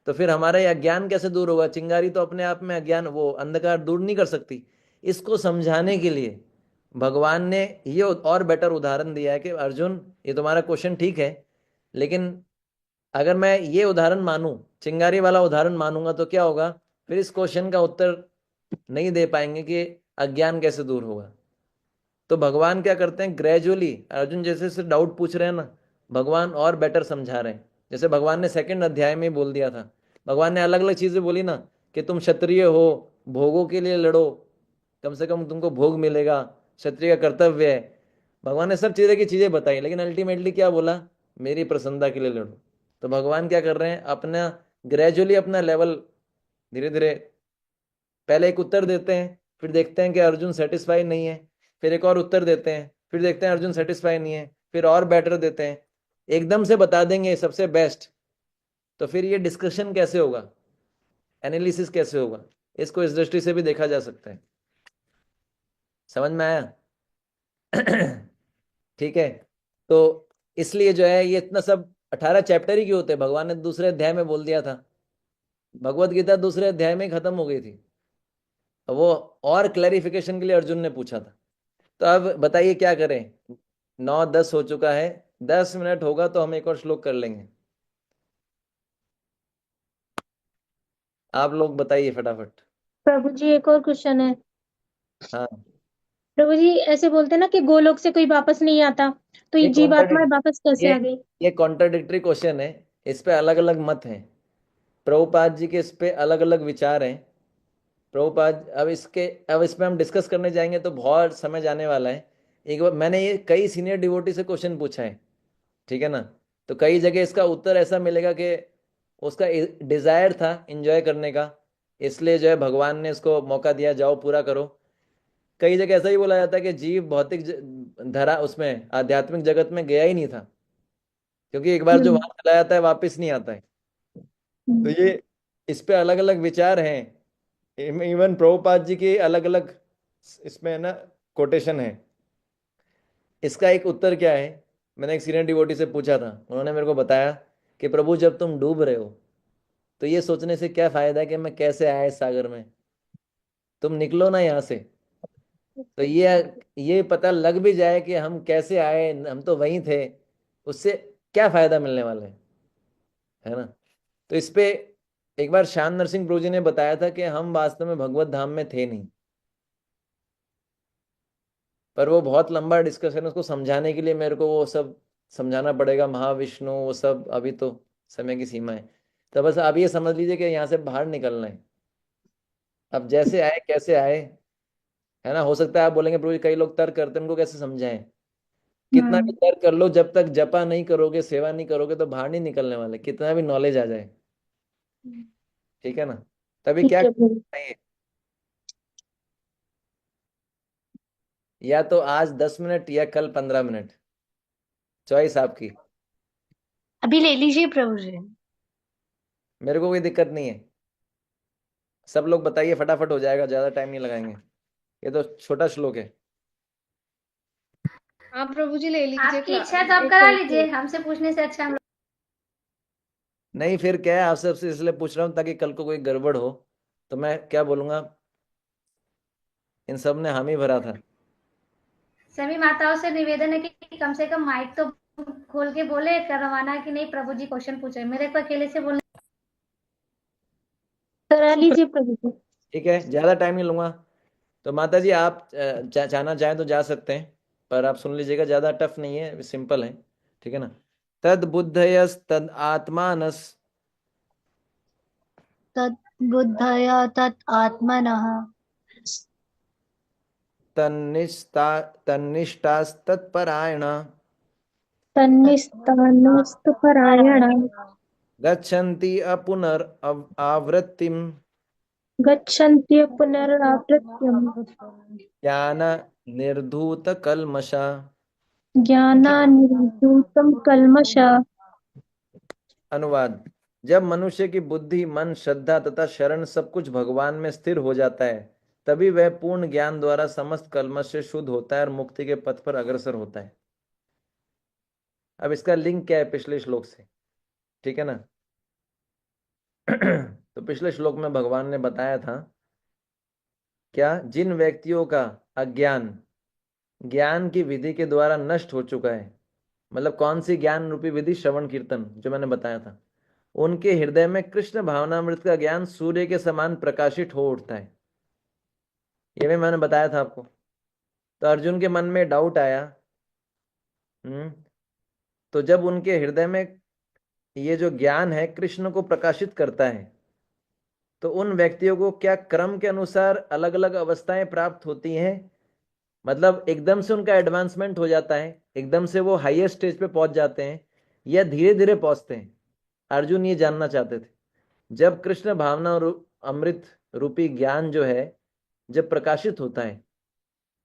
तो फिर हमारा यह अज्ञान कैसे दूर होगा। चिंगारी तो अपने आप में अज्ञान, वो अंधकार दूर नहीं कर सकती। इसको समझाने के लिए भगवान ने ये और बेटर उदाहरण दिया है कि अर्जुन ये तुम्हारा क्वेश्चन ठीक है, लेकिन अगर मैं ये उदाहरण मानूं, चिंगारी वाला उदाहरण मानूंगा तो क्या होगा, फिर इस क्वेश्चन का उत्तर नहीं दे पाएंगे कि अज्ञान कैसे दूर होगा। तो भगवान क्या करते हैं, ग्रेजुअली अर्जुन जैसे जैसे डाउट पूछ रहे हैं ना, भगवान और बेटर समझा रहे हैं। जैसे भगवान ने 2nd अध्याय में बोल दिया था, भगवान ने अलग अलग चीजें बोली ना कि तुम क्षत्रिय हो, भोगों के लिए लड़ो, कम से कम तुमको भोग मिलेगा, क्षत्रिय का कर्तव्य है। भगवान ने सब चीजें की चीजें बताई, लेकिन अल्टीमेटली क्या बोला, मेरी प्रसन्नता के लिए लड़ो। तो भगवान क्या कर रहे हैं, अपना ग्रेजुअली अपना लेवल धीरे धीरे, पहले एक उत्तर देते हैं, फिर देखते हैं कि अर्जुन सेटिस्फाई नहीं है, फिर एक और उत्तर देते हैं, फिर देखते हैं अर्जुन सेटिस्फाई नहीं है, फिर और बेटर देते हैं। एकदम से बता देंगे सबसे बेस्ट, तो फिर ये डिस्कशन कैसे होगा, एनालिसिस कैसे होगा। इसको इस दृष्टि से भी देखा जा सकता है। समझ में आया? ठीक है। तो इसलिए जो है ये इतना सब 18 चैप्टर ही क्यों होते हैं, भगवान ने दूसरे अध्याय में बोल दिया था। भगवत गीता दूसरे अध्याय में खत्म हो गई थी, वो और क्लैरिफिकेशन के लिए अर्जुन ने पूछा था। तो अब बताइए क्या करें, 9:10 हो चुका है, 10 मिनट होगा तो हम एक और श्लोक कर लेंगे। आप लोग बताइए फटाफट। प्रभु जी एक और क्वेश्चन है। हाँ, प्रभु जी ऐसे बोलते हैं ना कि गोलोक से कोई वापस नहीं आता, तो ये ये जीवात्माएं कॉन्ट्राडिक्ट वापस कैसे ये आ गई? ये कॉन्ट्राडिक्टरी क्वेश्चन है, इस पे अलग अलग मत हैं। प्रभुपाद जी के इस पे अलग अलग विचार हैं। प्रभुपाद, अब इस पे हम डिस्कस करने जाएंगे तो बहुत समय जाने वाला है। एक बार मैंने ये कई सीनियर डिवोटी से क्वेश्चन पूछा है, ठीक है ना। तो कई जगह इसका उत्तर ऐसा मिलेगा कि उसका डिजायर था एंजॉय करने का, इसलिए जो है भगवान ने उसको मौका दिया, जाओ पूरा करो। कई जगह ऐसा ही बोला जाता है कि जीव भौतिक धरा उसमें आध्यात्मिक जगत में गया ही नहीं था, क्योंकि एक बार जो हम्म वहां चला जाता है वापस नहीं आता है। तो हम्म। ये इस पे अलग अलग विचार हैं। इवन प्रभुपाद जी के अलग अलग इसमें है ना कोटेशन है। इसका एक उत्तर क्या है, मैंने एक सीनियर डिवोटी से पूछा था, उन्होंने मेरे को बताया कि प्रभु जब तुम डूब रहे हो तो ये सोचने से क्या फायदा है कि मैं कैसे आया इस सागर में, तुम निकलो ना यहाँ से। तो ये पता लग भी जाए कि हम कैसे आए, हम तो वहीं थे, उससे क्या फायदा मिलने वाला है ना। तो इस पे एक बार श्याम नरसिंह प्रभु जी ने बताया था कि हम वास्तव में भगवत धाम में थे नहीं, पर वो बहुत लंबा डिस्कशन, उसको समझाने के लिए मेरे को वो सब समझाना पड़ेगा, महाविष्णु वो सब, अभी तो समय की सीमा है। तो बस आप ये समझ लीजिए कि यहाँ से बाहर निकलना है। अब जैसे आए कैसे आए, है ना। हो सकता है आप बोलेंगे प्रभु जी कई लोग तर्क करते हैं, उनको कैसे समझाएं। कितना भी तर्क कर लो, जब तक जपा नहीं करोगे, सेवा नहीं करोगे, तो बाहर नहीं निकलने वाले, कितना भी नॉलेज आ जाए। ठीक है ना। तभी क्या ठीक है प्रभु। करना है, या तो आज 10 मिनट या कल 15 मिनट, चॉइस आपकी। अभी ले लीजिए प्रभु जी। मेरे को कोई दिक्कत नहीं है, सब लोग बताइए, फटाफट हो जाएगा, ज्यादा टाइम नहीं लगाएंगे, ये तो छोटा श्लोक है। हाँ प्रभु जी ले लीजिए आपकी इच्छा है तो आप करा लीजिए, हमसे पूछने से अच्छा हम नहीं फिर क्या है, आपसे सबसे इसलिए पूछ रहा हूँ ताकि कल को कोई गड़बड़ हो तो मैं क्या बोलूंगा, इन सब ने हामी भरा था। सभी माताओं से निवेदन है कि कम से कम माइक तो खोल के बोले करवाना कि नहीं प्रभु जी क्वेश्चन पूछे, मेरे को अकेले से बोलने। करा लीजिए प्रभु जी। ठीक है, ज्यादा टाइम नहीं लूंगा। तो माता जी आप जाना चाहें तो जा सकते हैं, पर आप सुन लीजिएगा, ज्यादा टफ नहीं है, सिंपल है। ठीक है ना। तद बुद्धयस तद आत्मानस तद्बुद्धया तत् आत्मनः तन्निष्ठा तन्निष्ठास्तत्परायण तन्निस्तानस्तपरायणा गच्छन्ति अपुनर आवृत्तिम गच्छन्त्य पुनरावृत्तिम् ज्ञान निर्धूत कल्मषा। ज्ञानानिर्धूतं कल्मषः। अनुवाद। जब मनुष्य की बुद्धि, मन, श्रद्धा तथा शरण सब कुछ भगवान में स्थिर हो जाता है, तभी वह पूर्ण ज्ञान द्वारा समस्त कल्मष से शुद्ध होता है और मुक्ति के पथ पर अग्रसर होता है। अब इसका लिंक क्या है पिछले श्लोक से, ठीक है ना। तो पिछले श्लोक में भगवान ने बताया था क्या, जिन व्यक्तियों का अज्ञान ज्ञान की विधि के द्वारा नष्ट हो चुका है, मतलब कौन सी ज्ञान रूपी विधि, श्रवण कीर्तन जो मैंने बताया था, उनके हृदय में कृष्ण भावनामृत का ज्ञान सूर्य के समान प्रकाशित हो उठता है। ये भी मैंने बताया था आपको। तो अर्जुन के मन में डाउट आया, तो जब उनके हृदय में ये जो ज्ञान है कृष्ण को प्रकाशित करता है, तो उन व्यक्तियों को क्या क्रम के अनुसार अलग अलग अवस्थाएं प्राप्त होती हैं, मतलब एकदम से उनका एडवांसमेंट हो जाता है, एकदम से वो हाईएस्ट स्टेज पे पहुंच जाते हैं, या धीरे धीरे पहुंचते हैं। अर्जुन ये जानना चाहते थे। जब कृष्ण भावना अमृत रूपी ज्ञान जो है जब प्रकाशित होता है,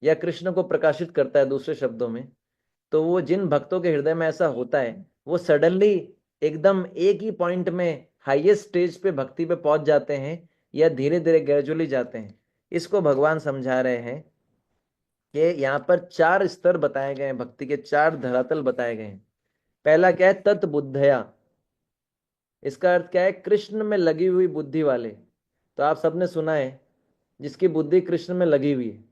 या कृष्ण को प्रकाशित करता है दूसरे शब्दों में, तो वो जिन भक्तों के हृदय में ऐसा होता है, वो सडनली एकदम एक ही पॉइंट में हाईएस्ट स्टेज पे भक्ति पे पहुंच जाते हैं, या धीरे धीरे ग्रेजुअली जाते हैं। इसको भगवान समझा रहे हैं कि यहाँ पर 4 स्तर बताए गए हैं, भक्ति के 4 धरातल बताए गए हैं। पहला क्या है, तत् बुद्धया। इसका अर्थ क्या है, कृष्ण में लगी हुई बुद्धि वाले। तो आप सबने सुना है जिसकी बुद्धि कृष्ण में लगी हुई है,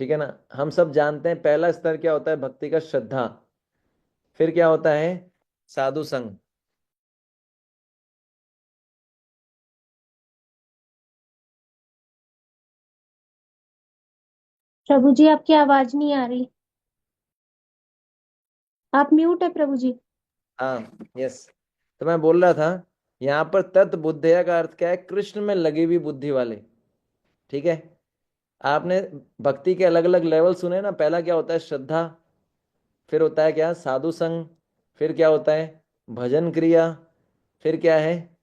ठीक है ना। हम सब जानते हैं पहला स्तर क्या होता है भक्ति का, श्रद्धा। फिर क्या होता है, साधु संग। प्रभु जी आपकी आवाज नहीं आ रही, आप म्यूट है प्रभु जी। हाँ यस। तो मैं बोल रहा था यहाँ पर तत् बुद्धया का अर्थ क्या है, कृष्ण में लगी हुई बुद्धि वाले। ठीक है। आपने भक्ति के अलग अलग लेवल सुने ना, पहला क्या होता है, श्रद्धा। फिर होता है क्या, साधु संग। फिर क्या होता है, भजन क्रिया। फिर क्या है,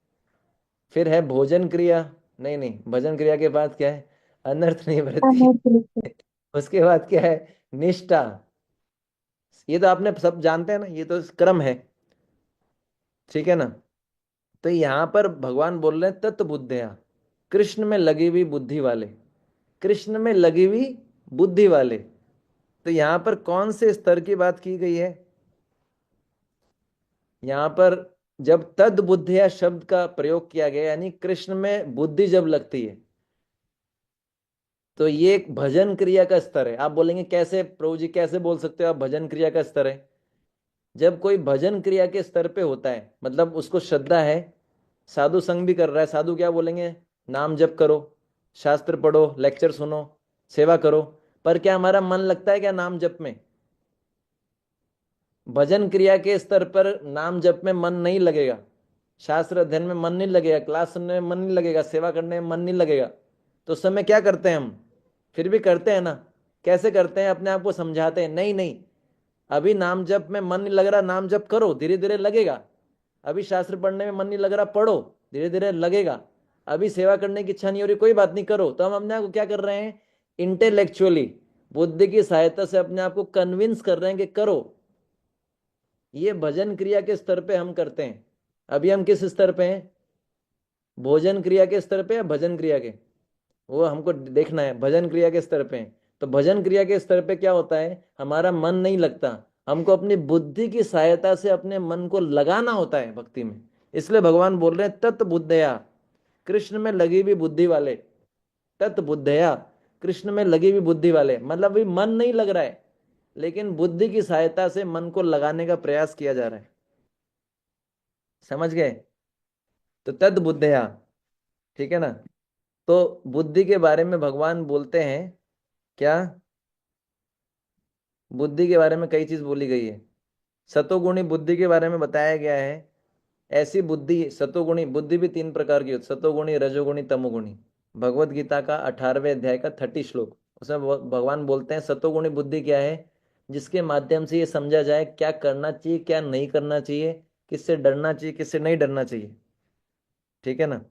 फिर है भोजन क्रिया। नहीं नहीं, भजन क्रिया के बाद क्या है, अनर्थ निवृत्ति। उसके बाद क्या है, निष्ठा। ये तो आपने सब जानते हैं ना, ये तो क्रम है, ठीक है ना। तो यहां पर भगवान बोल रहे हैं तत् बुद्धया, कृष्ण में लगी हुई बुद्धि वाले, कृष्ण में लगी हुई बुद्धि वाले। तो यहां पर कौन से स्तर की बात की गई है? यहां पर जब तद बुद्धिया शब्द का प्रयोग किया गया, यानी कृष्ण में बुद्धि जब लगती है, तो ये एक भजन क्रिया का स्तर है। आप बोलेंगे कैसे प्रभु जी, कैसे बोल सकते हो आप भजन क्रिया का स्तर है? जब कोई भजन क्रिया के स्तर पे होता है, मतलब उसको श्रद्धा है, साधु संग भी कर रहा है, साधु क्या बोलेंगे, नाम जप करो, शास्त्र पढ़ो, लेक्चर सुनो, सेवा करो, पर क्या हमारा मन लगता है क्या नाम जप में? भजन क्रिया के स्तर पर नाम जप में मन नहीं लगेगा, शास्त्र अध्ययन में मन नहीं लगेगा, क्लास सुनने में मन नहीं लगेगा, सेवा करने में मन नहीं लगेगा। तो उस समय क्या करते हैं हम? फिर भी करते हैं ना। कैसे करते हैं? अपने आप को समझाते हैं, नहीं नहीं अभी नाम जप में मन नहीं लग रहा, नाम जप करो, धीरे धीरे लगेगा। अभी शास्त्र पढ़ने में मन नहीं लग रहा, पढ़ो, धीरे धीरे लगेगा। अभी सेवा करने की इच्छा नहीं हो रही, कोई बात नहीं, करो। तो हम अपने आप को क्या कर रहे हैं? इंटेलेक्चुअली, बुद्धि की सहायता से अपने आप को कन्विंस कर रहे हैं कि करो। ये भजन क्रिया के स्तर पे हम करते हैं। अभी हम किस स्तर पे हैं? भोजन क्रिया के स्तर पे या भजन क्रिया के? वो हमको देखना है, भजन क्रिया के स्तर पे हैं। तो भजन क्रिया के स्तर पे क्या होता है? हमारा मन नहीं लगता, हमको अपनी बुद्धि की सहायता से अपने मन को लगाना होता है भक्ति में। इसलिए भगवान बोल रहे हैं तत् बुद्धया, कृष्ण में लगी हुई बुद्धि वाले। तत् बुद्धया, कृष्ण में लगी हुई बुद्धि वाले, मतलब अभी मन नहीं लग रहा है, लेकिन बुद्धि की सहायता से मन को लगाने का प्रयास किया जा रहा है। समझ गए? तो तद बुद्धया, ठीक है ना। तो बुद्धि के बारे में भगवान बोलते हैं क्या? बुद्धि के बारे में कई चीज बोली गई है। सतोगुणी बुद्धि के बारे में बताया गया है। ऐसी बुद्धि, सतोगुणी बुद्धि भी 3 प्रकार की होती, सतोगुणी, रजोगुणी, तमोगुणी। भगवत गीता का 18वें अध्याय का 30 श्लोक, उसमें भगवान बोलते हैं सतोगुणी बुद्धि क्या है? जिसके माध्यम से ये समझा जाए क्या करना चाहिए, क्या नहीं करना चाहिए, किससे डरना चाहिए, किससे नहीं डरना चाहिए। ठीक है ना।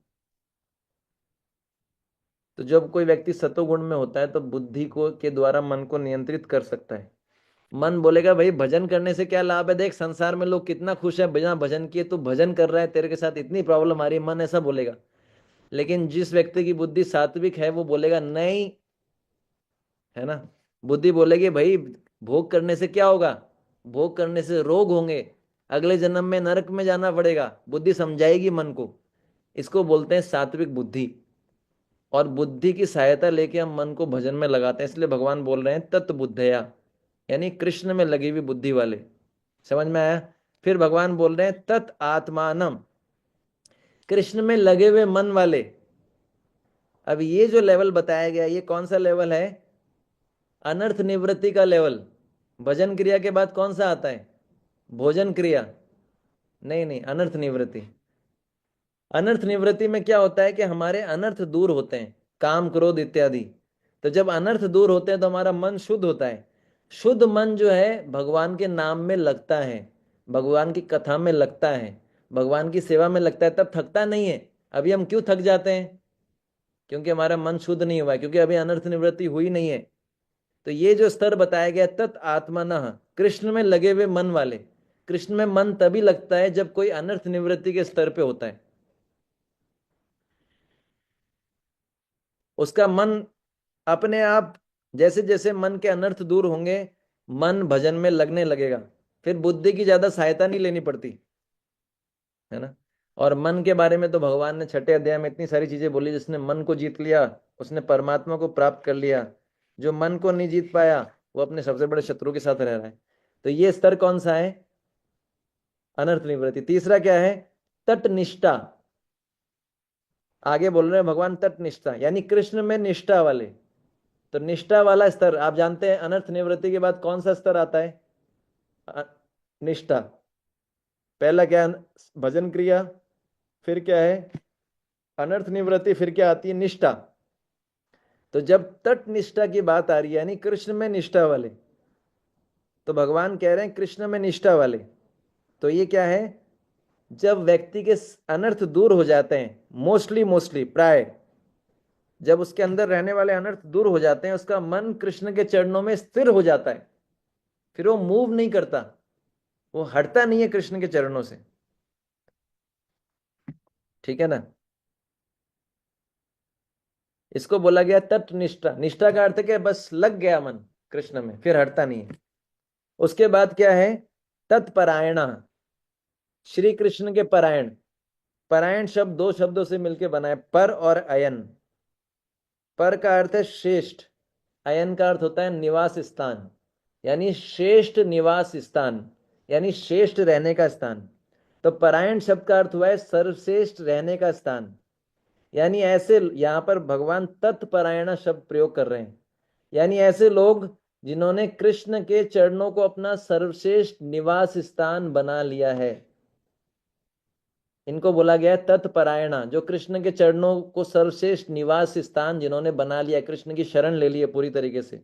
तो जब कोई व्यक्ति सतोगुण में होता है तो बुद्धि को के द्वारा मन को नियंत्रित कर सकता है। मन बोलेगा भाई भजन करने से क्या लाभ है, देख संसार में लोग कितना खुश है बिना भजन किए, तू भजन कर रहा है, तेरे के साथ इतनी प्रॉब्लम आ रही है, मन ऐसा बोलेगा। लेकिन जिस व्यक्ति की बुद्धि सात्विक है वो बोलेगा नहीं, है ना। बुद्धि बोलेगी भाई भोग करने से क्या होगा, भोग करने से रोग होंगे, अगले जन्म में नरक में जाना पड़ेगा। बुद्धि समझाएगी मन को। इसको बोलते हैं सात्विक बुद्धि। और बुद्धि की सहायता लेके हम मन को भजन में लगाते हैं। इसलिए भगवान बोल रहे हैं तत् बुद्धया, यानी कृष्ण में लगी हुई बुद्धि वाले। समझ में आया? फिर भगवान बोल रहे हैं तत् आत्मानम, कृष्ण में लगे हुए मन वाले। अब ये जो लेवल बताया गया, ये कौन सा लेवल है? अनर्थ निवृत्ति का लेवल। भजन क्रिया के बाद कौन सा आता है? भोजन क्रिया? नहीं नहीं, अनर्थ निवृत्ति। अनर्थ निवृत्ति में क्या होता है कि हमारे अनर्थ दूर होते हैं, काम क्रोध इत्यादि। तो जब अनर्थ दूर होते हैं तो हमारा मन शुद्ध होता है। शुद्ध मन जो है भगवान के नाम में लगता है, भगवान की कथा में लगता है, भगवान की सेवा में लगता है, तब थकता नहीं है। अभी हम क्यों थक जाते हैं? क्योंकि हमारा मन शुद्ध नहीं हुआ है, क्योंकि अभी अनर्थ निवृत्ति हुई नहीं है। तो ये जो स्तर बताया गया तत् आत्मनः, कृष्ण में लगे हुए मन वाले। कृष्ण में मन तभी लगता है जब कोई अनर्थ निवृत्ति के स्तर पे होता है। उसका मन अपने आप, जैसे जैसे मन के अनर्थ दूर होंगे मन भजन में लगने लगेगा। फिर बुद्धि की ज्यादा सहायता नहीं लेनी पड़ती, है ना। और मन के बारे में तो भगवान ने 6ठे अध्याय में इतनी सारी चीजें बोली, जिसने मन को जीत लिया उसने परमात्मा को प्राप्त कर लिया। जो मन को नहीं जीत पाया वो अपने सबसे बड़े शत्रु के साथ रह रहा है। तो ये स्तर कौन सा है? अनर्थ निवृत्ति। तीसरा क्या है? तट निष्ठा। आगे बोल रहे हैं भगवान तट निष्ठा, यानी कृष्ण में निष्ठा वाले। तो निष्ठा वाला स्तर आप जानते हैं, अनर्थ निवृत्ति के बाद कौन सा स्तर आता है? निष्ठा। पहला क्या? भजन क्रिया, फिर क्या है? अनर्थ निवृत्ति, फिर क्या आती है? निष्ठा। तो जब तट निष्ठा की बात आ रही है, यानी कृष्ण में निष्ठा वाले, तो भगवान कह रहे हैं कृष्ण में निष्ठा वाले। तो ये क्या है? जब व्यक्ति के अनर्थ दूर हो जाते हैं, मोस्टली प्राय जब उसके अंदर रहने वाले अनर्थ दूर हो जाते हैं, उसका मन कृष्ण के चरणों में स्थिर हो जाता है। फिर वो मूव नहीं करता, वो हटता नहीं है कृष्ण के चरणों से। ठीक है ना। इसको बोला गया तत्निष्ठा। निष्ठा का अर्थ है कि बस लग गया मन कृष्ण में, फिर हटता नहीं है। उसके बाद क्या है, तत्परायणा, श्री कृष्ण के परायण। परायण शब्द दो शब्दों से मिलकर बना है, पर और अयन। पर का अर्थ है श्रेष्ठ, अयन का अर्थ होता है निवास स्थान, यानी श्रेष्ठ निवास स्थान, यानी श्रेष्ठ रहने का स्थान। तो परायण शब्द का अर्थ हुआ है सर्वश्रेष्ठ रहने का स्थान, यानी ऐसे, यहां पर भगवान तत्परायण शब्द प्रयोग कर रहे हैं, यानी ऐसे लोग जिन्होंने कृष्ण के चरणों को अपना सर्वश्रेष्ठ निवास स्थान बना लिया है, इनको बोला गया है तत्परायणा। जो कृष्ण के चरणों को सर्वश्रेष्ठ निवास स्थान जिन्होंने बना लिया, कृष्ण की शरण ले ली है पूरी तरीके से,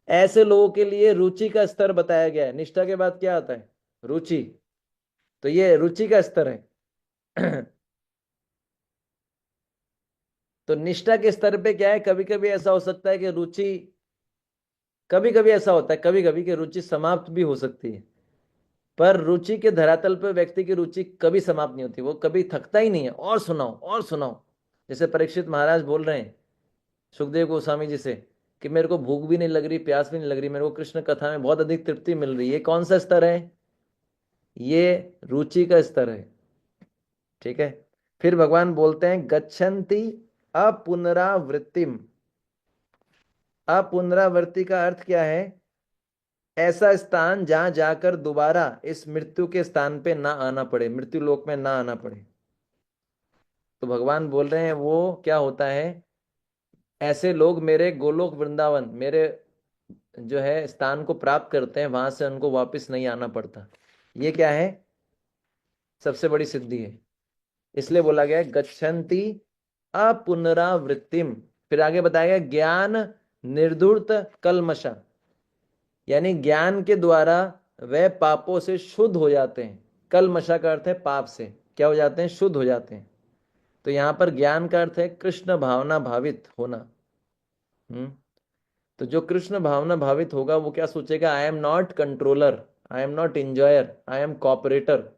ऐसे लोगों के लिए रुचि का स्तर बताया गया है। निष्ठा के बाद क्या आता है, रुचि। तो ये रुचि का स्तर है। तो निष्ठा के स्तर पे क्या है, कभी कभी ऐसा हो सकता है कि रुचि, कभी कभी ऐसा होता है कभी कभी कि रुचि समाप्त भी हो सकती है, पर रुचि के धरातल पर व्यक्ति की रुचि कभी समाप्त नहीं होती, वो कभी थकता ही नहीं है, और सुनाओ और सुनाओ। जैसे परीक्षित महाराज बोल रहे हैं सुखदेव गोस्वामी जी से कि मेरे को भूख भी नहीं लग रही, प्यास भी नहीं लग रही, मेरे को कृष्ण कथा में बहुत अधिक तृप्ति मिल रही है। ये कौन सा स्तर है, ये रुचि का स्तर है। ठीक है। फिर भगवान बोलते हैं गच्छन्ति अपुनरावृत्तिम। अपुनरावृत्ति का अर्थ क्या है, ऐसा स्थान जहां जाकर दोबारा इस मृत्यु के स्थान पे ना आना पड़े, मृत्यु लोक में ना आना पड़े। तो भगवान बोल रहे हैं वो क्या होता है, ऐसे लोग मेरे गोलोक वृंदावन, मेरे जो है स्थान को प्राप्त करते हैं, वहां से उनको वापस नहीं आना पड़ता। ये क्या है, सबसे बड़ी सिद्धि है। इसलिए बोला गया है गच्छन्ति अपुनरावृत्तिम। फिर आगे बताया गया ज्ञान निर्धूर्त कलमशा, यानी ज्ञान के द्वारा वह पापों से शुद्ध हो जाते हैं। कलमशा का अर्थ है पाप से क्या हो जाते हैं, शुद्ध हो जाते हैं। तो यहां पर ज्ञान का अर्थ है कृष्ण भावना भावित होना। तो जो कृष्ण भावना भावित होगा वो क्या सोचेगा, I am not controller, I am not enjoyer, I am corporator.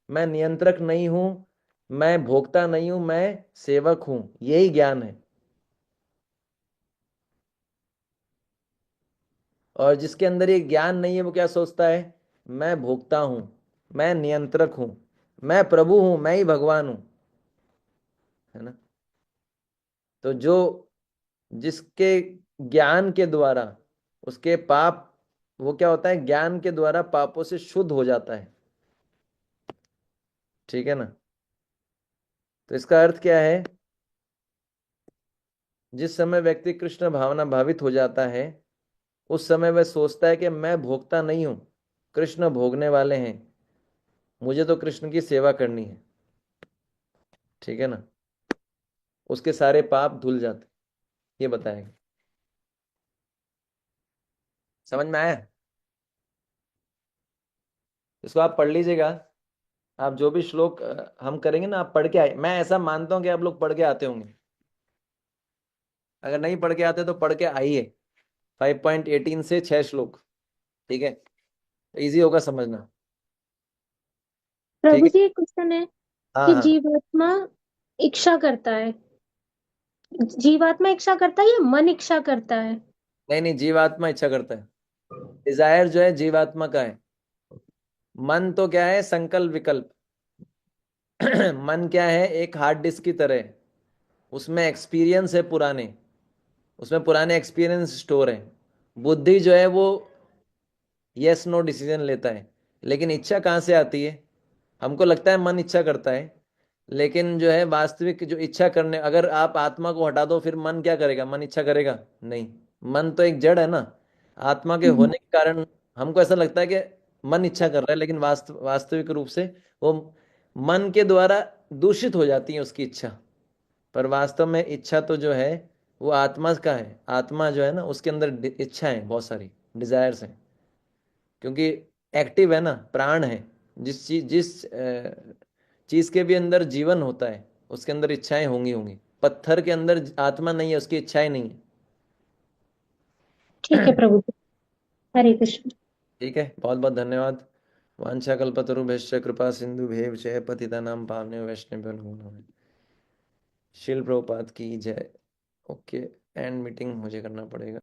मैं नियंत्रक नहीं हूं, मैं भोक्ता नहीं हूं, मैं सेवक हूं। यही ज्ञान है। और जिसके अंदर ये ज्ञान नहीं है वो क्या सोचता है, मैं भोक्ता हूं, मैं नियंत्रक हूं, मैं प्रभु हूं, मैं ही भगवान हूं, है ना। तो जो जिसके ज्ञान के द्वारा उसके पाप, वो क्या होता है, ज्ञान के द्वारा पापों से शुद्ध हो जाता है। ठीक है ना। तो इसका अर्थ क्या है, जिस समय व्यक्ति कृष्ण भावना भावित हो जाता है उस समय वह सोचता है कि मैं भोगता नहीं हूं, कृष्ण भोगने वाले हैं, मुझे तो कृष्ण की सेवा करनी है। ठीक है ना। उसके सारे पाप धुल जाते, ये बताएगा। समझ में आया। इसको आप पढ़ लीजिएगा। आप जो भी श्लोक हम करेंगे ना, आप पढ़ के आए। मैं ऐसा मानता हूं कि आप लोग पढ़ के आते होंगे। अगर नहीं पढ़ के आते तो पढ़ के आइए। 5.18 से 6 श्लोक। ठीक है, इजी होगा समझना। ठीक प्रभु है। जी एक क्वेश्चन है हाँ कि हाँ। जीवात्मा इच्छा करता है, जीवात्मा इच्छा करता है या मन इच्छा करता है? नहीं नहीं, जीवात्मा इच्छा करता है। डिजायर जो है जीवात्मा का है। मन तो क्या है, संकल्प विकल्प। मन क्या है, एक हार्ड डिस्क की तरह है। उसमें एक्सपीरियंस है पुराने, उसमें पुराने एक्सपीरियंस स्टोर है। बुद्धि जो है वो यस नो डिसीजन लेता है। लेकिन इच्छा कहाँ से आती है, हमको लगता है मन इच्छा करता है, लेकिन जो है वास्तविक जो इच्छा करने, अगर आप आत्मा को हटा दो फिर मन क्या करेगा, मन इच्छा करेगा नहीं। मन तो एक जड़ है ना। आत्मा के होने के कारण हमको ऐसा लगता है कि मन इच्छा कर रहा है, लेकिन वास्तविक रूप से वो मन के द्वारा दूषित हो जाती है उसकी इच्छा। पर वास्तव में इच्छा तो जो है वो आत्मा का है। आत्मा जो है ना उसके अंदर इच्छा है, बहुत सारी डिजायर्स हैं, क्योंकि एक्टिव है ना, प्राण है। जिस चीज के भी अंदर जीवन होता है उसके अंदर इच्छाएं होंगी होंगी। पत्थर के अंदर आत्मा नहीं है, उसकी इच्छाएं नहीं ठीक है है। प्रभु जी, हरे कृष्ण। ठीक है, बहुत बहुत धन्यवाद। वाञ्छाकल्पतरुभ्यश्च कृपा सिन्धुभ्येव च पतितानां पावनेभ्यो वैष्णवेभ्यो नमो नमः। शिल प्रभुपाद की जय। ओके, एंड मीटिंग मुझे करना पड़ेगा।